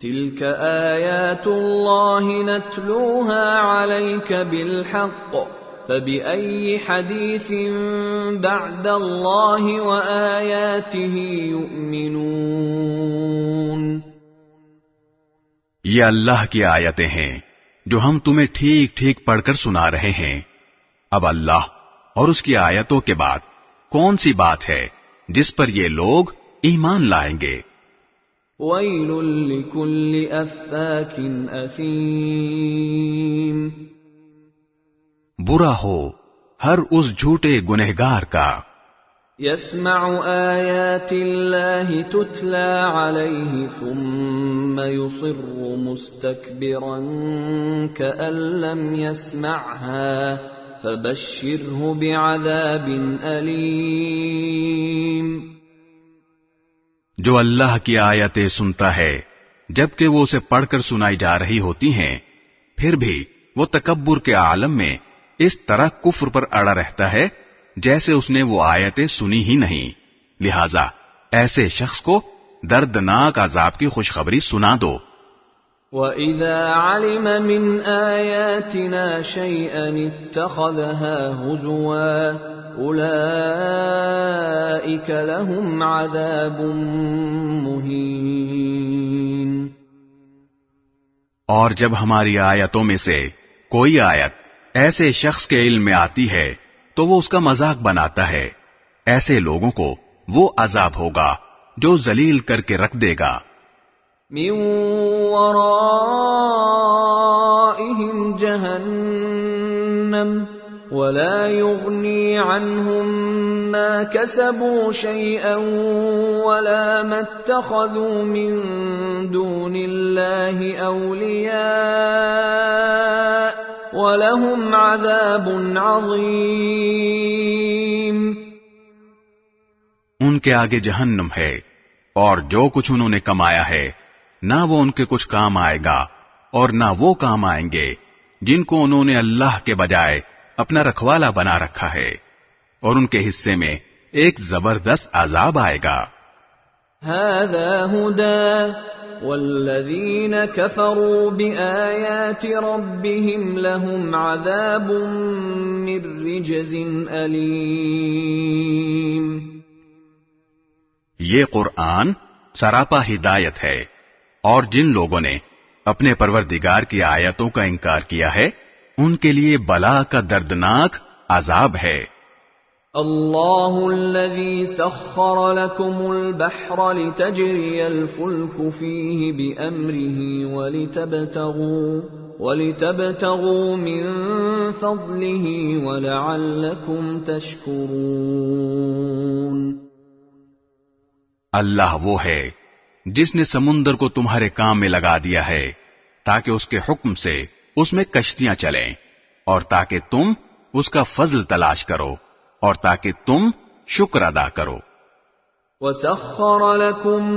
تلك آیات اللہ نتلوها علیک بالحق فبأي حدیث بعد اللہ وآیاته یؤمنون۔ یہ اللہ کی آیتیں ہیں جو ہم تمہیں ٹھیک ٹھیک پڑھ کر سنا رہے ہیں۔ اب اللہ اور اس کی آیتوں کے بعد کون سی بات ہے جس پر یہ لوگ ایمان لائیں گے؟ وَيْلٌ لِكُلِّ أَفَّاكٍ أَثِيمٍ، برا ہو ہر اس جھوٹے گنہگار کا۔ يَسْمَعُ آيَاتِ اللَّهِ تُتْلَى عَلَيْهِ ثُمَّ يُصِرُّ مُسْتَكْبِرًا كَأَن لَّمْ يَسْمَعْهَا فَبَشِّرْهُ بِعَذَابٍ أَلِيمٍ۔ جو اللہ کی آیتیں سنتا ہے جبکہ وہ اسے پڑھ کر سنائی جا رہی ہوتی ہیں، پھر بھی وہ تکبر کے عالم میں اس طرح کفر پر اڑا رہتا ہے جیسے اس نے وہ آیتیں سنی ہی نہیں، لہذا ایسے شخص کو دردناک عذاب کی خوشخبری سنا دو۔ وَإِذَا عَلِمَ مِنْ آيَاتِنَا شَيْئًا اتَّخَذَهَا هُزُوًا أُولَئِكَ لَهُمْ عَذَابٌ مُهِينٌ۔ اور جب ہماری آیتوں میں سے کوئی آیت ایسے شخص کے علم میں آتی ہے تو وہ اس کا مذاق بناتا ہے، ایسے لوگوں کو وہ عذاب ہوگا جو ذلیل کر کے رکھ دے گا۔ من ورائهم جهنم ولا يغني عنهم ما كسبوا شيئا ولا ما اتخذوا من دون الله أولياء وَلَهُمْ عَذَابٌ عَظِيمٌ۔ ان کے آگے جہنم ہے اور جو کچھ انہوں نے کمایا ہے نہ وہ ان کے کچھ کام آئے گا اور نہ وہ کام آئیں گے جن کو انہوں نے اللہ کے بجائے اپنا رکھوالا بنا رکھا ہے، اور ان کے حصے میں ایک زبردست عذاب آئے گا۔ هَذَا هُدًى وَالَّذِينَ كَفَرُوا بِآيَاتِ رَبِّهِمْ لَهُمْ عَذَابٌ مِّن رِّجْزٍ أَلِيمٌ۔ یہ قرآن سراپا ہدایت ہے، اور جن لوگوں نے اپنے پروردگار کی آیتوں کا انکار کیا ہے ان کے لیے بلا کا دردناک عذاب ہے۔ اللہ الذي سخر لكم البحر لتجري الفلك فيه بأمره ولتبتغوا من فضله ولعلكم تشكرون۔ اللہ وہ ہے جس نے سمندر کو تمہارے کام میں لگا دیا ہے تاکہ اس کے حکم سے اس میں کشتیاں چلیں، اور تاکہ تم اس کا فضل تلاش کرو، اور تاکہ تم شکر ادا کرو۔ وَسَخَّرَ لَكُم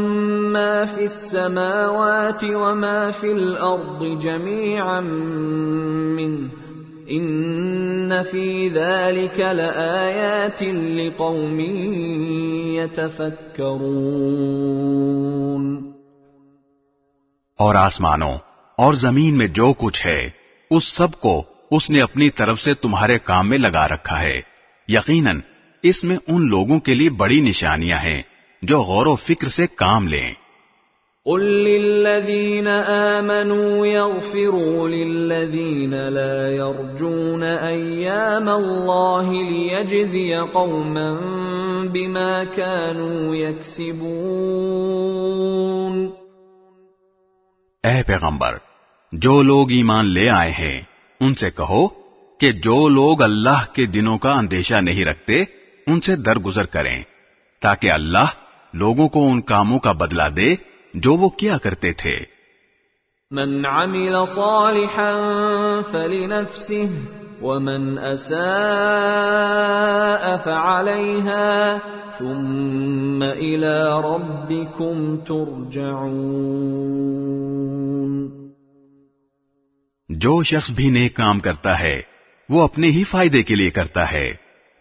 مَّا فِي السَّمَاوَاتِ وَمَا فِي الْأَرْضِ جَمِيعًا مِّنْهُ إِنَّ فِي ذَلِكَ لَآيَاتٍ لِقَوْمٍ يَتَفَكَّرُونَ۔ اور آسمانوں اور زمین میں جو کچھ ہے اس سب کو اس نے اپنی طرف سے تمہارے کام میں لگا رکھا ہے، یقیناً اس میں ان لوگوں کے لیے بڑی نشانیاں ہیں جو غور و فکر سے کام لیں۔ قل للذین آمنوا یغفروا للذین لا یرجون ایام اللہ لیجزی قوما بما كانوا یکسبون۔ اے پیغمبر، جو لوگ ایمان لے آئے ہیں ان سے کہو کہ جو لوگ اللہ کے دنوں کا اندیشہ نہیں رکھتے ان سے درگزر کریں تاکہ اللہ لوگوں کو ان کاموں کا بدلہ دے جو وہ کیا کرتے تھے۔ من عمل صالحا فلنفسه ومن اساء فعليها ثم الى ربكم ترجعون۔ جو شخص بھی نیک کام کرتا ہے وہ اپنے ہی فائدے کے لیے کرتا ہے،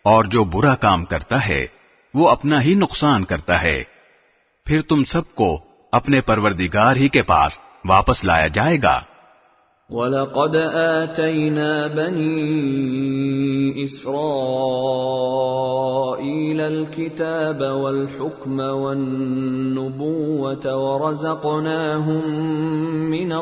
اور جو برا کام کرتا ہے وہ اپنا ہی نقصان کرتا ہے، پھر تم سب کو اپنے پروردگار ہی کے پاس واپس لایا جائے گا۔ وَلَقَدْ آتَيْنَا بَنِي إِسْرَائِيلَ الْكِتَابَ وَالْحُكْمَ وَالنُّبُوَّةَ ورزقناهم من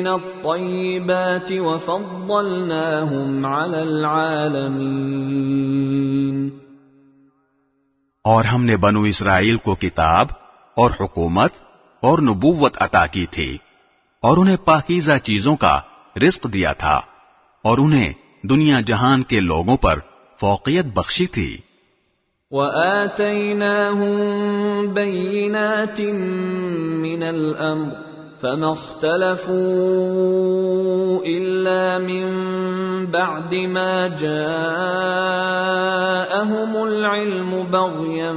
الطيبات وفضلناهم على العالمين۔ اور ہم نے بنو اسرائیل کو کتاب اور حکومت اور نبوت عطا کی تھی، اور انہیں پاکیزہ چیزوں کا رزق دیا تھا، اور انہیں دنیا جہان کے لوگوں پر فوقیت بخشی تھی۔ وَآتَيْنَاهُمْ بَيِّنَاتٍ مِّنَ الْأَمْرِ فَمَا اخْتَلَفُوا إِلَّا مِن بَعْدِ مَا جَاءَهُمُ الْعِلْمُ بَغْيًا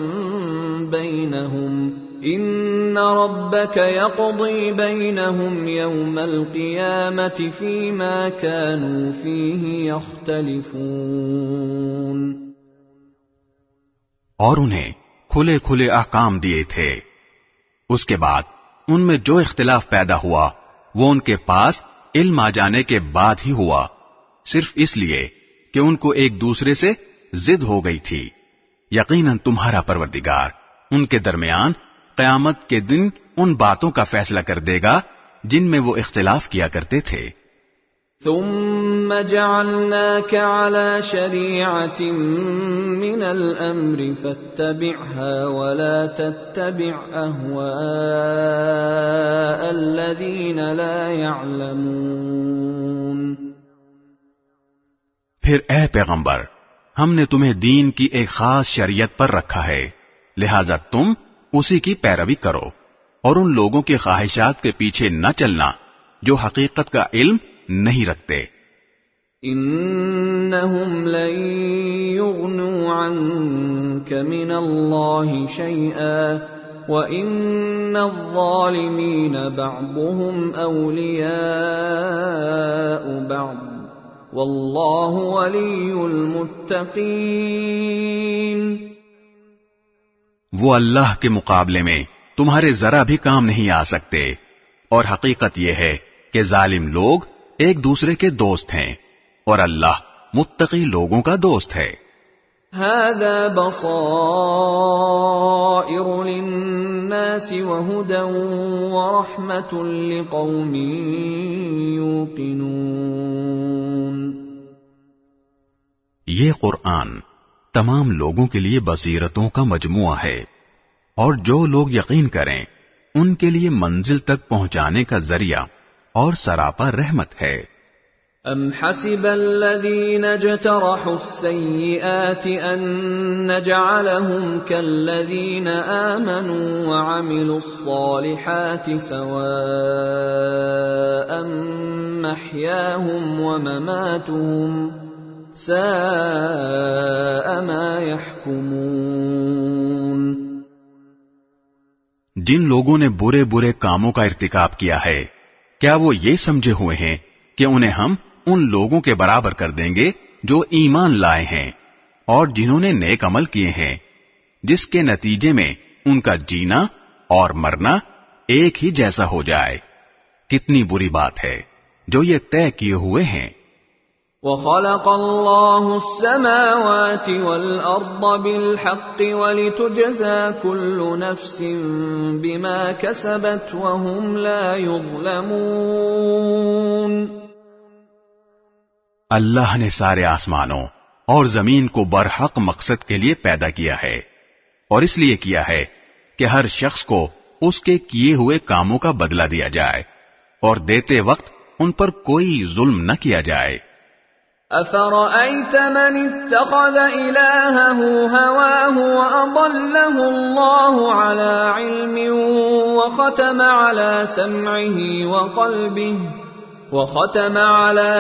بَيْنَهُمْ إِنَّ رَبَّكَ يَقْضِي بَيْنَهُمْ يَوْمَ الْقِيَامَةِ فِيمَا كَانُوا فِيهِ يَخْتَلِفُونَ۔ اور انہیں کھلے کھلے احکام دیے تھے، اس کے بعد ان میں جو اختلاف پیدا ہوا وہ ان کے پاس علم آ جانے کے بعد ہی ہوا، صرف اس لیے کہ ان کو ایک دوسرے سے ضد ہو گئی تھی۔ یقیناً تمہارا پروردگار ان کے درمیان قیامت کے دن ان باتوں کا فیصلہ کر دے گا جن میں وہ اختلاف کیا کرتے تھے۔ ثم جعلناك على شريعة من الأمر فاتبعها ولا تتبع أهواء الذين لا يعلمون۔ پھر اے پیغمبر، ہم نے تمہیں دین کی ایک خاص شریعت پر رکھا ہے، لہذا تم اسی کی پیروی کرو اور ان لوگوں کی خواہشات کے پیچھے نہ چلنا جو حقیقت کا علم نہیں رکھتے۔ انہم لن یغنوا عنک من اللہ شیئا وان الظالمین بعضهم اولیاء بعض واللہ ولی المتقین۔ وہ اللہ کے مقابلے میں تمہارے ذرا بھی کام نہیں آ سکتے، اور حقیقت یہ ہے کہ ظالم لوگ ایک دوسرے کے دوست ہیں، اور اللہ متقی لوگوں کا دوست ہے۔ هذا بصائر للناس وهدى ورحمة لقوم يوقنون۔ یہ قرآن تمام لوگوں کے لیے بصیرتوں کا مجموعہ ہے، اور جو لوگ یقین کریں ان کے لیے منزل تک پہنچانے کا ذریعہ اور سراپا رحمت ہے۔ ام حسب الذين اجترحوا السيئات ان نجعلهم كالذين آمنوا وعملوا الصالحات سواء محياهم ومماتهم ساء ما يحكمون۔ جن لوگوں نے برے برے کاموں کا ارتکاب کیا ہے، کیا وہ یہ سمجھے ہوئے ہیں کہ انہیں ہم ان لوگوں کے برابر کر دیں گے جو ایمان لائے ہیں اور جنہوں نے نیک عمل کیے ہیں، جس کے نتیجے میں ان کا جینا اور مرنا ایک ہی جیسا ہو جائے؟ کتنی بری بات ہے جو یہ طے کیے ہوئے ہیں۔ وَخَلَقَ اللَّهُ السَّمَاوَاتِ وَالْأَرْضَ بِالْحَقِّ وَلِتُجْزَى كُلُّ نَفْسٍ بِمَا كَسَبَتْ وَهُمْ لَا يُظْلَمُونَ۔ اللہ نے سارے آسمانوں اور زمین کو برحق مقصد کے لیے پیدا کیا ہے، اور اس لیے کیا ہے کہ ہر شخص کو اس کے کیے ہوئے کاموں کا بدلہ دیا جائے، اور دیتے وقت ان پر کوئی ظلم نہ کیا جائے۔ أَفَرَأَيْتَ مَنِ اتَّخَذَ إِلَٰهَهُ هَوَاهُ وَأَضَلَّهُ اللَّهُ عَلَىٰ عِلْمٍ وَخَتَمَ عَلَىٰ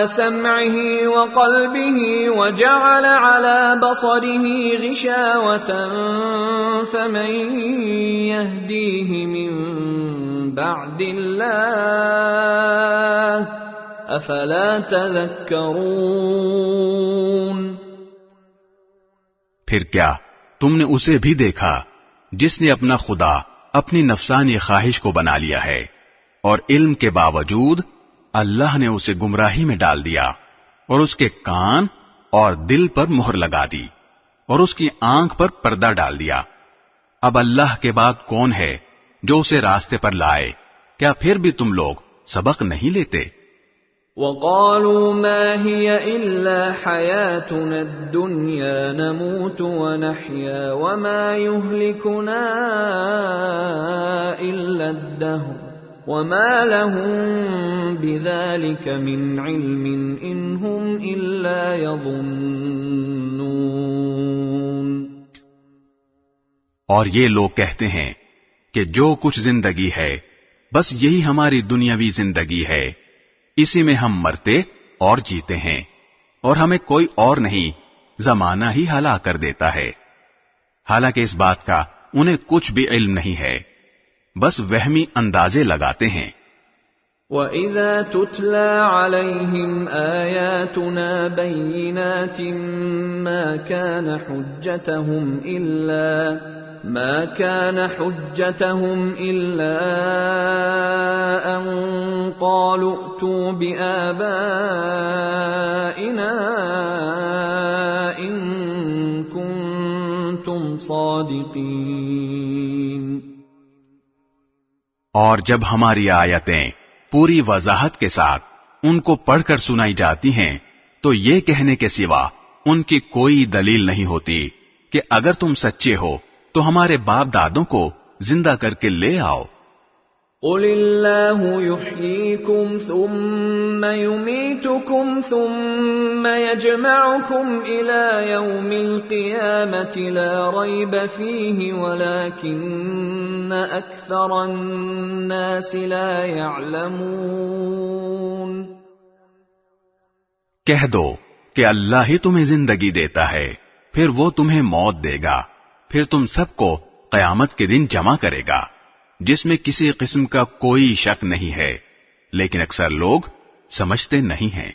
سَمْعِهِ وَقَلْبِهِ وَجَعَلَ عَلَىٰ بَصَرِهِ غِشَاوَةً فَمَن يَهْدِيهِ مِن بَعْدِ اللَّهِ افلا تذکرون۔ پھر کیا تم نے اسے بھی دیکھا جس نے اپنا خدا اپنی نفسانی خواہش کو بنا لیا ہے، اور علم کے باوجود اللہ نے اسے گمراہی میں ڈال دیا، اور اس کے کان اور دل پر مہر لگا دی، اور اس کی آنکھ پر پردہ ڈال دیا۔ اب اللہ کے بعد کون ہے جو اسے راستے پر لائے؟ کیا پھر بھی تم لوگ سبق نہیں لیتے؟ وَقَالُوا مَا هِيَ إِلَّا حَيَاتُنَا الدُّنْيَا نَمُوتُ وَنَحْيَا وَمَا يُهْلِكُنَا إِلَّا الدَّهْرُ وَمَا لَهُم بِذَلِكَ مِنْ عِلْمٍ إِنْ هُمْ إِلَّا يَظُنُّونَ۔ اور یہ لوگ کہتے ہیں کہ جو کچھ زندگی ہے بس یہی ہماری دنیاوی زندگی ہے، اسی میں ہم مرتے اور جیتے ہیں، اور ہمیں کوئی اور نہیں، زمانہ ہی ہلاک کر دیتا ہے۔ حالانکہ اس بات کا انہیں کچھ بھی علم نہیں ہے، بس وہمی اندازے لگاتے ہیں۔ وَإِذَا تُتْلَى عَلَيْهِمْ آيَاتُنَا بَيِّنَاتٍ مَا كَانَ حُجَّتَهُمْ إِلَّا أَن قَالُوا ائْتُوا بِآبَائِنَا إِن كُنتُمْ صَادِقِينَ۔ اور جب ہماری آیتیں پوری وضاحت کے ساتھ ان کو پڑھ کر سنائی جاتی ہیں تو یہ کہنے کے سوا ان کی کوئی دلیل نہیں ہوتی کہ اگر تم سچے ہو تو ہمارے باپ دادوں کو زندہ کر کے لے آؤ۔ قُلِ اللَّهُ يُحْيِيكُمْ ثُمَّ يُمِيتُكُمْ ثُمَّ يَجْمَعُكُمْ إِلَى يَوْمِ الْقِيَامَةِ لَا رَيْبَ فِيهِ وَلَكِنَّ أَكْثَرَ النَّاسِ لَا يَعْلَمُونَ۔ کہہ دو کہ اللہ ہی تمہیں زندگی دیتا ہے، پھر وہ تمہیں موت دے گا، پھر تم سب کو قیامت کے دن جمع کرے گا، جس میں کسی قسم کا کوئی شک نہیں ہے، لیکن اکثر لوگ سمجھتے نہیں ہیں۔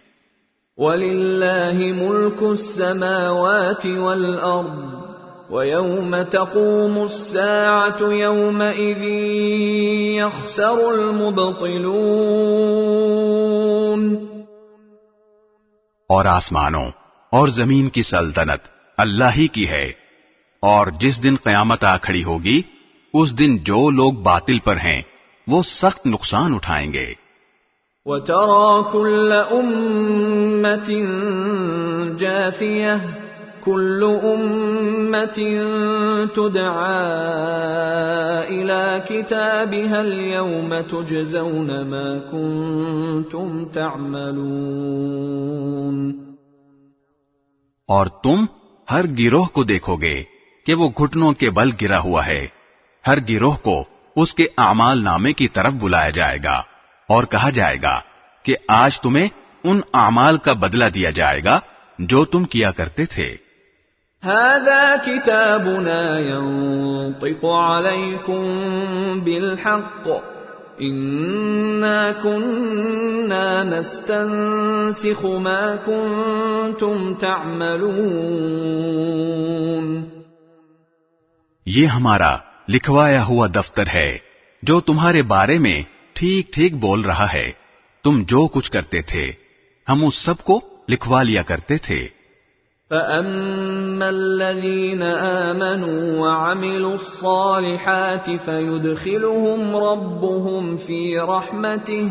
وَلِلَّهِ مُلْكُ السَّمَاوَاتِ وَالْأَرْضِ وَيَوْمَ تَقُومُ السَّاعَةُ يَوْمَئِذٍ يَخْسَرُ الْمُبْطِلُونَ۔ اور آسمانوں اور زمین کی سلطنت اللہ ہی کی ہے، اور جس دن قیامت آ کھڑی ہوگی اس دن جو لوگ باطل پر ہیں وہ سخت نقصان اٹھائیں گے۔ وَتَرَى كُلَّ أُمَّةٍ جَاثِيَةً كُلُّ أُمَّةٍ تُدْعَى إِلَى كِتَابِهَا الْيَوْمَ تُجْزَوْنَ مَا كُنتُمْ تَعْمَلُونَ۔ اور تم ہر گروہ کو دیکھو گے کہ وہ گھٹنوں کے بل گرا ہوا ہے، ہر گروہ کو اس کے اعمال نامے کی طرف بلایا جائے گا اور کہا جائے گا کہ آج تمہیں ان اعمال کا بدلہ دیا جائے گا جو تم کیا کرتے تھے۔ هذا كتابنا ينطق عليكم بالحق إنا كنا نستنسخ ما كنتم تعملون۔ یہ ہمارا لکھوایا ہوا دفتر ہے جو تمہارے بارے میں ٹھیک ٹھیک بول رہا ہے، تم جو کچھ کرتے تھے ہم اس سب کو لکھوا لیا کرتے تھے۔ فَأَمَّا الَّذِينَ آمَنُوا وَعَمِلُوا الصَّالِحَاتِ فَيُدْخِلُهُمْ رَبُّهُمْ فِي رَحْمَتِهِ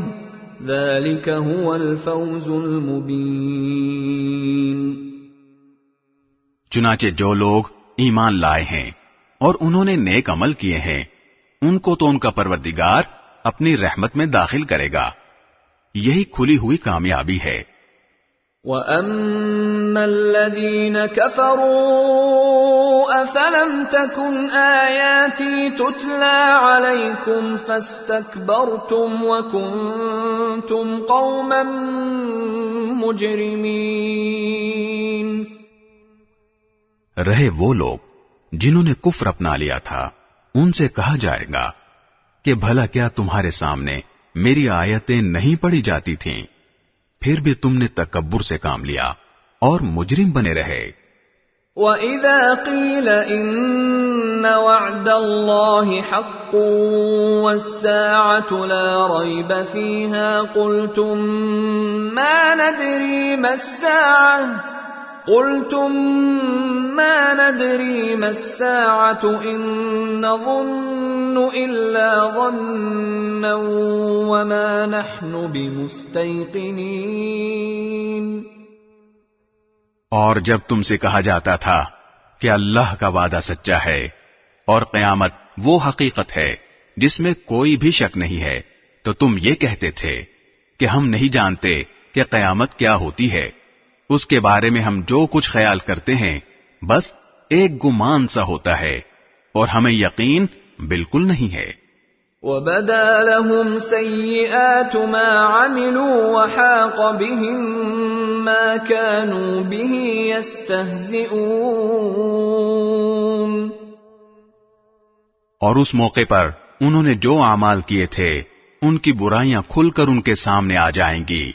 ذَلِكَ هُوَ الْفَوْزُ الْمُبِينُ۔ چنانچہ جو لوگ ایمان لائے ہیں اور انہوں نے نیک عمل کیے ہیں ان کو تو ان کا پروردگار اپنی رحمت میں داخل کرے گا، یہی کھلی ہوئی کامیابی ہے۔ وَأَمَّا الَّذِينَ كَفَرُوا أَفَلَمْ تَكُنْ آيَاتِي تُتْلَى عَلَيْكُمْ فَاسْتَكْبَرْتُمْ وَكُنْتُمْ قَوْمًا مُجْرِمِينَ۔ رہے وہ لوگ جنہوں نے کفر اپنا لیا تھا، ان سے کہا جائے گا کہ بھلا کیا تمہارے سامنے میری آیتیں نہیں پڑھی جاتی تھیں؟ پھر بھی تم نے تکبر سے کام لیا اور مجرم بنے رہے۔ وَإِذَا قِيلَ إِنَّ وَعْدَ اللَّهِ حَقٌّ وَالسَّاعَةُ لَا رَيْبَ فِيهَا قُلْتُم مَّا نَدْرِي مَا السَّاعَةُ إِن نَّظُنُّ إِلَّا ظَنًّا وَمَا نَحْنُ بِمُسْتَيْقِنِينَ۔ اور جب تم سے کہا جاتا تھا کہ اللہ کا وعدہ سچا ہے اور قیامت وہ حقیقت ہے جس میں کوئی بھی شک نہیں ہے، تو تم یہ کہتے تھے کہ ہم نہیں جانتے کہ قیامت کیا ہوتی ہے، اس کے بارے میں ہم جو کچھ خیال کرتے ہیں بس ایک گمان سا ہوتا ہے اور ہمیں یقین بالکل نہیں ہے۔ وَبَدَا لَهُمْ سَيِّئَاتُ مَا عَمِلُوا وَحَاقَ بِهِم مَّا كَانُوا بِهِ يَسْتَهْزِئُونَ۔ اور اس موقع پر انہوں نے جو اعمال کیے تھے ان کی برائیاں کھل کر ان کے سامنے آ جائیں گی،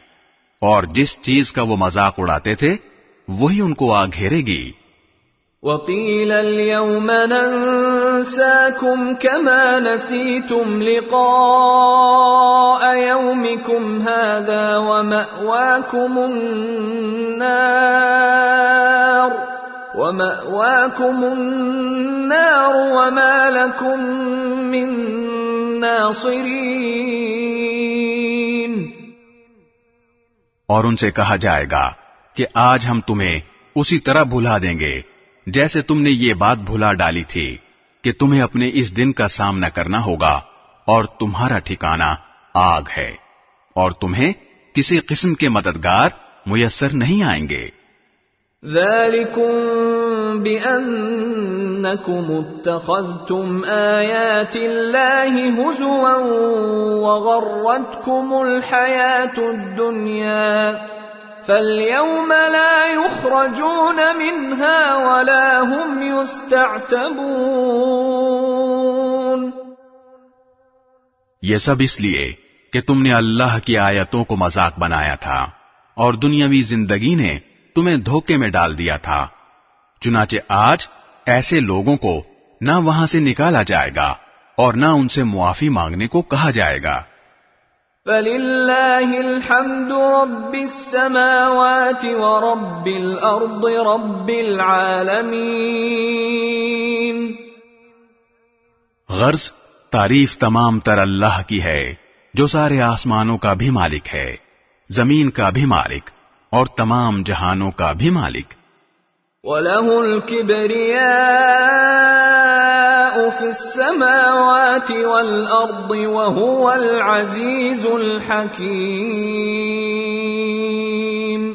اور جس چیز کا وہ مذاق اڑاتے تھے وہی ان کو آ گھیرے گی۔ وَقِيلَ الْيَوْمَ نَنسَاكُمْ كَمَا نَسِيتُمْ لِقَاءَ يَوْمِكُمْ هَذَا وَمَأْوَاكُمُ النَّارُ وَمَا لَكُمْ مِن نَاصِرِينَ۔ اور ان سے کہا جائے گا کہ آج ہم تمہیں اسی طرح بھلا دیں گے جیسے تم نے یہ بات بھلا ڈالی تھی کہ تمہیں اپنے اس دن کا سامنا کرنا ہوگا اور تمہارا ٹھکانہ آگ ہے، اور تمہیں کسی قسم کے مددگار میسر نہیں آئیں گے۔ ذَلِكُمْ بِأَنَّكُمُ اتَّخَذْتُمْ آيَاتِ اللَّهِ هُزُوًا وَغَرَّتْكُمُ الْحَيَاةُ الدُّنْيَا فَالْيَوْمَ لَا يُخْرَجُونَ مِنْهَا وَلَا هُمْ يُسْتَعْتَبُونَ۔ یہ سب اس لیے کہ تم نے اللہ کی آیتوں کو مذاق بنایا تھا اور دنیاوی زندگی نے تمہیں دھوکے میں ڈال دیا تھا، چنانچہ آج ایسے لوگوں کو نہ وہاں سے نکالا جائے گا اور نہ ان سے معافی مانگنے کو کہا جائے گا۔ فَلِلَّهِ الْحَمْدُ رَبِّ السَّمَاوَاتِ وَرَبِّ الْأَرْضِ رَبِّ الْعَالَمِينَ۔ غرض تعریف تمام تر اللہ کی ہے جو سارے آسمانوں کا بھی مالک ہے، زمین کا بھی مالک اور تمام جہانوں کا بھی مالک۔ وَلَهُ الْكِبْرِيَاءُ فِي السَّمَاوَاتِ وَالْأَرْضِ وَهُوَ الْعَزِيزُ الْحَكِيمُ۔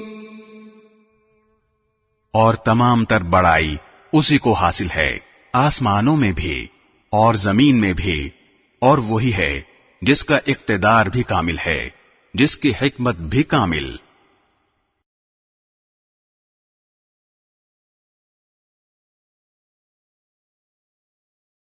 اور تمام تر بڑائی اسی کو حاصل ہے، آسمانوں میں بھی اور زمین میں بھی، اور وہی ہے جس کا اقتدار بھی کامل ہے، جس کی حکمت بھی کامل۔